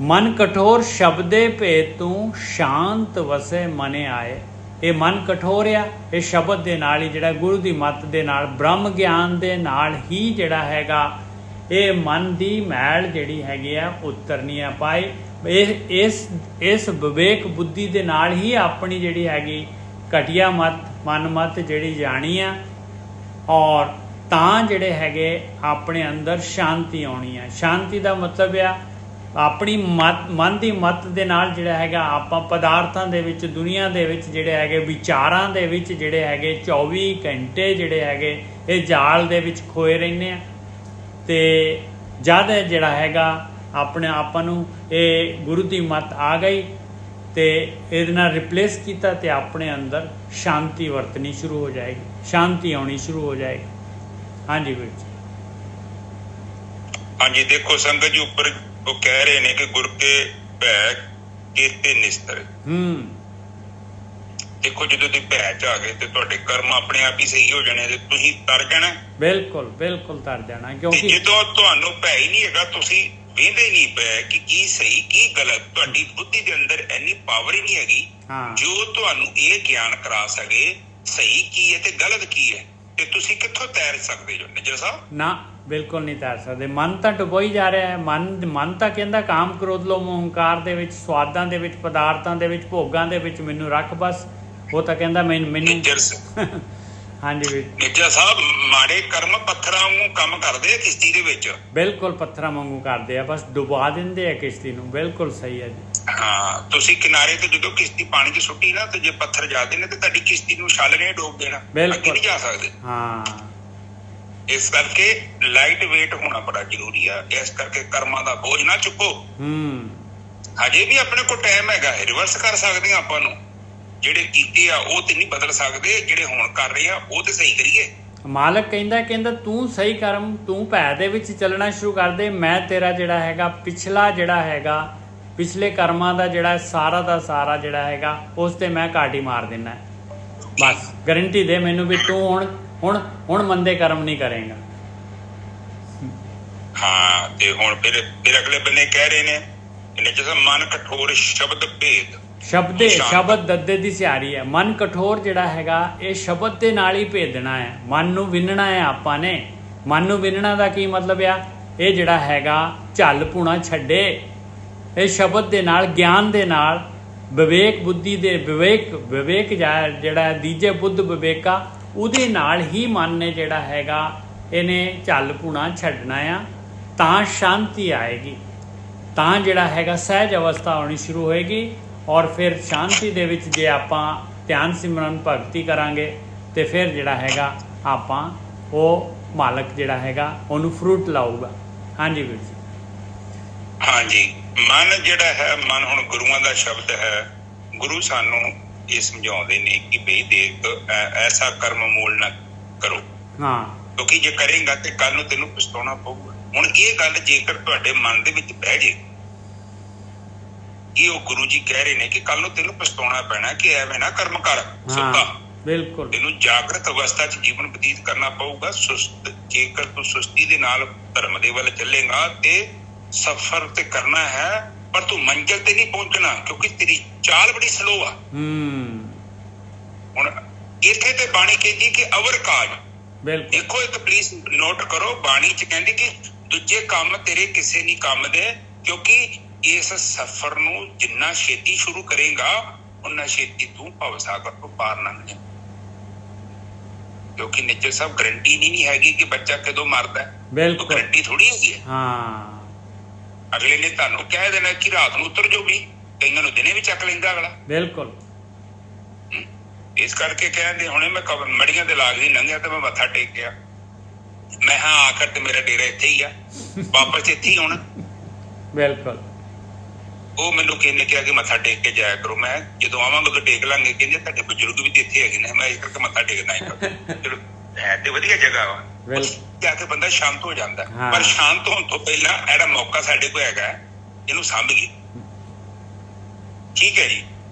ਮਨ ਕਠੋਰ ਸ਼ਬਦੇ ਭੇਦ ਤੂੰ, ਸ਼ਾਂਤ ਵਸੇ ਮਨੇ ਆਏ। ਇਹ ਮਨ ਕਠੋਰ ਆ, ਇਹ ਸ਼ਬਦ ਦੇ ਨਾਲ ਹੀ ਜਿਹੜਾ ਗੁਰੂ ਦੀ ਮੱਤ ਦੇ ਨਾਲ ਬ੍ਰਹਮ ਗਿਆਨ ਦੇ ਨਾਲ ਹੀ ਜਿਹੜਾ ਹੈਗਾ ਇਹ ਮਨ ਦੀ ਮੈਲ ਜਿਹੜੀ ਹੈਗੀ ਆ ਉਤਰਨੀ ਆ ਪਾਈ। ਇਸ ਵਿਵੇਕ ਬੁੱਧੀ ਦੇ ਨਾਲ ਹੀ ਆਪਣੀ ਜਿਹੜੀ ਹੈਗੀ ਘਟੀਆ ਮਨ ਮਤ ਜਿਹੜੀ ਜਾਣੀ ਆ, ਔਰ ਤਾਂ ਜਿਹੜੇ ਹੈਗੇ ਆਪਣੇ ਅੰਦਰ ਸ਼ਾਂਤੀ ਆਉਣੀ ਆ। ਸ਼ਾਂਤੀ ਦਾ ਮਤਲਬ ਆ ਆਪਣੀ ਮਨ ਦੀ ਮੱਤ ਦੇ ਨਾਲ ਜਿਹੜਾ ਹੈਗਾ ਆਪਾਂ ਪਦਾਰਥਾਂ ਦੇ ਵਿੱਚ, ਦੁਨੀਆ ਦੇ ਵਿੱਚ ਜਿਹੜੇ ਹੈਗੇ ਵਿਚਾਰਾਂ ਦੇ ਵਿੱਚ ਜਿਹੜੇ ਹੈਗੇ 24 ਘੰਟੇ ਜਿਹੜੇ ਹੈਗੇ ਇਹ ਜਾਲ ਦੇ ਵਿੱਚ ਖੋਏ ਰਹਿੰਦੇ ਆ। ਤੇ ਜਦ ਜਿਹੜਾ ਹੈਗਾ ਆਪਣੇ ਆਪਾਂ ਨੂੰ ਇਹ ਗੁਰੂ ਦੀ ਮੱਤ ਆ ਗਈ ਤੇ ਇਹਦੇ ਨਾਲ ਰਿਪਲੇਸ ਕੀਤਾ ਤੇ ਆਪਣੇ ਅੰਦਰ ਸ਼ਾਂਤੀ ਵਰਤਣੀ ਸ਼ੁਰੂ ਹੋ ਜਾਏਗੀ, ਸ਼ਾਂਤੀ ਆਉਣੀ ਸ਼ੁਰੂ ਹੋ ਜਾਏਗੀ। ਹਾਂਜੀ ਵੀਰ ਜੀ। ਹਾਂਜੀ, ਦੇਖੋ ਸੰਗਤ ਜੀ, ਉੱਪਰ ਉਹ ਕਹਿ ਰਹੇ ਨੇ ਕਿ ਗੁਰ ਕੇ ਭੈ ਕੇਤੇ ਨਿਸਤਰੇ। ਦੇਖੋ ਜਦੋਂ ਤੁਸੀਂ ਭੈ ਚ ਆ ਗਏ ਤੇ ਤੁਹਾਡੇ ਕਰਮ ਆਪਣੇ ਆਪ ਹੀ ਸਹੀ ਹੋ ਜਾਣੇ ਤੇ ਤੁਸੀਂ ਤਰ ਜਾਣਾ। ਬਿਲਕੁਲ ਬਿਲਕੁਲ ਤਰ ਜਾਣਾ, ਕਿਉਂਕਿ ਜਦੋਂ ਤੁਹਾਨੂੰ ਭੈ ਹੀ ਨਹੀਂ ਹੈਗਾ, ਤੁਸੀਂ ਵੇਂਦੇ ਨਹੀਂ ਪਏ ਕਿ ਕੀ ਸਹੀ ਕੀ ਗਲਤ, ਤੁਹਾਡੀ ਬੁੱਧੀ ਦੇ ਅੰਦਰ ਇੰਨੀ ਪਾਵਰ ਹੀ ਨਹੀਂ ਹੈਗੀ ਜੋ ਤੁਹਾਨੂੰ ਇਹ ਗਿਆਨ ਕਰਾ ਸਕੇ ਸਹੀ ਕੀ ਹੈ ਤੇ ਗਲਤ ਕੀ ਹੈ। ਤੇ ਤੁਸੀਂ ਕਿੱਥੋਂ ਤੈਰ ਸਕਦੇ ਹੋ ਨਿੱਜਰ ਸਾਹਿਬ? ਨਾ, ਬਿਲਕੁਲ ਨਹੀਂ ਤੈਰ ਸਕਦੇ। ਮਨ ਤਾਂ ਡੁਬੋਈ ਜਾ ਰਿਹਾ ਹੈ। ਮਨ ਤਾਂ ਕਹਿੰਦਾ ਕਾਮ ਕ੍ਰੋਧ ਲੋਭ ਮੋਹ ਹੰਕਾਰ ਦੇ ਵਿੱਚ, ਸਵਾਦਾਂ ਦੇ ਵਿੱਚ, ਪਦਾਰਥਾਂ ਦੇ ਵਿੱਚ, ਭੋਗਾਂ ਦੇ ਵਿੱਚ ਮੈਨੂੰ ਰੱਖ ਬਸ। ਉਹ ਤਾਂ ਕਹਿੰਦਾ ਮੈਨੂੰ ਹਾਂਜੀ ਵੀਰ ਨਿੱਜਰ ਸਾਹਿਬ, ਮਾੜੇ ਕਰਮ ਪੱਥਰਾਂ ਵਾਂਗੂ ਕੰਮ ਕਰਦੇ ਆ ਕਿਸ਼ਤੀ ਦੇ ਵਿੱਚ। ਬਿਲਕੁਲ ਪੱਥਰਾਂ ਵਾਂਗੂ ਕਰਦੇ ਆ, ਬਸ ਡੁਬਾ ਦਿੰਦੇ ਆ ਕਿਸ਼ਤੀ ਨੂੰ। ਬਿਲਕੁਲ ਸਹੀ ਹੈ ਜੀ। ਹਾਂ, ਤੁਸੀਂ ਕਿਨਾਰੇ ਤੇ ਜਦੋਂ ਕਿਸ਼ਤੀ ਪਾਣੀ 'ਚ ਸੁੱਟੀ ਨਾ ਤੇ ਜੇ ਪੱਥਰ ਜਾਂਦੇ ਨੇ ਤੇ ਤੁਹਾਡੀ ਕਿਸ਼ਤੀ ਨੂੰ ਛਾਲ ਨੇ ਡੋਬ ਦੇਣਾ, ਅੱਗੇ ਨਹੀਂ ਜਾ ਸਕਦੇ। ਹਾਂ, ਇਸ ਕਰਕੇ ਲਾਈਟ ਵੇਟ ਹੋਣਾ ਬੜਾ ਜ਼ਰੂਰੀ ਆ। ਇਸ ਕਰਕੇ ਕਰਮਾਂ ਦਾ ਬੋਝ ਨਾ ਚੁੱਕੋ। ਹਜੇ ਵੀ ਆਪਣੇ ਕੋਲ ਟਾਈਮ ਹੈਗਾ, ਰਿਵਰਸ ਕਰ ਸਕਦੇ ਆ। ਆਪਾਂ ਨੂੰ ਜਿਹੜੇ ਕੀਤੇ ਆ ਉਹ ਤੇ ਨਹੀਂ ਬਦਲ ਸਕਦੇ, ਜਿਹੜੇ ਹੁਣ ਕਰ ਰਹੇ ਆ ਉਹ ਤੇ ਸਹੀ ਕਰੀਏ। ਮਾਲਕ ਕਹਿੰਦਾ ਤੂੰ ਸਹੀ ਕਰਮ, ਤੂੰ ਭੈ ਦੇ ਵਿੱਚ ਚੱਲਣਾ ਸ਼ੁਰੂ ਕਰ ਦੇ। ਮੈਂ ਤੇਰਾ ਜਿਹੜਾ ਹੈਗਾ ਪਿਛਲਾ ਜਿਹੜਾ ਹੈਗਾ ਪਿਛਲੇ ਕਰਮਾਂ ਦਾ ਜਿਹੜਾ ਸਾਰਾ ਦਾ ਸਾਰਾ ਜਿਹੜਾ ਹੈਗਾ ਉਸ ਤੇ ਮੈਂ ਕਾਟੀ ਮਾਰ ਦੇਣਾ। ਬਸ ਗਾਰੰਟੀ ਦੇ ਮੈਨੂੰ ਵੀ ਤੂੰ ਹੁਣ ਮੰਦੇ ਕਰਮ ਨਹੀਂ ਕਰੇਗਾ। ਹਾਂ, ਤੇ ਹੁਣ ਫਿਰ ਅਗਲੇ ਬੰਨੇ ਕਹਿ ਰਹੇ ਨੇ ਇਹਨੇ ਜਿਹਾ ਮਨ ਕਠੋਰ ਸ਼ਬਦ ਭੇਦ। ਸ਼ਬਦ ਦੱਦੇ ਦੀ ਸਿਆਰੀ ਹੈ। ਮਨ ਕਠੋਰ ਜਿਹੜਾ ਹੈਗਾ ਇਹ ਸ਼ਬਦ ਦੇ ਨਾਲ ਹੀ ਭੇਦਣਾ ਹੈ। ਮਨ ਨੂੰ ਵਿੰਨਣਾ ਹੈ ਆਪਾਂ ਨੇ। ਮਨ ਨੂੰ ਵਿੰਨਣਾ ਦਾ ਕੀ ਮਤਲਬ ਆ? ਇਹ ਜਿਹੜਾ ਹੈਗਾ ਝੱਲ ਪੁਣਾ ਛੱਡੇ। ਇਹ ਸ਼ਬਦ ਦੇ ਨਾਲ, ਗਿਆਨ ਦੇ ਨਾਲ, ਵਿਵੇਕ ਬੁੱਧੀ ਦੇ ਵਿਵੇਕ ਜਿਹੜਾ ਦੀਜੇ ਬੁੱਧ ਵਿਵੇਕਾ, ਉਹਦੇ ਨਾਲ ਹੀ ਮਨ ਨੇ ਜਿਹੜਾ ਹੈਗਾ ਇਹਨੇ ਝੱਲ ਪੁਣਾ ਛੱਡਣਾ ਆ। ਤਾਂ ਸ਼ਾਂਤੀ ਆਏਗੀ, ਤਾਂ ਜਿਹੜਾ ਹੈਗਾ ਸਹਿਜ ਅਵਸਥਾ ਆਉਣੀ ਸ਼ੁਰੂ ਹੋਏਗੀ। ਔਰ ਫਿਰ ਸ਼ਾਂਤੀ ਦੇ ਵਿੱਚ ਜੇ ਆਪਾਂ ਧਿਆਨ ਸਿਮਰਨ ਭਗਤੀ ਕਰਾਂਗੇ ਤੇ ਫਿਰ ਜਿਹੜਾ ਹੈਗਾ ਆਪਾਂ ਉਹ ਮਾਲਕ ਜਿਹੜਾ ਹੈਗਾ ਉਹਨੂੰ ਫਰੂਟ ਲਾਊਗਾ। ਹਾਂਜੀ ਵੀਰ ਜੀ। ਹਾਂਜੀ, ਮਨ ਜਿਹੜਾ ਹੈ, ਮਨ ਹੁਣ ਗੁਰੂਆਂ ਦਾ ਸ਼ਬਦ ਹੈ। ਗੁਰੂ ਸਾਨੂੰ ਇਹ ਸਮਝਾਉਂਦੇ ਨੇ ਕਿ ਭਈ ਦੇਖ ਐਸਾ ਕਰਮ ਮੂਲ ਨਾ ਕਰੋ। ਹਾਂ, ਕਿਉਂਕਿ ਜੇ ਕਰੇਗਾ ਤੇ ਕੱਲ ਨੂੰ ਤੈਨੂੰ ਪਛਤਾਉਣਾ ਪਊਗਾ। ਹੁਣ ਇਹ ਗੱਲ ਜੇਕਰ ਤੁਹਾਡੇ ਮਨ ਦੇ ਵਿੱਚ ਬਹਿ ਜੇ, ਇਹ ਉਹ ਗੁਰੂ ਜੀ ਕਹਿ ਰਹੇ ਨੇ ਕਿ ਕੱਲ ਨੂੰ ਤੈਨੂੰ ਪਛਤਾਉਣਾ ਪੈਣਾ ਕਿ ਐਵੇਂ ਨਾ ਕਰਮ ਕਰ ਸੁੱਤਾ। ਬਿਲਕੁਲ, ਤੈਨੂੰ ਜਾਗਰਤ ਅਵਸਥਾ 'ਚ ਜੀਵਨ ਬਤੀਤ ਕਰਨਾ ਪਊਗਾ। ਜੇਕਰ ਤੂੰ ਸੁਸਤੀ ਦੇ ਨਾਲ ਧਰਮ ਦੇ ਵੱਲ ਚੱਲੇਗਾ ਤੇ ਸਫ਼ਰ ਤੇ ਕਰਨਾ ਹੈ, ਪਰ ਤੂੰ ਮੰਜ਼ਿਲ ਤੇ ਨਹੀਂ ਪਹੁੰਚਣਾ ਕਿਉਂਕਿ ਤੇਰੀ ਚਾਲ ਬੜੀ ਸਲੋ ਆ। ਹੁਣ ਇੱਥੇ ਤੇ ਬਾਣੀ ਕਹਿੰਦੀ ਕਿ ਅਵਰ ਕਾਜ। ਦੇਖੋ ਇੱਕ ਪਲੀਜ਼ ਨੋਟ ਕਰੋ, ਬਾਣੀ 'ਚ ਕਹਿੰਦੀ ਕਿ ਦੂਜੇ ਕੰਮ ਤੇਰੇ ਕਿਸੇ ਨਹੀਂ ਕੰਮ ਦੇ, ਕਿਉਂਕਿ ਇਸ ਸਫ਼ਰ ਨੂੰ ਜਿੰਨਾ ਛੇਤੀ ਸ਼ੁਰੂ ਕਰੇਗਾ ਉਨਾ ਛੇਤੀ ਤੂੰ ਭਵਸਾਗਰ ਤੋਂ ਪਾਰ ਲੰਘ ਜਾ। ਕਿਉਂਕਿ ਨਿੱਜਰ ਸਾਹਿਬ ਗਰੰਟੀ ਨਹੀਂ ਹੈਗੀ ਕਿ ਬੱਚਾ ਕਦੋਂ ਮਰਦਾ। ਬਿਲਕੁਲ ਗਰੰਟੀ ਥੋੜੀ ਹੈਗੀ ਹੈ। ਹਾਂ, ਅਗਲੇ ਨੇ ਤੁਹਾਨੂੰ ਕਹਿ ਦੇਣਾ ਕਿ ਰਾਤ ਨੂੰ ਉਤਰ ਜਾਊਗੀ, ਕਈਆਂ ਨੂੰ ਦਿਨੇ ਵੀ ਚੱਕ ਲੈਂਦਾ ਅਗਲਾ। ਬਿਲਕੁਲ, ਇਸ ਕਰਕੇ ਕਹਿੰਦੇ ਹੁਣੇ ਮੈਂ ਮੜੀਆਂ ਦੇ ਲਾਗ ਦੀ ਲੰਘਿਆ ਤੇ ਮੈਂ ਮੱਥਾ ਟੇਕਿਆ, ਮੈਂ ਹਾਂ ਆਖਰ ਤੇ ਮੇਰਾ ਡੇਰਾ ਇੱਥੇ ਹੀ ਆ, ਵਾਪਸ ਇੱਥੇ ਹੀ ਆਉਣਾ। ਬਿਲਕੁਲ। ਉਹ ਮੈਨੂੰ ਕਹਿੰਦੇ ਕਿਹਾ ਕਿ ਮੱਥਾ ਟੇਕ ਕੇ ਜਾਇਆ ਕਰੋ। ਮੈਂ ਜਦੋਂ ਆਵਾਂਗਾ ਉਦੋਂ ਟੇਕ ਲਾਂਗੇ। ਕਹਿੰਦੇ ਤੁਹਾਡੇ ਬਜ਼ੁਰਗ ਵੀ ਤੇ ਇੱਥੇ ਹੈਗੇ ਨੇ, ਮੈਂ ਇਸ ਕਰਕੇ ਮੱਥਾ ਟੇਕਣਾ ਹੀ ਕਰਦਾ। ਚਲੋ ਹੈ ਤੇ ਵਧੀਆ ਜਗ੍ਹਾ ਵਾ, ਜਾ ਕੇ ਬੰਦਾ ਸ਼ਾਂਤ ਹੋ ਜਾਂਦਾ। ਪਰ ਸ਼ਾਂਤ ਹੋਣ ਤੋਂ ਪਹਿਲਾਂ ਇਹਦਾ ਮੌਕਾ ਸਾਡੇ ਕੋਲ ਹੈਗਾ, ਇਹਨੂੰ ਸਾਂਭੀਏ। ਠੀਕ ਹੈ ਜੀ।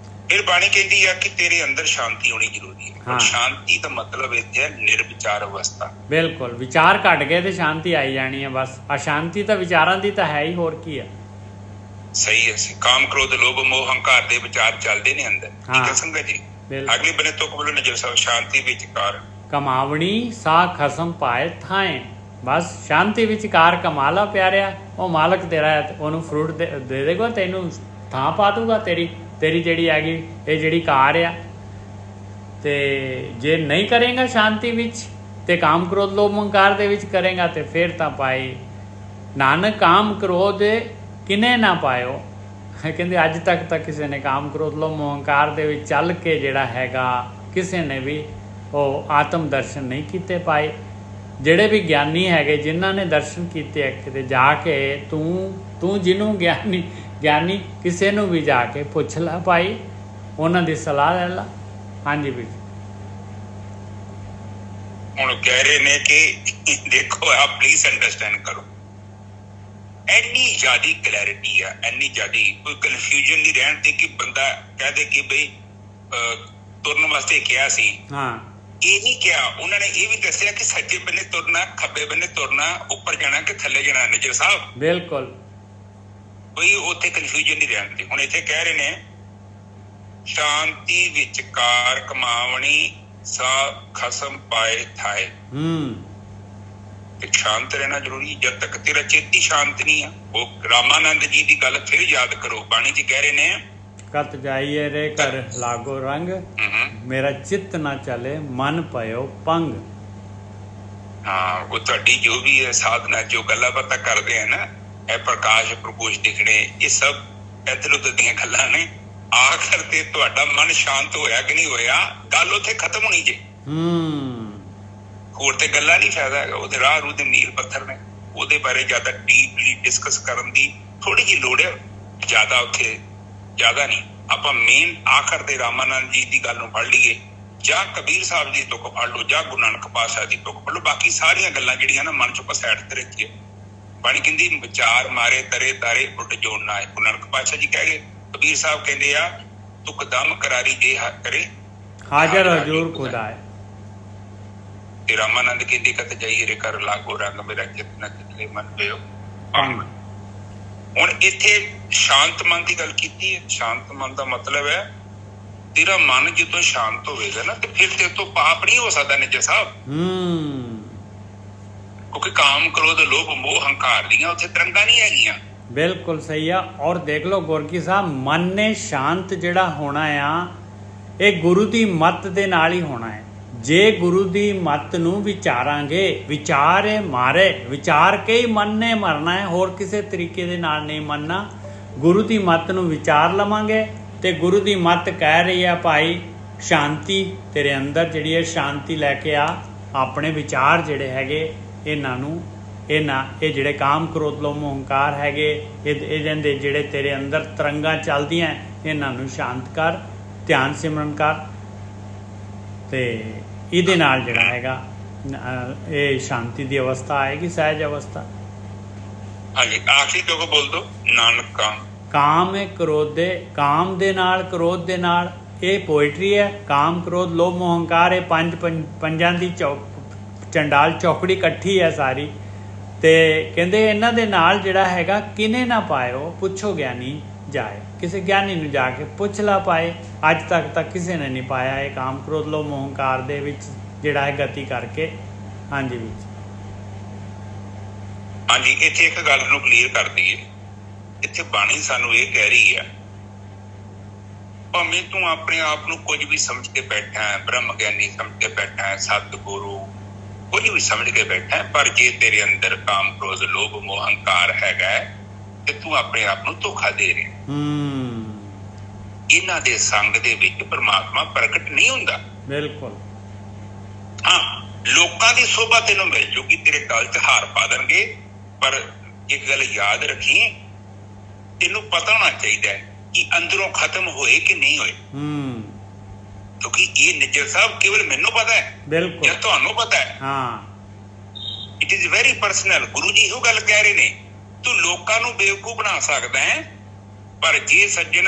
ਫਿਰ ਬਾਣੀ ਕਹਿੰਦੀ ਆ ਕਿ ਤੇਰੇ ਅੰਦਰ ਸ਼ਾਂਤੀ ਹੋਣੀ ਜ਼ਰੂਰੀ ਹੈ। ਸ਼ਾਂਤੀ ਦਾ ਮਤਲਬ ਇੱਥੇ ਹੈ ਨਿਰਵਿਚਾਰ ਅਵਸਥਾ। ਬਿਲਕੁਲ, ਵਿਚਾਰ ਘਟ ਗਏ ਤੇ ਸ਼ਾਂਤੀ ਆਈ ਜਾਣੀ ਹੈ। ਬਸ ਅਸ਼ਾਂਤੀ ਤਾਂ ਵਿਚਾਰਾਂ ਦੀ ਤਾਂ ਹੈ ਹੀ, ਹੋਰ ਕੀ ਹੈ। ਸਹੀ ਹੈ। ਕਾਮ ਕ੍ਰੋਧ ਲੋਭ ਮੋਹ ਹੰਕਾਰ ਦੇ ਵਿਚਾਰ ਚੱਲਦੇ ਨੇ ਅੰਦਰ। ਠੀਕ ਹੈ ਸੰਗਤ ਜੀ। ਅਗਲੇ ਬੰਨੇ ਤੋਂ ਕੋਲ ਨਜ਼ਰ ਸਾਹਿਬ ਸ਼ਾਂਤੀ ਵਿਚਕਾਰ ਕਮਾਵਣੀ ਸਾ ਖਸਮ ਪਾਏ ਥਾਏ। ਬਸ ਸ਼ਾਂਤੀ ਵਿਚਕਾਰ ਕਮਾ ਲਾ ਪਿਆਰਿਆ, ਉਹ ਮਾਲਕ ਤੇਰਾ ਹੈ, ਉਹਨੂੰ ਫਰੂਟ ਦੇ ਦੇਗਾ, ਤੈਨੂੰ ਥਾਂ ਪਾ ਦੂਗਾ ਤੇਰੀ ਜਿਹੜੀ ਹੈਗੀ ਇਹ ਜਿਹੜੀ ਕਾਰ ਆ। ਤੇ ਜੇ ਨਹੀਂ ਕਰੇਗਾ ਸ਼ਾਂਤੀ ਵਿੱਚ ਤੇ ਕਾਮ ਕ੍ਰੋਧ ਲੋਭ ਹੰਕਾਰ ਦੇ ਵਿੱਚ ਕਰੇਗਾ ਤੇ ਫਿਰ ਤਾਂ ਪਾਏ ਨਾਨਕ ਕਾਮ ਕ੍ਰੋਧ ਕਿਨੇ ਨਾ ਪਾਇਓ। ਕਹਿੰਦੇ ਅੱਜ ਤੱਕ ਤਾਂ ਕਿਸੇ ਨੇ ਕਾਮ ਕ੍ਰੋਧ ਲੋਭ ਹੰਕਾਰ ਦੇ ਵਿੱਚ ਚੱਲ ਕੇ ਜਿਹੜਾ ਹੈਗਾ ਕਿਸੇ ਨੇ ਵੀ ਉਹ ਆਤਮ ਦਰਸ਼ਨ ਨਹੀਂ ਕੀਤੇ ਪਾਏ। ਜਿਹੜੇ ਵੀ ਗਿਆਨੀ ਹੈਗੇ ਜਿਨ੍ਹਾਂ ਨੇ ਦਰਸ਼ਨ ਕੀਤੇ ਆ, ਕਿਤੇ ਜਾ ਕੇ ਤੂੰ ਜਿਹਨੂੰ ਗਿਆਨੀ ਕਿਸੇ ਨੂੰ ਵੀ ਜਾ ਕੇ ਪੁੱਛ ਲਾ ਭਾਈ, ਉਹਨਾਂ ਦੀ ਸਲਾਹ ਲੈ ਲਾ। ਹਾਂਜੀ ਵੀਰ ਜੀ। ਹੁਣ ਕਹਿ ਰਹੇ ਨੇ ਕਿ ਦੇਖੋ ਆਪ ਪਲੀਜ਼ ਅੰਡਰਸਟੈਂਡ ਕਰੋ, ਇੰਨੀ ਜ਼ਿਆਦੀ ਕਲੈਰਿਟੀ ਆ, ਇੰਨੀ ਜ਼ਿਆਦੀ ਕੋਈ ਕਨਫਿਊਜ਼ਨ ਨਹੀਂ ਰਹਿਣ ਤੇ ਕਿ ਬੰਦਾ ਕਹਦੇ ਕਿ ਬਈ ਤੁਰਨ ਵਾਸਤੇ ਕਿਹਾ ਸੀ। ਇਹ ਨਹੀਂ ਕਿਹਾ ਉਹਨਾਂ ਨੇ, ਇਹ ਵੀ ਦੱਸਿਆ ਕਿ ਸੱਜੇ ਬੰਨੇ ਤੁਰਨਾ, ਖੱਬੇ ਬੰਨੇ ਤੁਰਨਾ, ਉੱਪਰ ਜਾਣਾ ਕਿ ਥੱਲੇ ਜਾਣਾ। ਨਜ਼ਰ ਸਾਹਿਬ ਬਿਲਕੁਲ ਕੋਈ ਉੱਥੇ ਕਨਫਿਊਜ਼ਨ ਨਹੀਂ ਰਹਿਣ ਤੇ। ਹੁਣ ਇੱਥੇ ਕਹਿ ਰਹੇ ਨੇ ਸ਼ਾਂਤੀ ਵਿਚਕਾਰ ਕਮਾਵਣੀ ਸਾ ਖਸਮ ਪਾਏ ਥਾਏ। ਤੇ ਸ਼ਾਂਤ ਰਹਿਣਾ ਜ਼ਰੂਰੀ। ਜਦ ਤੱਕ ਤੇਰਾ ਚੇਤੀ ਸ਼ਾਂਤ ਨਹੀਂ ਆ, ਉਹ ਰਾਮਾਨੰਦ ਜੀ ਦੀ ਗੱਲ ਫਿਰ ਯਾਦ ਕਰੋ। ਬਾਣੀ ਚ ਕਹਿ ਰਹੇ ਨੇ ਕਤ ਜਾਈਏ ਰੇ ਕਰ ਲਾਗੋ ਰੰਗ, ਮੇਰਾ ਚਿੱਤ ਨਾ ਚਲੇ ਮਨ ਪਇਓ ਪੰਗ। ਹਾਂ, ਉਹ ਤੁਹਾਡੀ ਜੋ ਵੀ ਹੈ ਸਾਧਨਾ, ਜੋ ਗੱਲਾਂ ਬਾਤਾਂ ਕਰਦੇ ਆ ਨਾ, ਇਹ ਪ੍ਰਕਾਸ਼ ਪ੍ਰਕੋਸ਼ ਦਿਖਣੇ, ਇਹ ਸਭ ਇੱਧਰ ਉੱਧਰ ਦੀਆਂ ਗੱਲਾਂ ਨੇ। ਆਖਰ ਤੇ ਤੁਹਾਡਾ ਮਨ ਸ਼ਾਂਤ ਹੋਇਆ ਕਿ ਨਹੀਂ ਹੋਇਆ, ਗੱਲ ਉੱਥੇ ਖਤਮ ਹੋਣੀ ਜੇ। ਹੋਰ ਤੇ ਗੱਲਾਂ ਨਹੀਂ ਫਾਇਦਾ ਹੈਗਾ। ਉਹਦੇ ਰਾਹ ਰੂ ਦੇ ਮੀਲ ਪੱਥਰ ਨੇ, ਉਹਦੇ ਬਾਰੇ ਜ਼ਿਆਦਾ ਡੀਪਲੀ ਡਿਸਕਸ ਕਰਨ ਦੀ ਥੋੜੀ ਜਿਹੀ ਲੋੜ ਹੈ, ਜ਼ਿਆਦਾ ਉੱਥੇ ਜ਼ਿਆਦਾ ਨਹੀਂ। ਆਪਾਂ ਮੇਨ ਆਖਰ ਦੇ ਰਾਮਾਨੰਦ ਜੀ ਦੀ ਗੱਲ ਨੂੰ ਪੜ੍ਹ ਲਈਏ, ਜਾਂ ਕਬੀਰ ਸਾਹਿਬ ਦੀ ਤੁਕ ਪੜ੍ਹ ਲਓ, ਜਾਂ ਗੁਰੂ ਨਾਨਕ ਪਾਤਸ਼ਾਹ ਦੀ ਤੁਕ ਪੜ੍ਹ ਲਓ। ਬਾਕੀ ਸਾਰੀਆਂ ਗੱਲਾਂ ਜਿਹੜੀਆਂ ਨਾ ਮਨ ਚੋਂ ਸਾਈਡ ਤੇ ਰੱਖੀਏ। ਬਾਣੀ ਕਹਿੰਦੀ ਵਿਚਾਰ ਮਾਰੇ ਤਰੇ ਤਾਰੇ ਉੱਡ ਜੋੜ ਨਾ ਹੈ। ਗੁਰੂ ਨਾਨਕ ਪਾਤਸ਼ਾਹ ਜੀ ਕਹਿ ਗਏ, ਕਬੀਰ ਸਾਹਿਬ ਕਹਿੰਦੇ ਆ ਤੁਕ ਦਮ ਕਰਾਰੀ ਜੇ ਕਰੇ ਹਾਜ਼ਰ ਹਜ਼ੂਰ ਖੁਦਾ ਹੈ। ਤੇ ਰਾਮਾਨੰਦ ਕਹਿੰਦੇ ਕਤ ਜਾਈਏ ਰੇ ਕਰ ਲਾਗੋ ਰੰਗ, ਮੇਰਾ ਚਿੱਤ ਨਾ ਚਲੇ ਮਨ ਪਿਓ ਪੰਗ। ਹੁਣ ਇੱਥੇ ਸ਼ਾਂਤ ਮਨ ਦੀ ਗੱਲ ਕੀਤੀ ਹੈ। ਸ਼ਾਂਤ ਮਨ ਦਾ ਮਤਲਬ ਹੈ ਤੇਰਾ ਮਨ ਜਦੋਂ ਸ਼ਾਂਤ ਹੋਵੇਗਾ ਨਾ ਤੇ ਫਿਰ ਤੇਰੇ ਤੋਂ ਪਾਪ ਨਹੀਂ ਹੋ ਸਕਦਾ। ਨਿੱਜਰ ਸਾਹਿਬ ਕਿਉਂਕਿ ਕਾਮ ਕ੍ਰੋਧ ਲੋਭ ਮੋਹ ਹੰਕਾਰ ਦੀਆਂ ਉੱਥੇ ਤਰੰਗਾਂ ਨਹੀਂ ਹੈਗੀਆਂ। ਬਿਲਕੁਲ ਸਹੀ ਆ। ਔਰ ਦੇਖ ਲਓ ਗੁਰਕੀ ਸਾਹਿਬ, ਮਨ ਨੇ ਸ਼ਾਂਤ ਜਿਹੜਾ ਹੋਣਾ ਆ, ਇਹ ਗੁਰੂ ਦੀ ਮੱਤ ਦੇ ਨਾਲ ਹੀ ਹੋਣਾ ਹੈ। ਜੇ ਗੁਰੂ ਦੀ ਮੱਤ ਨੂੰ ਵਿਚਾਰਾਂਗੇ, ਵਿਚਾਰੇ ਮਾਰੇ, ਵਿਚਾਰ ਕੇ ਹੀ ਮਨ ਨੇ ਮਰਨਾ ਹੈ, ਹੋਰ ਕਿਸੇ ਤਰੀਕੇ ਦੇ ਨਾਲ ਨਹੀਂ ਮੰਨਣਾ। ਗੁਰੂ ਦੀ ਮੱਤ ਨੂੰ ਵਿਚਾਰ ਲਵਾਂਗੇ ਤੇ ਗੁਰੂ ਦੀ ਮੱਤ ਕਹਿ ਰਹੀ ਆ ਭਾਈ ਸ਼ਾਂਤੀ ਤੇਰੇ ਅੰਦਰ ਜਿਹੜੀ ਹੈ, ਸ਼ਾਂਤੀ ਲੈ ਕੇ ਆ। ਆਪਣੇ ਵਿਚਾਰ ਜਿਹੜੇ ਹੈਗੇ ਇਹ ਜਿਹੜੇ ਕਾਮ ਕ੍ਰੋਧ ਲੋਭ ਹੰਕਾਰ ਹੈਗੇ, ਇਹਨਾਂ ਦੇ ਜਿਹੜੇ ਤੇਰੇ ਅੰਦਰ ਤਰੰਗਾਂ ਚੱਲਦੀਆਂ, ਇਹਨਾਂ ਨੂੰ ਸ਼ਾਂਤ ਕਰ, ਧਿਆਨ ਸਿਮਰਨ ਕਰ, ਤੇ ਇਹਦੇ ਨਾਲ ਜਿਹੜਾ ਹੈਗਾ ਇਹ ਸ਼ਾਂਤੀ ਦੀ ਅਵਸਥਾ ਆਏਗੀ, ਸਹਿਜ ਅਵਸਥਾ। ਹਾਂਜੀ, ਆਖਰੀ ਤੋਂ ਬੋਲ ਦੋ ਨਾਨਕ ਕਾਮ ਹੈ ਕ੍ਰੋਧੇ, ਕਾਮ ਦੇ ਨਾਲ ਕ੍ਰੋਧ ਦੇ ਨਾਲ, ਇਹ ਪੋਇਟਰੀ ਹੈ। ਕਾਮ ਕ੍ਰੋਧ ਲੋਭ ਮੋਹ ਹੰਕਾਰ, ਇਹ ਪੰਜਾਂ ਦੀ ਚੰਡਾਲ ਚੌਕੜੀ ਇਕੱਠੀ ਹੈ ਸਾਰੀ। ਤੇ ਕਹਿੰਦੇ ਇਹਨਾਂ ਦੇ ਨਾਲ ਜਿਹੜਾ ਹੈਗਾ ਕਿਨੇ ਨਾ ਪਾਇਓ, ਪੁੱਛੋ ਗਿਆਨੀ ਜਾਏ। ਕਿਸੇ ਗਿਆਨੀ ਨੂੰ ਜਾ ਕੇ ਪੁੱਛ ਲਾ ਪਾਏ। ਅੱਜ ਤੱਕ ਤਾਂ ਕਿਸੇ ਨੇ ਨਹੀਂ ਪਾਇਆ ਇਹ ਕਾਮ ਕ੍ਰੋਧ ਲੋਭ ਮੋਹ ਹੰਕਾਰ ਦੇ ਵਿੱਚ ਜਿਹੜਾ ਹੈ ਗਤੀ ਕਰਕੇ। ਹਾਂਜੀ ਵਿੱਚ ਹਾਂਜੀ, ਇੱਥੇ ਇੱਕ ਗੱਲ ਨੂੰ ਕਲੀਅਰ ਕਰ ਦਈਏ। ਇੱਥੇ ਬਾਣੀ ਸਾਨੂੰ ਇਹ ਕਹਿ ਰਹੀ ਹੈ, ਭਾਵੇਂ ਤੂੰ ਆਪਣੇ ਆਪ ਨੂੰ ਕੁਝ ਵੀ ਸਮਝ ਕੇ ਬੈਠਾ ਹੈ, ਬ੍ਰਹਮ ਗਿਆਨੀ ਸਮਝ ਕੇ ਬੈਠਾ ਹੈ, ਸਤਿਗੁਰੂ ਕੁਝ ਵੀ ਸਮਝ ਕੇ ਬੈਠਾ ਹੈ, ਪਰ ਜੇ ਤੇਰੇ ਅੰਦਰ ਕਾਮ ਕ੍ਰੋਧ ਲੋਭ ਮੋਹ ਹੰਕਾਰ ਹੈਗਾ ਤੇ ਤੂੰ ਆਪਣੇ ਆਪ ਨੂੰ ਧੋਖਾ ਦੇ ਰਿਹਾ। ਇਹਨਾਂ ਦੇ ਸੰਗ ਦੇ ਵਿੱਚ ਪਰਮਾਤਮਾ ਪ੍ਰਗਟ ਨਹੀਂ ਹੁੰਦਾ। ਬਿਲਕੁਲ। ਹਾਂ, ਲੋਕਾਂ ਦੀ ਸੋਭਾ ਤੈਨੂੰ ਮਿਲ ਜੂਗੀ, ਤੇਰੇ ਗਲ 'ਚ ਹਾਰ ਪਾ ਦੇਣਗੇ, ਪਰ ਇੱਕ ਗੱਲ ਯਾਦ ਰੱਖੀ, ਤੈਨੂੰ ਪਤਾ ਹੋਣਾ ਚਾਹੀਦਾ ਹੈ ਕਿ ਅੰਦਰੋਂ ਖਤਮ ਹੋਏ ਕਿ ਨਹੀਂ ਹੋਏ। ਕਿਉਂਕਿ ਇਹ ਨਿੱਜਰ ਸਾਹਿਬ ਕੇਵਲ ਮੈਨੂੰ ਪਤਾ ਹੈ, ਬਿਲਕੁਲ, ਜਾਂ ਤੁਹਾਨੂੰ ਪਤਾ ਹੈ। ਹਾਂ, it is very personal. Guru ji ਇਹੋ ਗੱਲ ਕਹਿ ਰਹੇ ਨੇ, ਤੂੰ ਲੋਕਾਂ ਨੂੰ ਬੇਵਕੂਫ ਬਣਾ ਸਕਦਾ ਹੈ, ਪਰ ਜੇ ਸੱਜਣ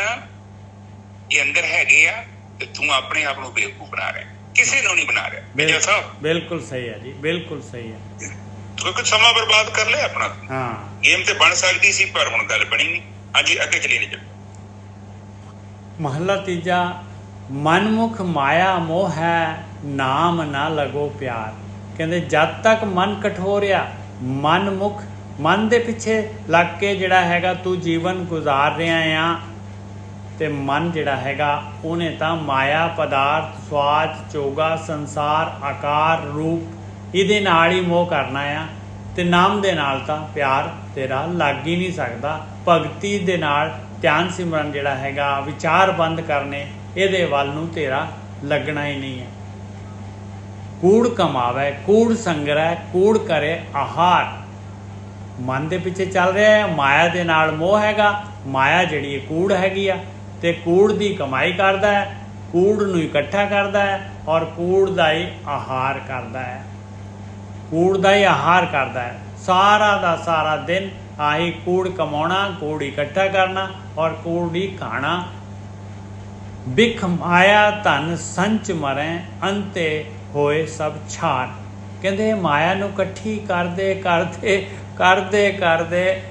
ਇਹ ਅੰਦਰ ਹੈਗੇ ਆ ਤੇ ਤੂੰ ਆਪਣੇ ਆਪ ਨੂੰ ਬੇਵਕੂਫ ਬਣਾ ਰਿਹਾ, ਕਿਸੇ ਨੂੰ ਨਹੀਂ ਬਣਾ ਰਿਹਾ। ਨਿੱਜਰ ਸਾਹਿਬ ਬਿਲਕੁਲ ਸਹੀ ਹੈ ਜੀ, ਬਿਲਕੁਲ ਸਹੀ ਹੈ। ਕਿਉਂਕਿ ਸਮਾਂ ਬਰਬਾਦ ਕਰ ਲਿਆ ਆਪਣਾ। ਹਾਂ, ਗੇਮ ਤੇ ਬਣ ਸਕਦੀ ਸੀ, ਪਰ ਹੁਣ ਗੱਲ ਬਣੀ ਨਹੀਂ। ਹਾਂਜੀ, ਅੱਗੇ ਚਲੀ ਨਿੱਜਰ। ਮਹਲਾ ਤੀਜਾ, ਮਨਮੁਖ ਮਾਇਆ ਮੋਹ ਹੈ, ਨਾਮ ਨਾ ਲਗੋ ਪਿਆਰ। ਕਹਿੰਦੇ ਜਦ ਤੱਕ ਮਨ ਕਠੋਰਿਆ, ਮਨਮੁਖ ਮਨ ਦੇ ਪਿੱਛੇ ਲੱਗ ਕੇ ਜਿਹੜਾ ਹੈਗਾ ਤੂੰ ਜੀਵਨ ਗੁਜ਼ਾਰ ਰਿਹਾ ਆ, ਤੇ ਮਨ ਜਿਹੜਾ ਹੈਗਾ ਉਹਨੇ ਤਾਂ ਮਾਇਆ, ਪਦਾਰਥ, ਸਵਾਦ, ਚੋਗਾ, ਸੰਸਾਰ, ਆਕਾਰ, ਰੂਪ, ਇਹਦੇ ਨਾਲ ਹੀ ਮੋਹ ਕਰਨਾ ਆ, ਤੇ ਨਾਮ ਦੇ ਨਾਲ ਤਾਂ ਪਿਆਰ ਤੇਰਾ ਲੱਗ ਹੀ ਨਹੀਂ ਸਕਦਾ। ਭਗਤੀ ਦੇ ਨਾਲ ਧਿਆਨ ਸਿਮਰਨ ਜਿਹੜਾ ਹੈਗਾ, ਵਿਚਾਰ ਬੰਦ ਕਰਨੇ, ਇਹਦੇ ਵੱਲ ਨੂੰ ਤੇਰਾ ਲੱਗਣਾ ਹੀ ਨਹੀਂ ਹੈ। ਕੂੜ ਕਮਾਵੇ ਕੂੜ ਸੰਗ੍ਰਹਿ, ਕੂੜ ਕਰੇ ਆਹਾਰ। ਮਨ ਦੇ ਪਿੱਛੇ ਚੱਲ ਰਿਹਾ ਹੈ, ਮਾਇਆ ਦੇ ਨਾਲ ਮੋਹ ਹੈਗਾ, ਮਾਇਆ ਜਿਹੜੀ ਹੈ ਕੂੜ ਹੈਗੀ ਆ, ਤੇ ਕੂੜ ਦੀ ਕਮਾਈ ਕਰਦਾ ਹੈ, ਕੂੜ ਨੂੰ ਇਕੱਠਾ ਕਰਦਾ ਹੈ, ਔਰ ਕੂੜ ਦਾ ਹੀ ਆਹਾਰ ਕਰਦਾ ਹੈ, ਕੂੜ ਦਾ ਹੀ ਆਹਾਰ ਕਰਦਾ ਹੈ। ਸਾਰਾ ਦਾ ਸਾਰਾ ਦਿਨ ਆਹੀ ਕੂੜ ਕਮਾਉਣਾ, ਕੂੜ ਇਕੱਠਾ ਕਰਨਾ, ਔਰ ਕੂੜ ਹੀ ਖਾਣਾ। ਬਿਖ ਮਾਇਆ ਧਨ ਸੰਚ ਮਰੈ, ਅੰਤੇ ਹੋਏ ਸਭ ਛਾੜ। ਕਹਿੰਦੇ ਮਾਇਆ ਨੂੰ ਇਕੱਠੀ ਕਰਦੇ ਕਰਦੇ ਕਰਦੇ ਕਰਦੇ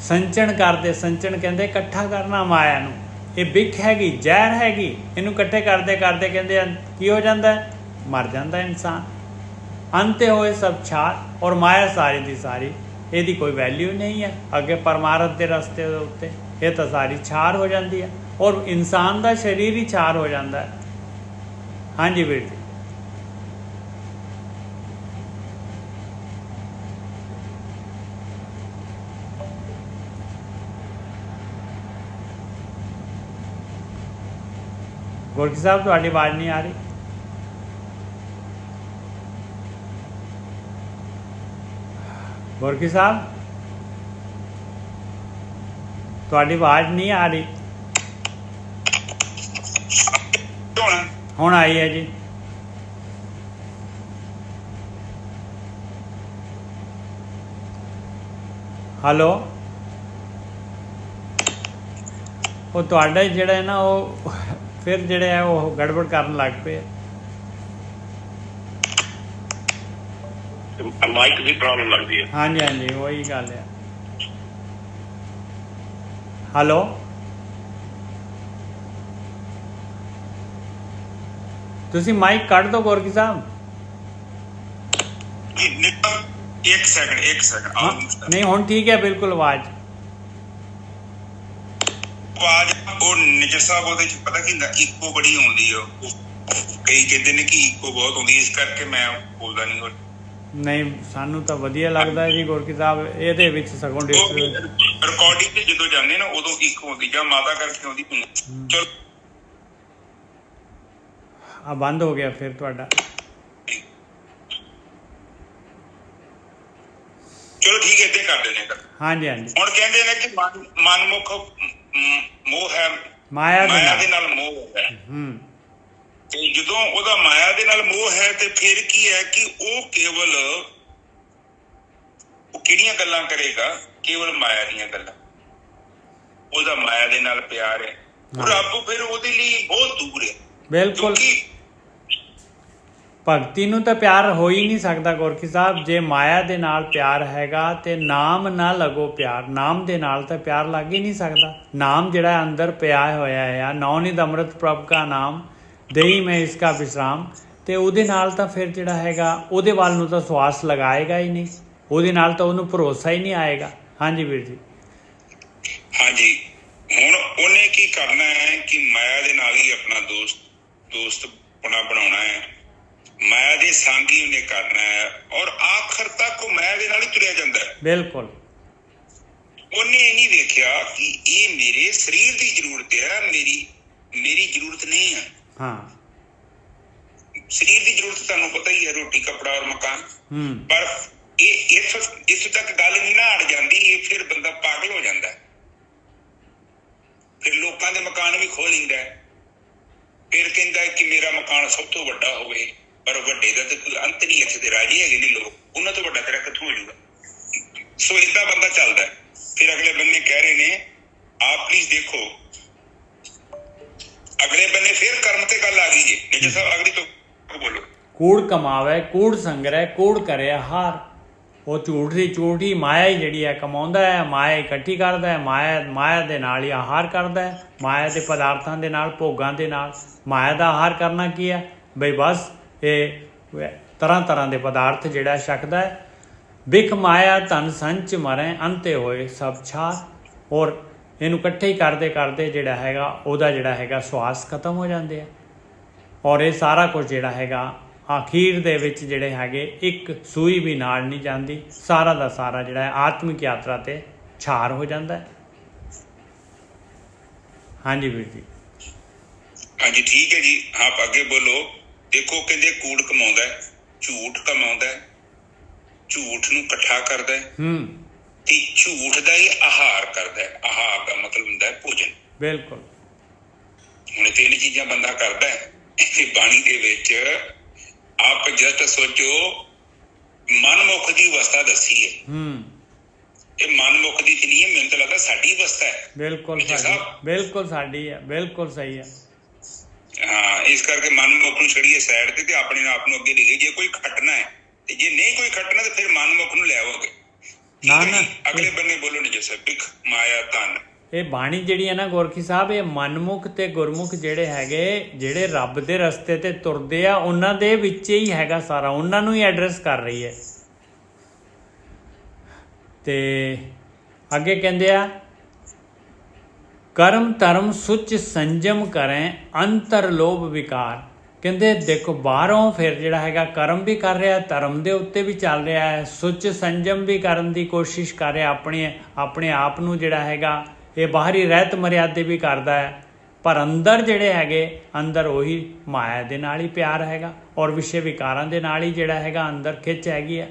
ਸੰਚਣ ਕਰਦੇ, ਸੰਚਣ ਕਹਿੰਦੇ ਇਕੱਠਾ ਕਰਨਾ ਮਾਇਆ ਨੂੰ। ਇਹ ਬਿਖ ਹੈਗੀ, ਜ਼ਹਿਰ ਹੈਗੀ, ਇਹਨੂੰ ਇਕੱਠੇ ਕਰਦੇ ਕਰਦੇ ਕਹਿੰਦੇ ਕੀ ਹੋ ਜਾਂਦਾ, ਮਰ ਜਾਂਦਾ ਇਨਸਾਨ। ਅੰਤੇ ਹੋਏ ਸਭ ਛਾੜ, ਔਰ ਮਾਇਆ ਸਾਰੀ ਦੀ ਸਾਰੀ, ਇਹਦੀ ਕੋਈ ਵੈਲਿਊ ਨਹੀਂ ਹੈ ਅੱਗੇ ਪਰਮਾਰਥ ਦੇ ਰਸਤੇ ਦੇ ਉੱਤੇ। ਇਹ ਤਾਂ ਸਾਰੀ ਛਾਰ ਹੋ ਜਾਂਦੀ ਹੈ, ਔਰ ਇਨਸਾਨ ਦਾ ਸਰੀਰ ਹੀ ਛਾਰ ਹੋ ਜਾਂਦਾ ਹੈ। ਹਾਂਜੀ ਵੀਰ ਜੀ। ਗੁਰਕੀ ਸਾਹਿਬ ਤੁਹਾਡੀ ਆਵਾਜ਼ ਨਹੀਂ ਆ ਰਹੀ। ਗੁਰਕੀ ਸਾਹਿਬ ਤੁਹਾਡੀ ਆਵਾਜ਼ ਨਹੀਂ ਆ ਰਹੀ। ਹੁਣ ਆਈ ਹੈ ਜੀ। ਹੈਲੋ, ਉਹ ਤੁਹਾਡਾ ਜਿਹੜਾ ਹੈ ਨਾ, ਉਹ ਫਿਰ ਜਿਹੜੇ ਹੈ ਉਹ ਗੜਬੜ ਕਰਨ ਲੱਗ ਪਏ। ਮਾਈਕ ਦੀ ਪ੍ਰੋਬਲਮ ਲੱਗਦੀ ਹੈ। ਹਾਂਜੀ ਹਾਂਜੀ, ਉਹੀ ਗੱਲ ਹੈ। ਹੈਲੋ, ਤੁਸੀਂ ਮਾਈਕ ਕੱਢ ਦਿਓ ਗੋਰਕੀ ਸਾਹਿਬ। ਇੱਕ ਸੈਕਿੰਡ। ਨਹੀਂ, ਹੁਣ ਠੀਕ ਹੈ ਬਿਲਕੁਲ ਆਵਾਜ਼। ਉਹ ਨਿੱਜਰ ਸਾਹਿਬ, ਉਹਦੇ ਚ ਪਤਾ ਕੀ ਹੁੰਦਾ, ਇਕੋ ਬੜੀ ਆਉਂਦੀ ਆ। ਕਈ ਕਹਿੰਦੇ ਨੇ ਕਿ ਇਕੋ ਬਹੁਤ ਆਉਂਦੀ, ਇਸ ਕਰਕੇ ਮੈਂ ਬੋਲਦਾ ਨਹੀਂ। ਨਹੀਂ, ਸਾਨੂੰ ਤਾਂ ਵਧੀਆ ਲੱਗਦਾ ਹੈ ਜੀ ਗੁਰਕੀ ਸਾਹਿਬ। ਇਹਦੇ ਵਿੱਚ ਸਗੋਂ ਰਿਕਾਰਡਿੰਗ ਤੇ ਜਦੋਂ ਜਾਂਦੇ ਨਾ, ਉਦੋਂ ਇੱਕ ਹੁੰਦੀ, ਜਾਂ ਮਾਤਾ ਕਰਕੇ ਆਉਂਦੀ। ਚਲੋ ਆ ਬੰਦ ਹੋ ਗਿਆ ਫਿਰ ਤੁਹਾਡਾ। ਚਲੋ ਠੀਕ ਹੈ, ਏਦਾਂ ਕਰ ਦਿੰਦੇ ਹਾਂ। ਹਾਂਜੀ ਹਾਂਜੀ। ਹੁਣ ਕਹਿੰਦੇ ਨੇ ਕਿ ਮਨਮੁਖ ਮੋਹ ਹੈ, ਮਾਇਆ ਦੇ ਨਾਲ ਮੋਹ ਹੈ। ਤੇ ਜਦੋਂ ਉਹਦਾ ਮਾਇਆ ਦੇ ਨਾਲ ਮੋਹ ਹੈ, ਤੇ ਫਿਰ ਕੀ ਹੈ ਕਿ ਉਹ ਕੇਵਲ ਉਹ ਕਿਹੜੀਆਂ ਗੱਲਾਂ ਕਰੇਗਾ, ਕੇਵਲ ਮਾਇਆ ਦੀਆਂ ਗੱਲਾਂ। ਉਹਦਾ ਮਾਇਆ ਦੇ ਨਾਲ ਪਿਆਰ ਹੈ, ਰੱਬ ਫਿਰ ਉਹਦੇ ਲਈ ਬਹੁਤ ਦੂਰ ਹੈ। ਬਿਲਕੁਲ, ਭਗਤੀ ਨੂੰ ਤਾਂ ਪਿਆਰ ਹੋ ਹੀ ਨਹੀਂ ਸਕਦਾ ਗੁਰਕੀ ਸਾਹਿਬ। ਜੇ ਮਾਇਆ ਦੇ ਨਾਲ ਪਿਆਰ ਹੈਗਾ ਤੇ ਨਾਮ ਨਾ ਲੱਗੋ ਪਿਆਰ, ਨਾਮ ਦੇ ਨਾਲ ਤਾਂ ਪਿਆਰ ਲੱਗ ਹੀ ਨਹੀਂ ਸਕਦਾ। ਨਾਮ ਜਿਹੜਾ ਅੰਦਰ ਪਿਆ ਹੋਇਆ ਹੈ, ਨੌਨਿਧ ਅੰਮ੍ਰਿਤ ਪ੍ਰਭ ਕਾ ਨਾਮ ਦੇਈ ਮੈਂ ਇਸਕਾ ਵਿਸ਼ਰਾਮ, ਤੇ ਉਹਦੇ ਨਾਲ ਤਾਂ ਫਿਰ ਜਿਹੜਾ ਹੈਗਾ ਉਹਦੇ ਵੱਲ ਨੂੰ ਤਾਂ ਸਵਾਸ ਲਗਾਏਗਾ ਹੀ ਨਹੀਂ, ਉਹਦੇ ਨਾਲ ਤਾਂ ਉਹਨੂੰ ਭਰੋਸਾ ਹੀ ਨਹੀਂ ਆਏਗਾ। ਹਾਂਜੀ ਵੀਰ ਜੀ। ਹਾਂਜੀ, ਹੁਣ ਉਹਨੇ ਕੀ ਕਰਨਾ ਹੈ ਕਿ ਮਾਇਆ ਦੇ ਨਾਲ ਹੀ ਆਪਣਾ ਦੋਸਤਪਣਾ ਬਣਾਉਣਾ ਹੈ, ਮਾਇਆ ਦੇ ਸਾਂਗੀ ਉਹਨੇ ਕਰਨਾ ਹੈ, ਔਰ ਆਖਰ ਤੱਕ ਉਹ ਮਾਇਆ ਦੇ ਨਾਲ ਹੀ ਤੁਰਿਆ ਜਾਂਦਾ ਹੈ। ਬਿਲਕੁਲ, ਉਹਨੇ ਇਹ ਨਹੀਂ ਵੇਖਿਆ ਕਿ ਇਹ ਮੇਰੇ ਸਰੀਰ ਦੀ ਜ਼ਰੂਰਤ ਹੈ, ਮੇਰੀ ਜ਼ਰੂਰਤ ਨਹੀਂ ਹੈ। ਹਾਂ, शरीर की जरूरत ਤੁਹਾਨੂੰ पता ही है, रोटी कपड़ा और मकान। पर इस तक गल नहीं ना अड़ जाती, ये फिर बंदा पागल हो जाता है, फिर लोगों के मकान भी खो लेंदा है, फिर कहता है कि मेरा मकान सब तो वड्डा होवे, पर वड्डे दा ते कोई अंत नहीं, इत्थे ते राजी है नहीं लोग, उन्हां तो वड्डा तेरा कित्थों हो जाऊगा। सो इदां बंदा चलदा है। फिर अगले बंदे कह रहे ने, आप प्लीज देखो अगले बंदे फिर कर्म ते गल आ गई जी। निज साहब अगली तो बोलो। कूड़ कमावे कूड़ संग्रह कूड़ करे हार। ਉਹ ਝੂਠ ਦੀ ਝੂਠੀ ਮਾਇਆ ਹੀ ਜਿਹੜੀ ਹੈ ਕਮਾਉਂਦਾ ਹੈ, ਮਾਇਆ ਇਕੱਠੀ ਕਰਦਾ ਹੈ, ਮਾਇਆ ਦੇ ਨਾਲ ਹੀ ਆਹਾਰ ਕਰਦਾ ਹੈ, ਮਾਇਆ ਦੇ ਪਦਾਰਥਾਂ ਦੇ ਨਾਲ, ਭੋਗਾਂ ਦੇ ਨਾਲ। ਮਾਇਆ ਦਾ ਆਹਾਰ ਕਰਨਾ ਕੀ ਹੈ ਬਈ, ਬਸ ਇਹ ਤਰ੍ਹਾਂ ਤਰ੍ਹਾਂ ਦੇ ਪਦਾਰਥ ਜਿਹੜਾ ਛਕਦਾ ਹੈ। ਬਿਖ ਮਾਇਆ ਧਨ ਸੰਚ ਮਰੇ ਅੰਤੇ ਹੋਏ ਸਭ ਛਾਰ। ਔਰ ਇਹਨੂੰ ਇਕੱਠੇ ਹੀ ਕਰਦੇ ਕਰਦੇ ਜਿਹੜਾ ਹੈਗਾ ਉਹਦਾ ਜਿਹੜਾ ਹੈਗਾ ਸਵਾਸ ਖਤਮ ਹੋ ਜਾਂਦੇ ਆ। ਔਰ ਇਹ ਸਾਰਾ ਕੁਝ ਜਿਹੜਾ ਹੈਗਾ ਅਖੀਰ ਦੇ ਵਿੱਚ ਜਿਹੜੇ ਹੈਗੇ ਇੱਕ ਸੂਈ ਵੀ ਨਾਲ ਨਹੀਂ ਜਾਂਦੀ, ਸਾਰਾ ਦਾ ਸਾਰਾ ਜਿਹੜਾ ਹੈ ਆਤਮਿਕ ਯਾਤਰਾ 'ਤੇ ਛਾਰ ਹੋ ਜਾਂਦਾ ਹੈ। ਹਾਂਜੀ ਵੀਰ ਜੀ। ਹਾਂਜੀ ਠੀਕ ਹੈ ਜੀ, ਆਪ ਅੱਗੇ ਬੋਲੋ। ਦੇਖੋ ਕਹਿੰਦੇ ਕੂੜ ਕਮਾਉਂਦਾ ਹੈ, ਝੂਠ ਕਮਾਉਂਦਾ ਹੈ, ਝੂਠ ਨੂੰ ਇਕੱਠਾ ਕਰਦਾ ਹੈ ਤੇ ਝੂਠ ਦਾ ਹੀ ਆਹਾਰ ਕਰਦਾ ਹੈ। ਆਹਾਰ ਦਾ ਮਤਲਬ ਹੁੰਦਾ ਹੈ ਭੋਜਨ। ਬਿਲਕੁਲ। ਹੁਣ ਤਿੰਨ ਚੀਜ਼ਾਂ ਬੰਦਾ ਕਰਦਾ ਹੈ ਬਾਣੀ ਦੇ ਵਿੱਚ। आप जस्ट सोचो, मनमुख की अवस्था दसी है, ये मनमुख की नहीं है, मैंने तो लगता साडी अवस्था है। बिल्कुल बिल्कुल साडी है, बिल्कुल सही है। हाँ, इस करके मनमुख नूं छड़ीए साइड ते अपने आप नूं अगे लिखिए। जे कोई खटना है ते जे नहीं कोई खटना तो फिर मनमुख नूं ले आओगे। अगले बन्ने बोलो नहीं जैसे बिख माया धन। ਇਹ ਬਾਣੀ ਜਿਹੜੀ ਹੈ ਨਾ ਗੋਰਖੀ ਸਾਹਿਬ, ਇਹ ਮਨਮੁਖ ਤੇ ਗੁਰਮੁਖ ਜਿਹੜੇ ਹੈਗੇ, ਜਿਹੜੇ ਰੱਬ ਦੇ ਰਸਤੇ ਤੇ ਤੁਰਦੇ ਆ, ਉਹਨਾਂ ਦੇ ਵਿੱਚ ਹੀ ਹੈਗਾ ਸਾਰਾ, ਉਹਨਾਂ ਨੂੰ ਹੀ ਐਡਰੈਸ ਕਰ ਰਹੀ ਹੈ। ਤੇ ਅੱਗੇ ਕਹਿੰਦੇ ਆ, ਕਰਮ ਧਰਮ ਸੁਚ ਸੰਜਮ ਕਰੇ ਅੰਤਰ ਲੋਭ ਵਿਕਾਰ। ਕਹਿੰਦੇ ਦੇਖੋ ਬਾਹਰੋਂ ਫਿਰ ਜਿਹੜਾ ਹੈਗਾ ਕਰਮ ਵੀ ਕਰ ਰਿਹਾ, ਧਰਮ ਦੇ ਉੱਤੇ ਵੀ ਚੱਲ ਰਿਹਾ ਹੈ, ਸੁਚ ਸੰਜਮ ਵੀ ਕਰਨ ਦੀ ਕੋਸ਼ਿਸ਼ ਕਰ ਰਿਹਾ, ਆਪਣੇ ਆਪ ਨੂੰ ਜਿਹੜਾ ਹੈਗਾ ਇਹ ਬਾਹਰੀ ਰਹਿਤ ਮਰਿਆਦੇ ਵੀ ਕਰਦਾ ਹੈ, ਪਰ ਅੰਦਰ ਜਿਹੜੇ ਹੈਗੇ ਅੰਦਰ ਉਹੀ ਮਾਇਆ ਦੇ ਨਾਲ ਹੀ ਪਿਆਰ ਹੈਗਾ ਔਰ ਵਿਸ਼ੇ ਵਿਕਾਰਾਂ ਦੇ ਨਾਲ ਹੀ ਜਿਹੜਾ ਹੈਗਾ ਅੰਦਰ ਖਿੱਚ ਹੈਗੀ ਹੈ।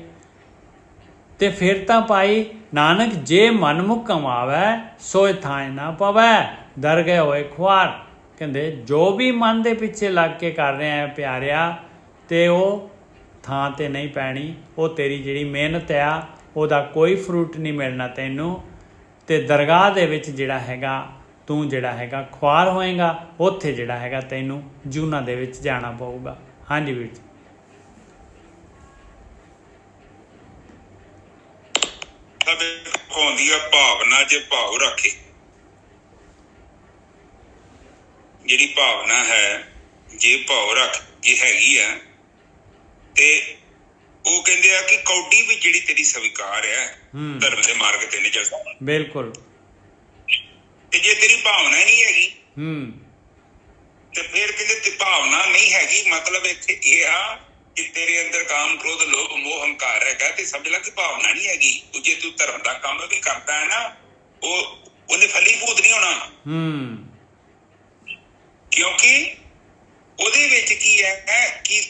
ਤੇ ਫਿਰ ਤਾਂ ਭਾਈ ਨਾਨਕ ਜੇ ਮਨਮੁਖ ਕਮਾਵੇ ਸੋਏ ਥਾਂ ਨਾ ਪਵੈ, ਦਰ ਗਏ ਹੋਏ ਖੁਆਰ। ਕਹਿੰਦੇ ਜੋ ਵੀ ਮਨ ਦੇ ਪਿੱਛੇ ਲੱਗ ਕੇ ਕਰ ਰਿਹਾ ਹੈ ਪਿਆਰਿਆ, ਤੇ ਉਹ ਥਾਂ 'ਤੇ ਨਹੀਂ ਪੈਣੀ। ਉਹ ਤੇਰੀ ਜਿਹੜੀ ਮਿਹਨਤ ਆ ਉਹਦਾ ਕੋਈ ਫਰੂਟ ਨਹੀਂ ਮਿਲਣਾ ਤੈਨੂੰ, ਤੇ ਦਰਗਾਹ ਦੇ ਵਿੱਚ ਜਿਹੜਾ ਹੈਗਾ ਤੂੰ ਜਿਹੜਾ ਹੈਗਾ ਖੁਆਰ ਹੋਏਗਾ, ਉੱਥੇ ਜਿਹੜਾ ਹੈਗਾ ਤੈਨੂੰ ਜੂਨਾਂ ਦੇ ਵਿੱਚ ਜਾਣਾ ਪਊਗਾ। ਹਾਂਜੀ ਵੀਰ ਜੀ। ਆਉਂਦੀ ਆ ਭਾਵਨਾ, ਜੇ ਭਾਵ ਰੱਖੇ, ਜਿਹੜੀ ਭਾਵਨਾ ਹੈ ਜੇ ਭਾਵ ਰੱਖ ਜੇ ਹੈਗੀ ਆ, ਤੇ ਉਹ ਕਹਿੰਦੇ ਆ ਕਿ ਕੌਡੀ ਵੀ ਜਿਹੜੀ ਤੇਰੀ ਸਵੀਕਾਰ ਹੈ ਧਰਮ ਦੇ ਮਾਰਗ ਤੇ ਨਹੀਂ ਚੱਲਦਾ। ਬਿਲਕੁਲ। ਤੇ ਜੇ ਤੇਰੀ ਭਾਵਨਾ ਨਹੀਂ ਹੈਗੀ ਤੇ ਫਿਰ ਕਹਿੰਦੇ ਤੇ ਭਾਵਨਾ ਨਹੀਂ ਹੈਗੀ, ਮਤਲਬ ਇੱਥੇ ਇਹ ਆ ਕਿ ਤੇਰੇ ਅੰਦਰ ਕਾਮ ਕ੍ਰੋਧ ਲੋਭ ਮੋਹ ਹੰਕਾਰ ਹੈਗਾ, ਤੇ ਸਮਝ ਲੈ ਕਿ ਭਾਵਨਾ ਨਹੀਂ ਹੈਗੀ। ਜੇ ਤੂੰ ਧਰਮ ਦਾ ਕੰਮ ਵੀ ਕਰਦਾ ਹੈ ਨਾ, ਉਹਨੇ ਫਲੀਭੂਤ ਨਹੀਂ ਹੋਣਾ। ਕਿਉਂਕਿ ਉਹਦੇ ਵਿੱਚ ਕੀ ਹੈ ਕਿ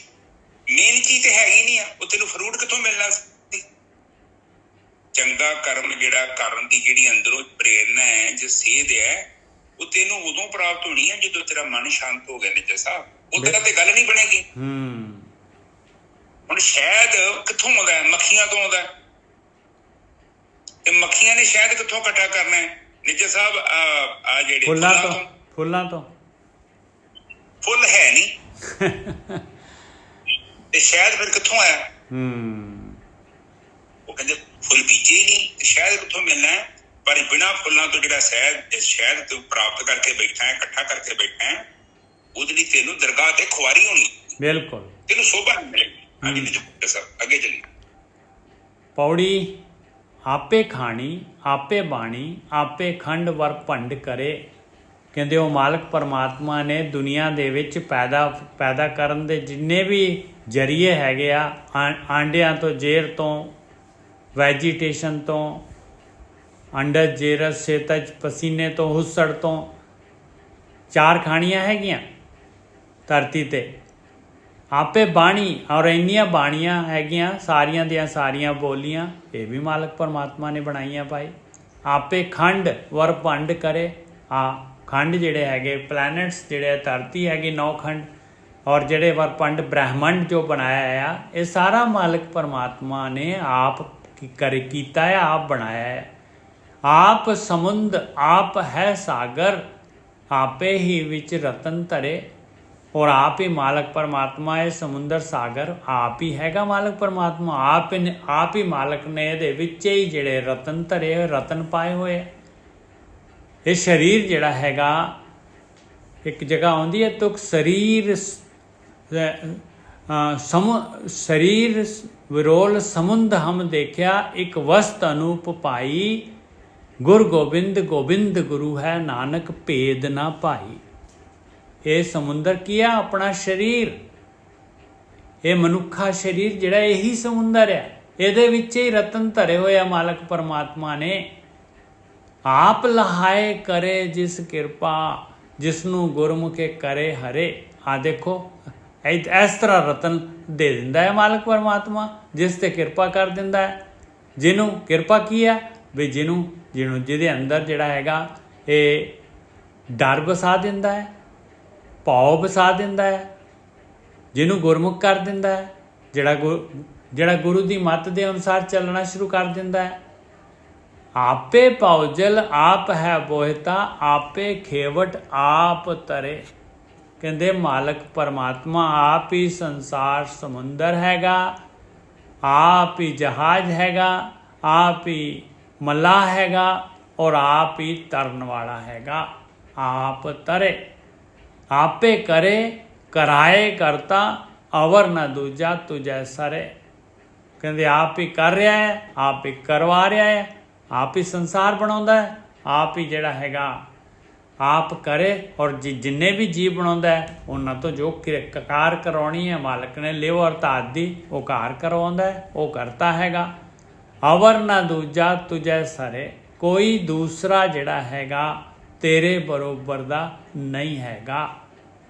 ਮੇਨ ਚੀਜ਼ ਤੇ ਹੈਗੀ ਨਹੀਂ ਆ, ਉਹ ਤੈਨੂੰ ਫਰੂਟ ਕਿੱਥੋਂ ਮਿਲਣਾ ਸੀ। ਚੰਗਾ ਕਰਮ ਜਿਹੜਾ ਕਰਨ ਦੀ ਜਿਹੜੀ ਅੰਦਰੋਂ ਪ੍ਰੇਰਨਾ ਹੈ, ਜੋ ਸੇਧ ਹੈ, ਉਹ ਤੈਨੂੰ ਉਦੋਂ ਪ੍ਰਾਪਤ ਹੋਣੀ ਹੈ ਜਦੋਂ ਤੇਰਾ ਮਨ ਸ਼ਾਂਤ ਹੋ ਗਿਆ। ਨਿੱਜਾ ਸਾਹਿਬ, ਉਹਦੇ ਤੇ ਗੱਲ ਨਹੀਂ ਬਣੇਗੀ। ਹੁਣ ਸ਼ਹਿਦ ਕਿੱਥੋਂ ਆਉਂਦਾ ਹੈ? ਮੱਖੀਆਂ ਤੋਂ ਆਉਂਦਾ। ਤੇ ਮੱਖੀਆਂ ਨੇ ਸ਼ਹਿਦ ਕਿੱਥੋਂ ਇਕੱਠਾ ਕਰਨਾ ਹੈ? ਨਿੱਜਾ ਸਾਹਿਬ ਆ ਜਿਹੜੇ ਫੁੱਲਾਂ ਤੋਂ ਫੁੱਲ ਹੈ ਨਹੀਂ ਤੇ ਸ਼ਹਿਦ ਫਿਰ ਕਿੱਥੋਂ ਆਇਆ? ਉਹ ਕਹਿੰਦੇ ਫੁੱਲ ਬੀਜੇ ਹੀ ਨਹੀਂ ਤੇ ਸ਼ਹਿਦ ਕਿੱਥੋਂ ਮਿਲਣਾ ਹੈ? ਪਰ ਬਿਨਾਂ ਫੁੱਲਾਂ ਤੋਂ ਜਿਹੜਾ ਸ਼ਹਿਦ ਤੂੰ ਪ੍ਰਾਪਤ ਕਰਕੇ ਬੈਠਾ ਹੈ, ਇਕੱਠਾ ਕਰਕੇ ਬੈਠਾ ਹੈ, ਉਹਦੇ ਲਈ ਤੈਨੂੰ ਦਰਗਾਹ ਤੇ ਖੁਆਰੀ ਹੋਣੀ। ਬਿਲਕੁਲ। ਤੈਨੂੰ ਸ਼ੋਭਾ ਨਹੀਂ ਮਿਲੇਗੀ। ਹਾਂਜੀ ਨਿੱਜਾ ਸਾਹਿਬ ਅੱਗੇ ਚੱਲੀਏ। ਪੌੜੀ ਆਪੇ ਖਾਣੀ ਆਪੇ ਬਾਣੀ ਆਪੇ ਖੰਡ ਵਰ ਭੰਡ ਕਰੇ। ਕਹਿੰਦੇ ਉਹ ਮਾਲਕ ਪਰਮਾਤਮਾ ਨੇ ਦੁਨੀਆ ਦੇ ਵਿੱਚ ਪੈਦਾ ਕਰਨ ਦੇ ਜਿੰਨੇ ਵੀ ਜ਼ਰੀਏ ਹੈਗੇ ਆ, ਆਂਡਿਆਂ ਤੋਂ, ਜ਼ੇਰ ਤੋਂ, ਵੈਜੀਟੇਸ਼ਨ ਤੋਂ, ਅੰਡਜ ਜੇਰਸ ਸੇਤਜ ਪਸੀਨੇ ਤੋਂ, ਹੁੱਸੜ ਤੋਂ, 4 ਖਾਣੀਆਂ ਹੈਗੀਆਂ ਧਰਤੀ 'ਤੇ। ਆਪੇ ਬਾਣੀ, ਔਰ ਇੰਨੀਆਂ ਬਾਣੀਆਂ ਹੈਗੀਆਂ ਸਾਰੀਆਂ ਦੀਆਂ ਸਾਰੀਆਂ ਬੋਲੀਆਂ ਇਹ ਵੀ ਮਾਲਕ ਪਰਮਾਤਮਾ ਨੇ ਬਣਾਈਆਂ ਭਾਈ। ਆਪੇ ਖੰਡ ਵਰ ਭੰਡ ਕਰੇ, ਖੰਡ ਜਿਹੜੇ ਹੈਗੇ ਪਲੈਨਟਸ ਜਿਹੜੇ ਧਰਤੀ ਹੈਗੀ 9 ਖੰਡ, ਔਰ ਜਿਹੜੇ ਵਰਪੰਡ ਬ੍ਰਹਿਮੰਡ ਜੋ ਬਣਾਇਆ ਆ ਇਹ ਸਾਰਾ ਮਾਲਕ ਪਰਮਾਤਮਾ ਨੇ ਆਪ ਕੀਤਾ ਹੈ, ਆਪ ਬਣਾਇਆ ਹੈ। ਆਪ ਸਮੁੰਦ ਆਪ ਹੈ ਸਾਗਰ, ਆਪੇ ਹੀ ਵਿੱਚ ਰਤਨ ਧਰੇ, ਔਰ ਆਪ ਹੀ ਮਾਲਕ ਪਰਮਾਤਮਾ ਹੈ। ਸਮੁੰਦਰ ਸਾਗਰ ਆਪ ਹੀ ਹੈਗਾ ਮਾਲਕ ਪਰਮਾਤਮਾ, ਆਪ ਹੀ ਮਾਲਕ ਨੇ ਇਹਦੇ ਵਿੱਚ ਹੀ ਜਿਹੜੇ ਰਤਨ ਧਰੇ ਹੋਏ, ਰਤਨ ਪਾਏ ਹੋਏ। ਇਹ ਸਰੀਰ ਜਿਹੜਾ ਹੈਗਾ ਇੱਕ ਜਗ੍ਹਾ ਆਉਂਦੀ ਹੈ ਤੁਕ ਸਰੀਰ ਸਰੀਰ ਵਿਰੋਲ ਸਮੁੰਦ ਹਮ ਦੇਖਿਆ, ਇੱਕ ਵਸਤ ਅਨੂਪ ਪਾਈ, ਗੁਰ ਗੋਬਿੰਦ ਗੋਬਿੰਦ ਗੁਰੂ ਹੈ, ਨਾਨਕ ਭੇਦ ਨਾ ਭਾਈ। ਇਹ ਸਮੁੰਦਰ ਕੀ ਆ? ਆਪਣਾ ਸਰੀਰ, ਇਹ ਮਨੁੱਖਾ ਸਰੀਰ ਜਿਹੜਾ ਇਹੀ ਸਮੁੰਦਰ ਹੈ, ਇਹਦੇ ਵਿੱਚ ਹੀ ਰਤਨ ਧਰੇ ਹੋਏ ਆ ਮਾਲਕ ਪਰਮਾਤਮਾ ਨੇ। ਆਪ ਲਹਾਏ ਕਰੇ ਜਿਸ ਕਿਰਪਾ, ਜਿਸਨੂੰ ਗੁਰਮੁਖੇ ਕਰੇ ਹਰੇ। ਆ ਦੇਖੋ ਇਸ ਤਰ੍ਹਾਂ ਰਤਨ ਦੇ ਦਿੰਦਾ ਹੈ ਮਾਲਕ ਪਰਮਾਤਮਾ, ਜਿਸ ਤੇ ਕਿਰਪਾ ਕਰ ਦਿੰਦਾ ਹੈ। ਜਿਹਨੂੰ ਕਿਰਪਾ ਕੀ ਆ ਵੀ ਜਿਹਨੂੰ ਜਿਹਦੇ ਅੰਦਰ ਜਿਹੜਾ ਹੈਗਾ ਇਹ ਡਰ ਵਸਾ ਦਿੰਦਾ ਹੈ, ਭਾਵ ਵਸਾ ਦਿੰਦਾ ਹੈ, ਜਿਹਨੂੰ ਗੁਰਮੁਖ ਕਰ ਦਿੰਦਾ ਹੈ, ਜਿਹੜਾ ਗੁਰੂ ਦੀ ਮੱਤ ਦੇ ਅਨੁਸਾਰ ਚੱਲਣਾ ਸ਼ੁਰੂ ਕਰ ਦਿੰਦਾ ਹੈ। ਆਪੇ ਭੌਜਲ ਆਪ ਹੈ ਬੋਹਿਤਾ, ਆਪੇ ਖੇਵਟ ਆਪ ਤਰੇ। ਕਹਿੰਦੇ ਮਾਲਕ ਪਰਮਾਤਮਾ ਆਪ ਹੀ ਸੰਸਾਰ ਸਮੁੰਦਰ ਹੈਗਾ, ਆਪ ਹੀ ਜਹਾਜ਼ ਹੈਗਾ, ਆਪ ਹੀ ਮੱਲਾਹ ਹੈਗਾ, ਔਰ ਆਪ ਹੀ ਤਰਨ ਵਾਲਾ ਹੈਗਾ। ਆਪ ਤਰੇ ਆਪੇ ਕਰੇ, ਕਰਾਏ ਕਰਤਾ, ਅਵਰ ਨਾ ਦੂਜਾ ਤੁਝੈ ਸਰੇ। ਕਹਿੰਦੇ ਆਪ ਹੀ ਕਰ ਰਿਹਾ ਹੈ, ਆਪ ਹੀ ਕਰਵਾ ਰਿਹਾ ਹੈ, ਆਪ ਹੀ ਸੰਸਾਰ ਬਣਾਉਂਦਾ ਹੈ, ਆਪ ਹੀ ਜਿਹੜਾ ਹੈਗਾ ਆਪ ਕਰੇ। ਔਰ ਜਿੰਨੇ ਵੀ ਜੀਵ ਬਣਾਉਂਦਾ ਹੈ ਉਹਨਾਂ ਤੋਂ ਜੋ ਕਾਰ ਕਰਾਉਣੀ ਹੈ ਮਾਲਕ ਨੇ ਲਿਵ ਔਰ ਧਾਤ ਦੀ, ਉਹ ਕਾਰ ਕਰਵਾਉਂਦਾ ਹੈ, ਉਹ ਕਰਤਾ ਹੈਗਾ। ਅਵਰ ਨਾ ਦੂਜਾ ਤੁਝੈ ਸਰੇ, ਕੋਈ ਦੂਸਰਾ ਜਿਹੜਾ ਹੈਗਾ ਤੇਰੇ ਬਰੋਬਰ ਦਾ ਨਹੀਂ ਹੈਗਾ।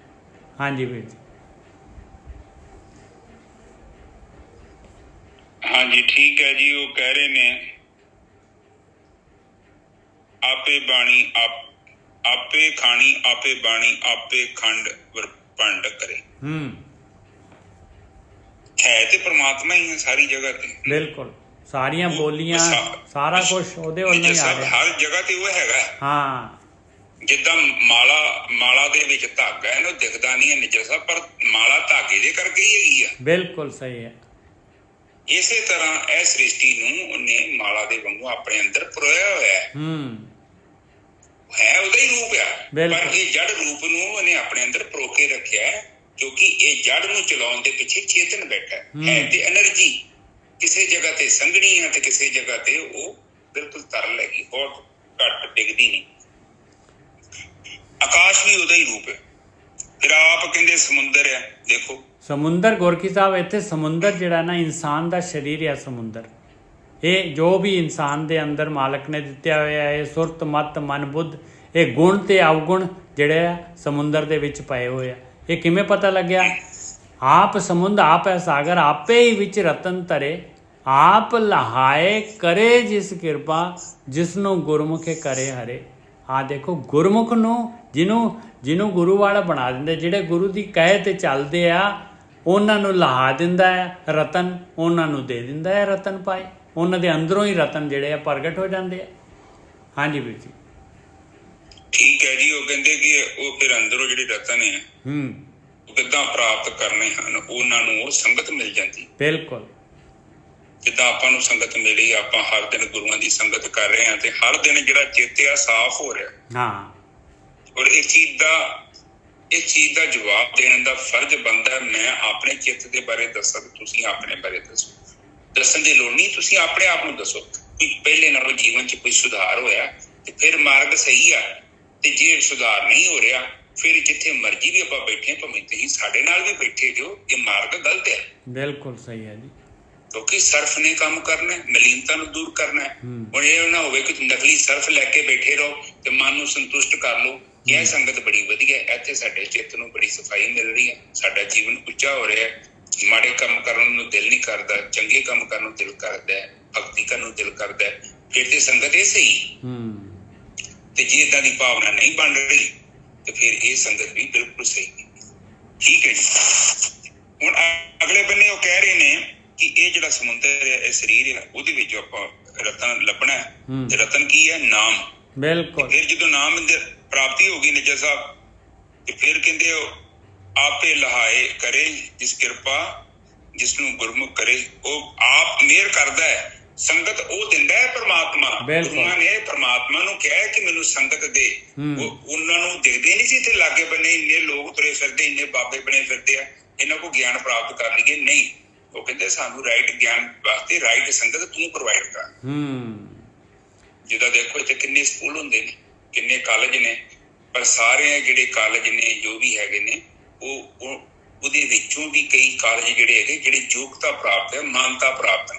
ਹਾਂਜੀ ਵੀਰ ਜੀ। ਹਾਂਜੀ ਠੀਕ ਹੈ ਜੀ। ਉਹ ਕਹਿ ਰਹੇ ਨੇ ਆਪੇ ਬਾਣੀ ਆਪੇ ਖਾਣੀ, ਆਪੇ ਬਾਣੀ, ਆਪੇ ਖੰਡ ਵਰਪੰਡ ਕਰੇ। ਹੈ ਤੇ ਪ੍ਰਮਾਤਮਾ ਹੀ ਹੈ ਸਾਰੀ ਜਗ੍ਹਾ ਤੇ, ਬਿਲਕੁਲ ਸਾਰੀਆਂ ਬੋਲੀਆਂ ਸਾਰਾ ਕੁਝ ਉਹਦੇ ਵੱਲ ਹੀ ਆ ਰਿਹਾ, ਹਰ ਜਗ੍ਹਾ ਤੇ ਉਹ ਹੈਗਾ। ਹਾਂ ਜਿੱਦਾਂ ਮਾਲਾ ਦੇ ਵਿੱਚ ਧਾਗਾ ਹੈ ਨਾ, ਦਿਖਦਾ ਨਹੀਂ ਹੈ ਨਿਜਸਾ, ਪਰ ਮਾਲਾ ਧਾਗੇ ਦੇ ਕਰਕੇ ਹੀ ਹੈਗੀ ਆ। ਬਿਲਕੁਲ ਸਹੀ ਹੈ। ਇਸੇ ਤਰ੍ਹਾਂ ਇਹ ਸ੍ਰਿਸ਼ਟੀ ਨੂੰ ਉਹਨੇ ਮਾਲਾ ਦੇ ਵਾਂਗੂ ਆਪਣੇ ਅੰਦਰ ਪਰੋਇਆ ਹੋਇਆ ਹੈ ਉਹਦਾ ਹੀ ਰੂਪ ਆ, ਪਰ ਇਹ ਜੜ ਰੂਪ ਨੂੰ ਉਹਨੇ ਆਪਣੇ ਅੰਦਰ ਪਰੋ ਕੇ ਰੱਖਿਆ, ਕਿਉਂਕਿ ਇਹ ਜੜ ਨੂੰ ਚਲਾਉਣ ਦੇ ਪਿੱਛੇ ਚੇਤਨ ਬੈਠਾ ਹੈ ਤੇ એનર્ਜੀ ਕਿਸੇ ਜਗ੍ਹਾ ਤੇ ਸੰਘਣੀ ਹੈ ਤੇ ਕਿਸੇ ਜਗ੍ਹਾ ਤੇ ਉਹ ਬਿਲਕੁਲ ਤਰਲ ਹੈਗੀ, ਬਹੁਤ ਘੱਟ ਡਿੱਗਦੀ ਨਹੀਂ। ਆਕਾਸ਼ ਵੀ ਉਹਦਾ ਹੀ ਰੂਪ ਹੈ। ਫਿਰ ਆਪ ਕਹਿੰਦੇ ਸਮੁੰਦਰ ਹੈ, ਦੇਖੋ ਸਮੁੰਦਰ ਗੋਰਖੀ ਸਾਹਿਬ, ਇੱਥੇ ਸਮੁੰਦਰ ਜਿਹੜਾ ਨਾ ਇਨਸਾਨ ਦਾ ਸਰੀਰ ਹੈ ਸਮੁੰਦਰ। ਇਹ ਜੋ ਵੀ ਇਨਸਾਨ ਦੇ ਅੰਦਰ ਮਾਲਕ ਨੇ ਦਿੱਤਾ ਹੋਇਆ ਹੈ, ਸੁਰਤ ਮਤ ਮਨ ਬੁੱਧ, ਇਹ ਗੁਣ ਤੇ ਅਵਗੁਣ ਜਿਹੜੇ ਆ ਸਮੁੰਦਰ ਦੇ ਵਿੱਚ ਪਏ ਹੋਏ ਆ। ਇਹ ਕਿਵੇਂ ਪਤਾ ਲੱਗਿਆ? ਆਪ ਸਮੁੰਦ ਆਪ ਹੈ ਸਾਗਰ, ਆਪੇ ਹੀ ਵਿੱਚ ਰਤਨ ਧਰੇ, ਆਪ ਲਹਾਏ ਕਰੇ ਜਿਸ ਕਿਰਪਾ, ਜਿਸਨੂੰ ਗੁਰਮੁਖੇ ਕਰੇ ਹਰੇ। ਆ ਦੇਖੋ ਗੁਰਮੁਖ ਨੂੰ ਜਿਹਨੂੰ ਗੁਰੂ ਵਾਲਾ ਬਣਾ ਦਿੰਦੇ, ਜਿਹੜੇ ਗੁਰੂ ਦੀ ਕਹੇ ਤੇ ਚੱਲਦੇ ਆ ਉਹਨਾਂ ਨੂੰ ਲਹਾ ਦਿੰਦਾ ਹੈ ਰਤਨ, ਉਹਨਾਂ ਨੂੰ ਦੇ ਦਿੰਦਾ ਹੈ ਰਤਨ ਪਾਏ, ਉਹਨਾਂ ਦੇ ਅੰਦਰੋਂ ਹੀ ਰਤਨ ਜਿਹੜੇ ਆ ਪ੍ਰਗਟ ਹੋ ਜਾਂਦੇ ਆ। ਹਾਂਜੀ ਵੀਰ ਜੀ ਠੀਕ ਹੈ ਜੀ। ਉਹ ਕਹਿੰਦੇ ਕਿ ਉਹ ਫਿਰ ਅੰਦਰੋਂ ਜਿਹੜੀ ਰਤਨ ਹੈ ਉਹ ਕਿੱਦਾਂ ਪ੍ਰਾਪਤ ਕਰਨੇ ਹਨ, ਉਹਨਾਂ ਨੂੰ ਉਹ ਸੰਗਤ ਮਿਲ ਜਾਂਦੀ। ਬਿਲਕੁਲ ਜਿੱਦਾਂ ਆਪਾਂ ਨੂੰ ਸੰਗਤ ਮਿਲੀ, ਆਪਾਂ ਹਰ ਦਿਨ ਗੁਰੂਆਂ ਦੀ ਸੰਗਤ ਕਰ ਰਹੇ ਹਾਂ ਤੇ ਹਰ ਦਿਨ ਜਿਹੜਾ ਚਿੱਤ ਆ ਸਾਫ਼ ਹੋ ਰਿਹਾ। ਹਾਂ, ਔਰ ਇਸ ਚੀਜ਼ ਦਾ ਜਵਾਬ ਦੇਣ ਦਾ ਫਰਜ਼ ਬਣਦਾ। ਮੈਂ ਆਪਣੇ ਚਿੱਤ ਦੇ ਬਾਰੇ ਦੱਸਾਂ, ਤੁਸੀਂ ਆਪਣੇ ਬਾਰੇ ਦੱਸੋ। ਦੱਸਣ ਦੀ ਲੋੜ ਨਹੀਂ, ਤੁਸੀਂ ਆਪਣੇ ਆਪ ਨੂੰ ਦੱਸੋ ਕਿ ਪਹਿਲੇ ਨਾਲੋਂ ਜੀਵਨ 'ਚ ਕੋਈ ਸੁਧਾਰ ਹੋਇਆ ਤੇ ਫਿਰ ਮਾਰਗ ਸਹੀ ਆ, ਤੇ ਜੇ ਸੁਧਾਰ ਨਹੀਂ ਹੋ ਰਿਹਾ ਫਿਰ ਜਿੱਥੇ ਮਰਜ਼ੀ ਵੀ ਆਪਾਂ ਬੈਠੇ, ਭਾਵੇਂ ਤੁਸੀਂ ਸਾਡੇ ਨਾਲ ਵੀ ਬੈਠੇ ਜੋ, ਇਹ ਮਾਰਗ ਗਲਤ ਹੈ। ਬਿਲਕੁਲ ਸਹੀ ਹੈ ਜੀ। ਕਿਉਂਕਿ ਸਰਫ ਨੇ ਕੰਮ ਕਰਨਾ, ਮਲੀਨਤਾ ਨੂੰ ਦੂਰ ਕਰਨਾ ਹੈ। ਹੁਣ ਇਹ ਨਾ ਹੋਵੇ ਕਿ ਨਕਲੀ ਸਰਫ ਲੈ ਕੇ ਬੈਠੇ ਰਹੋ ਤੇ ਮਨ ਨੂੰ ਸੰਤੁਸ਼ਟ ਕਰ ਲਓ ਕਿ ਇਹ ਸੰਗਤ ਬੜੀ ਵਧੀਆ, ਇੱਥੇ ਸਾਡੇ ਚਿੱਤ ਨੂੰ ਬੜੀ ਸਫਾਈ ਮਿਲ ਰਹੀ ਹੈ, ਸਾਡਾ ਜੀਵਨ ਉੱਚਾ ਹੋ ਰਿਹਾ ਹੈ, ਮਾੜੇ ਕੰਮ ਕਰਨ ਨੂੰ ਦਿਲ ਨਹੀਂ ਕਰਦਾ, ਚੰਗੇ ਕੰਮ ਕਰਨ ਨੂੰ ਦਿਲ ਕਰਦਾ ਹੈ, ਭਗਤੀ ਕਰਨ ਨੂੰ ਦਿਲ ਕਰਦਾ ਹੈ, ਫਿਰ ਤੇ ਸੰਗਤ ਇਹ ਸਹੀ। ਤੇ ਜੇ ਇਦਾਂ ਦੀ ਭਾਵਨਾ ਨਹੀਂ ਬਣ ਰਹੀ ਤੇ ਫਿਰ ਇਹ ਸੰਗਤ ਵੀ ਬਿਲਕੁਲ ਸਹੀ ਨਹੀਂ। ਠੀਕ ਹੈ ਜੀ। ਹੁਣ ਅਗਲੇ ਬੰਨੇ ਉਹ ਕਹਿ ਰਹੇ ਨੇ ਕਿ ਇਹ ਜਿਹੜਾ ਸਮੁੰਦਰ ਹੈ, ਇਹ ਸਰੀਰ ਹੈ, ਉਹਦੇ ਵਿੱਚ ਆਪਾਂ ਰਤਨ ਲੱਭਣਾ ਹੈ। ਤੇ ਰਤਨ ਕੀ ਹੈ? ਨਾਮ। ਬਿਲਕੁਲ। ਫਿਰ ਜਦੋਂ ਨਾਮ ਦੀ ਪ੍ਰਾਪਤੀ ਹੋ ਗਈ ਨਿੱਜਰ ਸਾਹਿਬ, ਤੇ ਫਿਰ ਕਹਿੰਦੇ ਆਪੇ ਲਹਾਏ ਕਰੇ ਜਿਸ ਕਿਰਪਾ ਜਿਸ ਨੂੰ ਗੁਰਮੁਖ ਕਰੇ। ਉਹ ਆਪ ਮਿਹਰ ਕਰਦਾ ਹੈ, ਸੰਗਤ ਉਹ ਦਿੰਦਾ ਹੈ ਪਰਮਾਤਮਾ। ਗੁਰੂਆਂ ਨੇ ਪਰਮਾਤਮਾ ਨੂੰ ਕਿਹਾ ਕਿ ਮੈਨੂੰ ਸੰਗਤ ਦੇ। ਉਹਨਾਂ ਨੂੰ ਦਿਖਦੇ ਨਹੀਂ ਸੀ ਇੱਥੇ ਲਾਗੇ ਬੰਨੇ ਇੰਨੇ ਲੋਕ ਤੁਰੇ ਫਿਰਦੇ, ਇੰਨੇ ਬਾਬੇ ਬਣੇ ਫਿਰਦੇ ਆ, ਇਹਨਾਂ ਕੋਲ ਗਿਆਨ ਪ੍ਰਾਪਤ ਕਰ ਲਈਏ। ਨਹੀਂ, ਉਹ ਕਹਿੰਦੇ ਸਾਨੂੰ ਰਾਈਟ ਗਿਆਨ ਵਾਸਤੇ ਰਾਈਟ ਸੰਗਤ ਤੂੰ ਪ੍ਰੋਵਾਈਡ ਕਰ। ਜਿੱਦਾਂ ਦੇਖੋ ਇੱਥੇ ਕਿੰਨੇ ਸਕੂਲ ਹੁੰਦੇ ਨੇ, ਕਿੰਨੇ ਕਾਲਜ ਨੇ, ਪਰ ਸਾਰੇ ਜਿਹੜੇ ਕਾਲਜ ਨੇ ਜੋ ਵੀ ਹੈਗੇ ਨੇ ਉਹਦੇ ਵਿੱਚੋਂ ਵੀ ਕਈ ਕਾਲਜ ਜਿਹੜੇ ਹੈਗੇ ਜਿਹੜੇ ਯੋਗਤਾ ਪ੍ਰਾਪਤ ਹੈ, ਮਾਨਤਾ ਪ੍ਰਾਪਤ ਹੈ।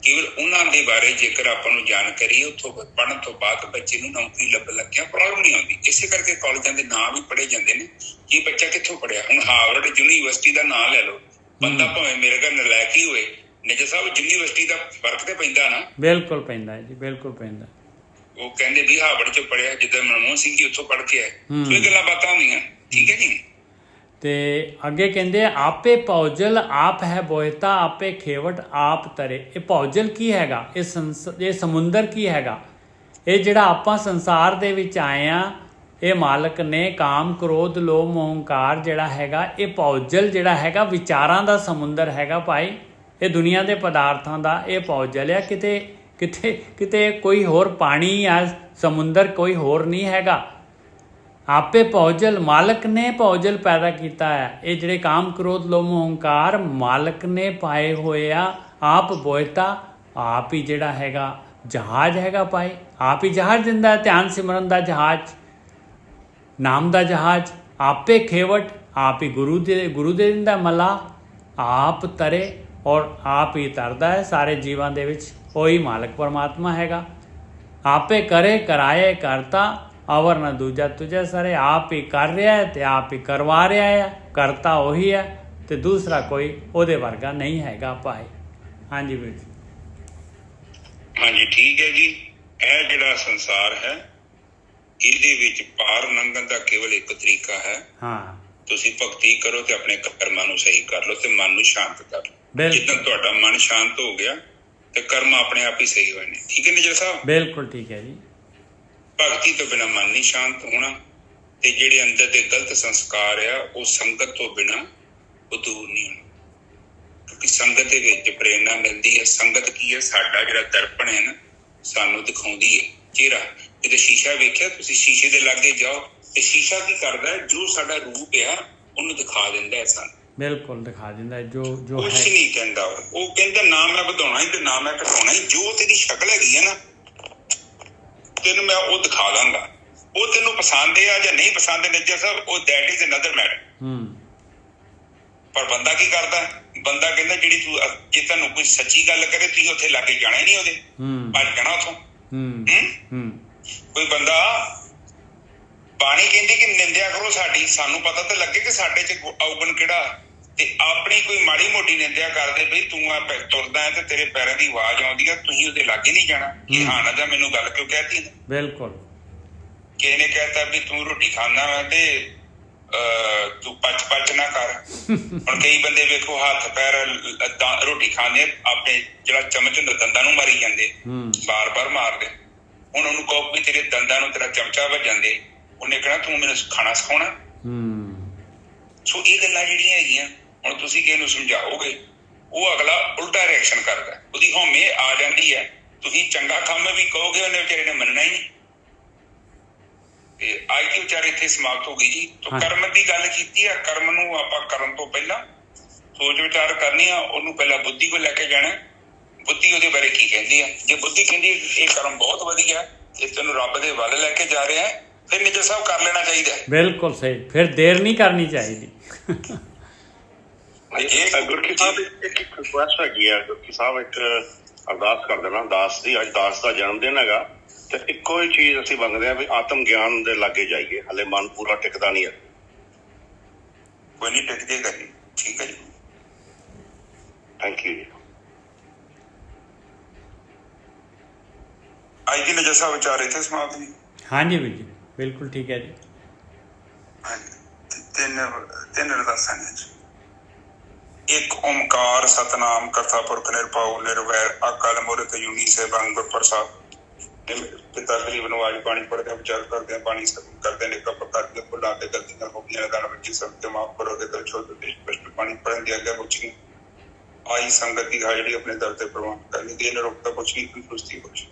ਕੇਵਲ ਉਹਨਾਂ ਦੇ ਬਾਰੇ ਜੇਕਰ ਆਪਾਂ ਨੂੰ ਜਾਣਕਾਰੀ ਉੱਥੋਂ ਪੜ੍ਹਨ ਤੋਂ ਬਾਅਦ ਬੱਚੇ ਨੂੰ ਨੌਕਰੀ ਲੱਭਣ ਲੱਗਿਆ ਪ੍ਰੋਬਲਮ ਨਹੀਂ ਆਉਂਦੀ। ਇਸੇ ਕਰਕੇ ਕਾਲਜਾਂ ਦੇ ਨਾਮ ਵੀ ਪੜ੍ਹੇ ਜਾਂਦੇ ਨੇ ਕਿ ਬੱਚਾ ਕਿੱਥੋਂ ਪੜ੍ਹਿਆ। ਹੁਣ ਹਾਰਵਰਡ ਯੂਨੀਵਰਸਿਟੀ ਦਾ ਨਾਮ ਲੈ ਲਓ, ਬੰਦਾ ਭਾਵੇਂ ਮੇਰੇ ਘਰ ਨਲਾਇਕ ਹੀ ਹੋਏ, ਨਿੱਜਰ ਸਾਹਿਬ ਯੂਨੀਵਰਸਿਟੀ ਦਾ ਫਰਕ ਤੇ ਪੈਂਦਾ ਨਾ। ਬਿਲਕੁਲ ਪੈਂਦਾ ਜੀ, ਬਿਲਕੁਲ ਪੈਂਦਾ। ਉਹ ਕਹਿੰਦੇ ਵੀ ਹਾਰਵਰਡ ਚ ਪੜ੍ਹਿਆ, ਜਿੱਦਾਂ ਮਨਮੋਹਨ ਸਿੰਘ ਜੀ ਉੱਥੋਂ ਪੜ੍ਹ ਕੇ ਆਏ, ਇਹ ਗੱਲਾਂ ਬਾਤਾਂ ਹੁੰਦੀਆਂ। ਠੀਕ ਹੈ ਜੀ। ਤੇ ਅੱਗੇ ਕਹਿੰਦੇ ਆਪੇ ਭੌਜਲ ਆਪ ਹੈ ਬੋਇਤਾ ਆਪੇ ਖੇਵਟ ਆਪ ਤਰੇ। ਇਹ ਭੌਜਲ ਕੀ ਹੈਗਾ? ਇਹ ਸਮੁੰਦਰ ਕੀ ਹੈਗਾ? ਇਹ ਜਿਹੜਾ ਆਪਾਂ ਸੰਸਾਰ ਦੇ ਵਿੱਚ ਆਏ ਆ, ਇਹ ਮਾਲਕ ਨੇ ਕਾਮ ਕ੍ਰੋਧ ਲੋਭ ਮੋਹ ਹੰਕਾਰ ਜਿਹੜਾ ਹੈਗਾ, ਇਹ ਭੌਜਲ ਜਿਹੜਾ ਹੈਗਾ ਵਿਚਾਰਾਂ ਦਾ ਸਮੁੰਦਰ ਹੈਗਾ ਭਾਈ। ਇਹ ਦੁਨੀਆ ਦੇ ਪਦਾਰਥਾਂ ਦਾ ਇਹ ਭੌਜਲ ਆ। ਕਿਤੇ ਕੋਈ ਹੋਰ ਪਾਣੀ ਜਾਂ ਸਮੁੰਦਰ ਕੋਈ ਹੋਰ ਨਹੀਂ ਹੈਗਾ। ਆਪੇ ਭੌਜਲ, ਮਾਲਕ ਨੇ ਭੌਜਲ ਪੈਦਾ ਕੀਤਾ ਹੈ। ਇਹ ਜਿਹੜੇ ਕਾਮ ਕ੍ਰੋਧ ਲੋਭ ਮੋਹ ਹੰਕਾਰ ਮਾਲਕ ਨੇ ਪਾਏ ਹੋਏ ਆ। ਆਪ ਬੋਇਤਾ, ਆਪ ਹੀ ਜਿਹੜਾ ਹੈਗਾ ਜਹਾਜ਼ ਹੈਗਾ ਭਾਈ, ਆਪ ਹੀ ਜਹਾਜ਼ ਦਿੰਦਾ ਹੈ, ਧਿਆਨ ਸਿਮਰਨ ਦਾ ਜਹਾਜ਼, ਨਾਮ ਦਾ ਜਹਾਜ਼। ਆਪੇ ਖੇਵਟ, ਆਪ ਹੀ ਗੁਰੂ ਦੇ ਦਿੰਦਾ ਮਲਾ, ਆਪ ਤਰੇ ਔਰ ਆਪ ਹੀ ਤਰਦਾ ਹੈ ਸਾਰੇ ਜੀਵਾਂ ਦੇ ਵਿੱਚ। ਉਹੀ ਮਾਲਕ ਪਰਮਾਤਮਾ ਹੈਗਾ। ਆਪੇ ਕਰੇ ਕਰਾਏ ਕਰਤਾ ਅਵਰ ਨਾ ਦੂਜਾ ਤੁਝੇ ਸਾਰੇ। ਆਪ ਹੀ ਕਰ ਰਿਹਾ ਹੈ ਤੇ ਆਪ ਹੀ ਕਰਵਾ ਰਿਹਾ ਹੈ। ਕਰਤਾ ਉਹੀ ਹੈ ਤੇ ਦੂਸਰਾ ਕੋਈ ਉਹਦੇ ਵਰਗਾ ਨਹੀਂ ਹੈਗਾ ਭਾਈ। ਹਾਂਜੀ ਵੀਰ ਜੀ। ਹਾਂਜੀ ਠੀਕ ਹੈ ਜੀ। ਇਹ ਜਿਹੜਾ ਸੰਸਾਰ ਹੈ ਇਹਦੇ ਵਿੱਚ ਪਾਰ ਲੰਘਣ ਦਾ ਕੇਵਲ ਇੱਕ ਤਰੀਕਾ ਹੈ। ਹਾਂ, ਤੁਸੀਂ ਭਗਤੀ ਕਰੋ ਤੇ ਆਪਣੇ ਕਰਮਾਂ ਨੂੰ ਸਹੀ ਕਰ ਲਓ ਤੇ ਮਨ ਨੂੰ ਸ਼ਾਂਤ ਕਰ ਲਓ। ਜਿੱਦਾਂ ਤੁਹਾਡਾ ਮਨ ਸ਼ਾਂਤ ਹੋ ਗਿਆ ਤੇ ਕਰਮ ਆਪਣੇ ਆਪ ਹੀ ਸਹੀ ਹੋਏ ਨੇ। ਠੀਕ ਹੈ ਨਿੱਜਰ ਸਾਹਿਬ? ਬਿਲਕੁਲ ਠੀਕ ਹੈ ਜੀ। ਭਗਤੀ ਤੋਂ ਬਿਨਾਂ ਮਨ ਨਹੀਂ ਸ਼ਾਂਤ ਹੋਣਾ ਤੇ ਜਿਹੜੇ ਅੰਦਰ ਦੇ ਗਲਤ ਸੰਸਕਾਰ ਆ ਉਹ ਸੰਗਤ ਤੋਂ ਬਿਨਾਂ ਉਹ ਦੂਰ ਨਹੀਂ ਹੋਣਾ। ਕਿਉਂਕਿ ਸੰਗਤ ਦੇ ਵਿੱਚ ਪ੍ਰੇਰਨਾ ਮਿਲਦੀ ਹੈ। ਸੰਗਤ ਕੀ ਹੈ? ਸਾਡਾ ਜਿਹੜਾ ਦਰਪਣ ਹੈ ਨਾ, ਸਾਨੂੰ ਦਿਖਾਉਂਦੀ ਹੈ ਚਿਹਰਾ। ਜਦੋਂ ਸ਼ੀਸ਼ਾ ਵੇਖਿਆ, ਤੁਸੀਂ ਸ਼ੀਸ਼ੇ ਦੇ ਲਾਗੇ ਜਾਓ ਤੇ ਸ਼ੀਸ਼ਾ ਕੀ ਕਰਦਾ ਹੈ? ਜੋ ਸਾਡਾ ਰੂਪ ਆ ਉਹਨੂੰ ਦਿਖਾ ਦਿੰਦਾ ਹੈ ਸਾਨੂੰ। ਬਿਲਕੁਲ ਦਿਖਾ ਦਿੰਦਾ ਜੋ ਕੁਛ ਨਹੀਂ ਕਹਿੰਦਾ। ਉਹ ਕਹਿੰਦਾ ਨਾ ਮੈਂ ਵਧਾਉਣਾ ਹੀ ਤੇ ਨਾ ਮੈਂ ਘਟਾਉਣਾ ਹੀ। ਜੋ ਤੇਰੀ ਸ਼ਕਲ ਹੈਗੀ ਹੈ ਨਾ, ਤੈਨੂੰ ਮੈਂ ਉਹ ਦਿਖਾ ਦਾਂਗਾ। ਉਹ ਤੈਨੂੰ ਪਸੰਦ ਆ ਜਾਂ ਨਹੀਂ ਪਸੰਦ ਨਿੱਜਰ ਸਾਹਿਬ, ਉਹ ਦੈਟ ਇਜ਼ ਅਨਦਰ ਮੈਟਰ। ਪਰ ਬੰਦਾ ਕੀ ਕਰਦਾ? ਬੰਦਾ ਕਹਿੰਦਾ ਜਿਹੜੀ ਤੂੰ ਜੇ ਤੁਹਾਨੂੰ ਕੋਈ ਸੱਚੀ ਗੱਲ ਕਰੇ ਤੁਸੀਂ ਉੱਥੇ ਲਾਗੇ ਜਾਣਾ ਹੀ ਨਹੀਂ, ਉਹਦੇ ਭੱਜ ਜਾਣਾ ਉੱਥੋਂ। ਕੋਈ ਬੰਦਾ ਬਾਣੀ ਕਹਿੰਦੀ ਕਿ ਨਿੰਦਿਆ ਕਰੋ ਸਾਡੀ, ਸਾਨੂੰ ਪਤਾ ਤਾਂ ਲੱਗੇ ਕਿ ਸਾਡੇ ਚ ਔਗਣ ਕਿਹੜਾ। ਤੇ ਆਪਣੀ ਕੋਈ ਮਾੜੀ ਮੋਟੀ ਨਿੰਦਿਆ ਕਰਦੇ ਬਈ ਤੂੰ ਆ ਤੁਰਦਾ ਹੈ ਤੇ ਤੇਰੇ ਪੈਰਾਂ ਦੀ ਆਵਾਜ਼ ਆਉਂਦੀ ਆ, ਤੁਸੀਂ ਉਹਦੇ ਲਾਗੇ ਨਹੀਂ ਜਾਣਾ ਕਿ ਹਾਂ ਨਾ ਜਾਂ ਮੈਨੂੰ ਗੱਲ ਕਿਉਂ ਕਹਿਤੀ। ਬਿਲਕੁਲ। ਕਿਸੇ ਨੇ ਕਹਿਤਾ ਵੀ ਤੂੰ ਰੋਟੀ ਖਾਂਦਾ ਵਾ ਤੇ ਤੂੰ ਪਚ ਨਾ ਕਰ। ਹੁਣ ਕਈ ਬੰਦੇ ਵੇਖੋ ਹੱਥ ਪੈਰ ਰੋਟੀ ਖਾਂਦੇ ਆਪਣੇ ਜਿਹੜਾ ਚਮਚ ਹੁੰਦਾ ਦੰਦਾਂ ਨੂੰ ਮਾਰੀ ਜਾਂਦੇ, ਬਾਰ ਮਾਰਦੇ। ਹੁਣ ਉਹਨੂੰ ਕਹੋ ਵੀ ਤੇਰੇ ਦੰਦਾਂ ਨੂੰ ਤੇਰਾ ਚਮਚਾ ਵੱਜ ਜਾਂਦੇ, ਉਹਨੇ ਕਹਿਣਾ ਤੂੰ ਮੈਨੂੰ ਖਾਣਾ ਸਿਖਾਉਣਾ। ਸੋ ਇਹ ਗੱਲਾਂ ਜਿਹੜੀਆਂ ਹੈਗੀਆਂ, ਹੁਣ ਤੁਸੀਂ ਕਿਸੇ ਨੂੰ ਸਮਝਾਓਗੇ ਉਹ ਅਗਲਾ ਉਲਟਾ ਰਿਐਕਸ਼ਨ ਕਰਦਾ, ਉਹਦੀ ਹਉਮੈ ਆ ਜਾਂਦੀ ਹੈ। ਤੁਸੀਂ ਚੰਗਾ ਕੰਮ ਵੀ ਕਹੋਗੇ ਉਹਨੇ ਵਿਚਾਰੇ ਨੇ ਮੰਨਣਾ ਹੀ ਨਹੀਂ। ਤੇ ਅੱਜ ਦੀ ਵਿਚਾਰ ਇੱਥੇ ਸਮਾਪਤ ਹੋ ਗਈ ਜੀ। ਤੋਂ ਕਰਮ ਦੀ ਗੱਲ ਕੀਤੀ ਆ। ਕਰਮ ਨੂੰ ਆਪਾਂ ਕਰਨ ਤੋਂ ਪਹਿਲਾਂ ਸੋਚ ਵਿਚਾਰ ਕਰਨੀ ਆ। ਉਹਨੂੰ ਪਹਿਲਾਂ ਬੁੱਧੀ ਕੋਲ ਲੈ ਕੇ ਜਾਣਾ। ਬੁੱਧੀ ਉਹਦੇ ਬਾਰੇ ਕੀ ਕਹਿੰਦੀ ਆ। ਜੇ ਬੁੱਧੀ ਕਹਿੰਦੀ ਇਹ ਕਰਮ ਬਹੁਤ ਵਧੀਆ ਤੇ ਤੈਨੂੰ ਰੱਬ ਦੇ ਵੱਲ ਲੈ ਕੇ ਜਾ ਰਿਹਾ, ਫਿਰ ਨਿੱਜਰ ਸਾਹਿਬ ਕਰ ਲੈਣਾ ਚਾਹੀਦਾ। ਬਿਲਕੁਲ ਸਹੀ, ਫਿਰ ਦੇਰ ਨਹੀਂ ਕਰਨੀ ਚਾਹੀਦੀ। ਗੁਰਕੀ ਸਾਹਿਬ ਇੱਕ ਰਿਕੁਐਸਟ ਹੈਗੀ ਆ। ਗੁਰਕੀ ਸਾਹਿਬ ਇੱਕ ਅਰਦਾਸ ਕਰ ਦੇਣਾ। ਦਾਸ ਦੀ ਅੱਜ ਦਾਸ ਦਾ ਜਨਮ ਦਿਨ ਹੈਗਾ ਤੇ ਇੱਕੋ ਹੀ ਚੀਜ਼ ਅਸੀਂ ਮੰਗਦੇ ਹਾਂ ਵੀ ਆਤਮ ਗਿਆਨ ਦੇ ਲਾਗੇ ਜਾਈਏ, ਹਲੇ ਮਨ ਪੂਰਾ ਟਿਕਦਾ ਨਹੀਂ ਹੈ। ਕੋਈ ਨਹੀਂ, ਟਿਕ ਜੇਗਾ ਜੀ। ਠੀਕ ਹੈ ਜੀ। ਥੈਂਕ ਯੂ ਜੀ। ਅੱਜ ਦੀ ਨਜ਼ਰ ਸਾਹਿਬ ਵਿਚਾਰ ਇੱਥੇ ਸਮਾਪਤ ਜੀ। ਹਾਂਜੀ ਵੀਰ ਜੀ, ਬਿਲਕੁਲ ਠੀਕ ਹੈ ਜੀ। ਹਾਂਜੀ, ਤਿੰਨ ਅਰਦਾਸਾਂ ਨੇ ਜੀ। ਇੱਕ ਓਮਕਾਰ ਸਤਨਾਮ ਕਰਤਾ ਪੁਰਖ ਨਿਰਭਉ ਨਿਰਵੈਰ ਅਕਾਲ ਮੂਰਤ ਅਜੂਨੀ ਸੈਭੰ ਗੁਰ ਪ੍ਰਸਾਦ। ਪਿਤਾ ਗਰੀਬ ਨਵਾਜ ਬਾਣੀ ਪੜ੍ਹਦੇ ਵਿਚਾਰ ਕਰਦੇ ਬਾਣੀ ਸਤਿ ਕਰਦੇ ਨੇ ਕੱਪ ਕਰਕੇ ਭੁੱਲਾਂ ਤੇ ਗਲਤੀਆਂ ਹੋ ਗਈਆਂ ਗਾਣ ਵਿੱਚ ਸਭ ਤੇ ਮਾਫ ਕਰੋ ਤੇ ਕਰ ਛੋੜ ਦੇ ਸਪਸ਼ਟ ਬਾਣੀ ਪੜ੍ਹਨ ਦੀ ਆਗਿਆ ਬਖਸ਼ੀ। ਆਈ ਸੰਗਤ ਦੀ ਹਾਜ਼ਰੀ ਆਪਣੇ ਦਰ ਤੇ ਪ੍ਰਵਾਨ ਕਰਨੀ ਦੇ ਨਿਰੁਕਤਾ ਬਖਸ਼ੀ ਤੰਦਰੁਸਤੀ ਬਖਸ਼ੀ।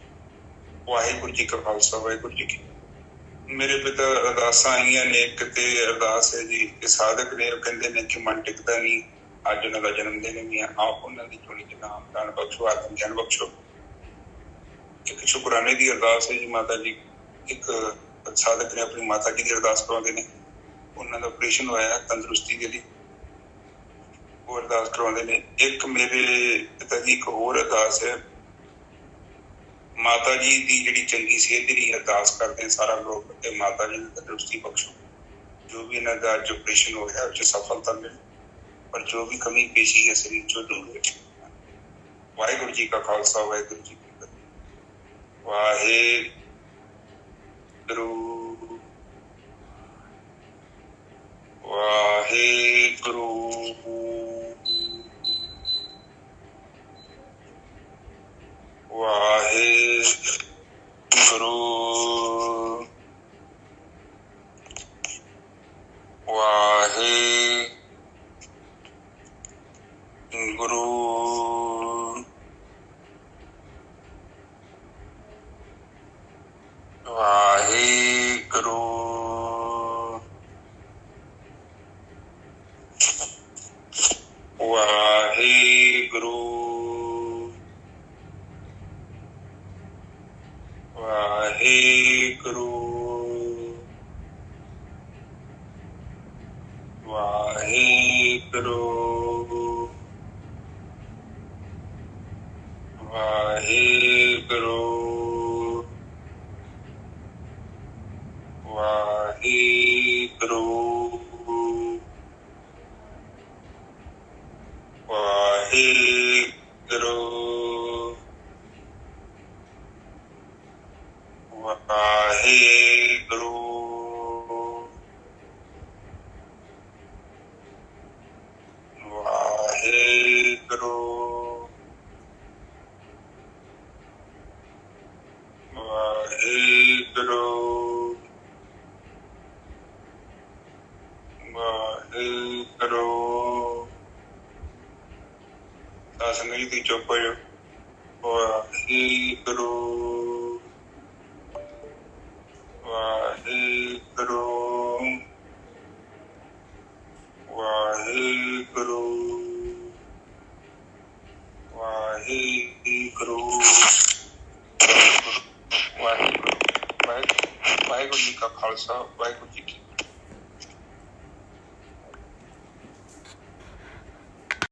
ਵਾਹਿਗੁਰੂ ਜੀ ਕਾ ਖਾਲਸਾ ਵਾਹਿਗੁਰੂ ਜੀ ਕੀ। ਮੇਰੇ ਪਿਤਾ ਅਰਦਾਸਾਂ ਆਈਆਂ ਨੇ, ਇੱਕ ਤੇ ਅਰਦਾਸ ਹੈ ਜੀ ਕਿ ਸਾਧਕ ਨੇ, ਉਹ ਕਹਿੰਦੇ ਨੇ ਕਿ ਮਨ ਟਿਕਦਾ ਨਹੀਂ, ਅੱਜ ਉਹਨਾਂ ਦਾ ਜਨਮ ਦਿਨ ਵੀ ਹੈ, ਆਪ ਉਹਨਾਂ ਦੀ ਝੋਲੀ ਚ ਨਾਮ ਦਾਨ ਬਖਸ਼ੋ, ਆਤਮ ਗਿਆਨ ਬਖਸ਼ੋ। ਇੱਕ ਸ਼ੁਕਰਾਨੇ ਦੀ ਅਰਦਾਸ ਹੈ ਜੀ ਮਾਤਾ ਜੀ। ਇੱਕ ਸਾਧਕ ਨੇ ਆਪਣੀ ਮਾਤਾ ਜੀ ਦੀ ਅਰਦਾਸ ਕਰਵਾਉਂਦੇ ਨੇ, ਉਹਨਾਂ ਦਾ ਆਪਰੇਸ਼ਨ ਹੋਇਆ ਤੰਦਰੁਸਤੀ ਦੇ ਲਈ, ਉਹ ਅਰਦਾਸ ਕਰਵਾਉਂਦੇ ਨੇ। ਇੱਕ ਮੇਰੇ ਪਿਤਾ ਜੀ ਇੱਕ ਹੋਰ ਅਰਦਾਸ ਹੈ, ਮਾਤਾ ਜੀ ਦੀ ਜਿਹੜੀ ਚੰਗੀ ਸਿਹਤ ਦੀ ਅਰਦਾਸ ਕਰਦੇ ਸਾਰਾ ਲੋਕ, ਤੇ ਮਾਤਾ ਜੀ ਨੂੰ ਤੰਦਰੁਸਤੀ ਬਖਸ਼ੋ। ਜੋ ਵੀ ਇਹਨਾਂ ਦਾ ਅੱਜ ਆਪਰੇਸ਼ਨ ਹੋਇਆ ਉਹ 'ਚ ਸਫਲਤਾ ਮਿਲੇ, ਪਰ ਜੋ ਵੀ ਕਮੀ ਪੇਸ਼ੀ ਹੈ ਸਰੀਰ ਚੋਂ ਦੂਰ ਹੋ ਜਾਏ। ਵਾਹਿਗੁਰੂ ਜੀ ਕਾ ਖਾਲਸਾ ਵਾਹਿਗੁਰੂ ਜੀ ਕੀ ਫਤਿਹ। ਵਾਹਿਗੁਰੂ ਵਾਹਿਗੁਰੂ ਵਾਹਿਗੁਰੂ ਵਾਹਿਗੁਰੂ ਵਾਹਿਗੁਰੂ ਵਾਹਿਗੁਰੂ ਵਾਹਿਗੁਰੂ ਵਾਹਿਗੁਰੂ ਵਾਹਿਗੁਰੂ ਵਾਹਿਗੁਰੂ ਵਾਹਿਗੁਰੂ ਵਾਹਿਗੁਰੂ ਵਾਹਿਗੁਰੂ ਵਾਹਿਗੁਰੂ ਵਾਹਿਗੁਰੂ। ਸੰਗਤ ਦੀ ਚੁੱਪ ਹੋ ਜਾਓ। ਵਾਹਿਗੁਰੂ ਵਾਹਿਗੁਰੂ ਵਾਹਿਗੁਰੂ ਵਾਹਿਗੁਰੂ ਵਾਹਿਗੁਰੂ। ਵਾਹਿਗੁਰੂ ਜੀ ਕਾ ਖਾਲਸਾ ਵਾਹਿਗੁਰੂ ਜੀ ਕੀ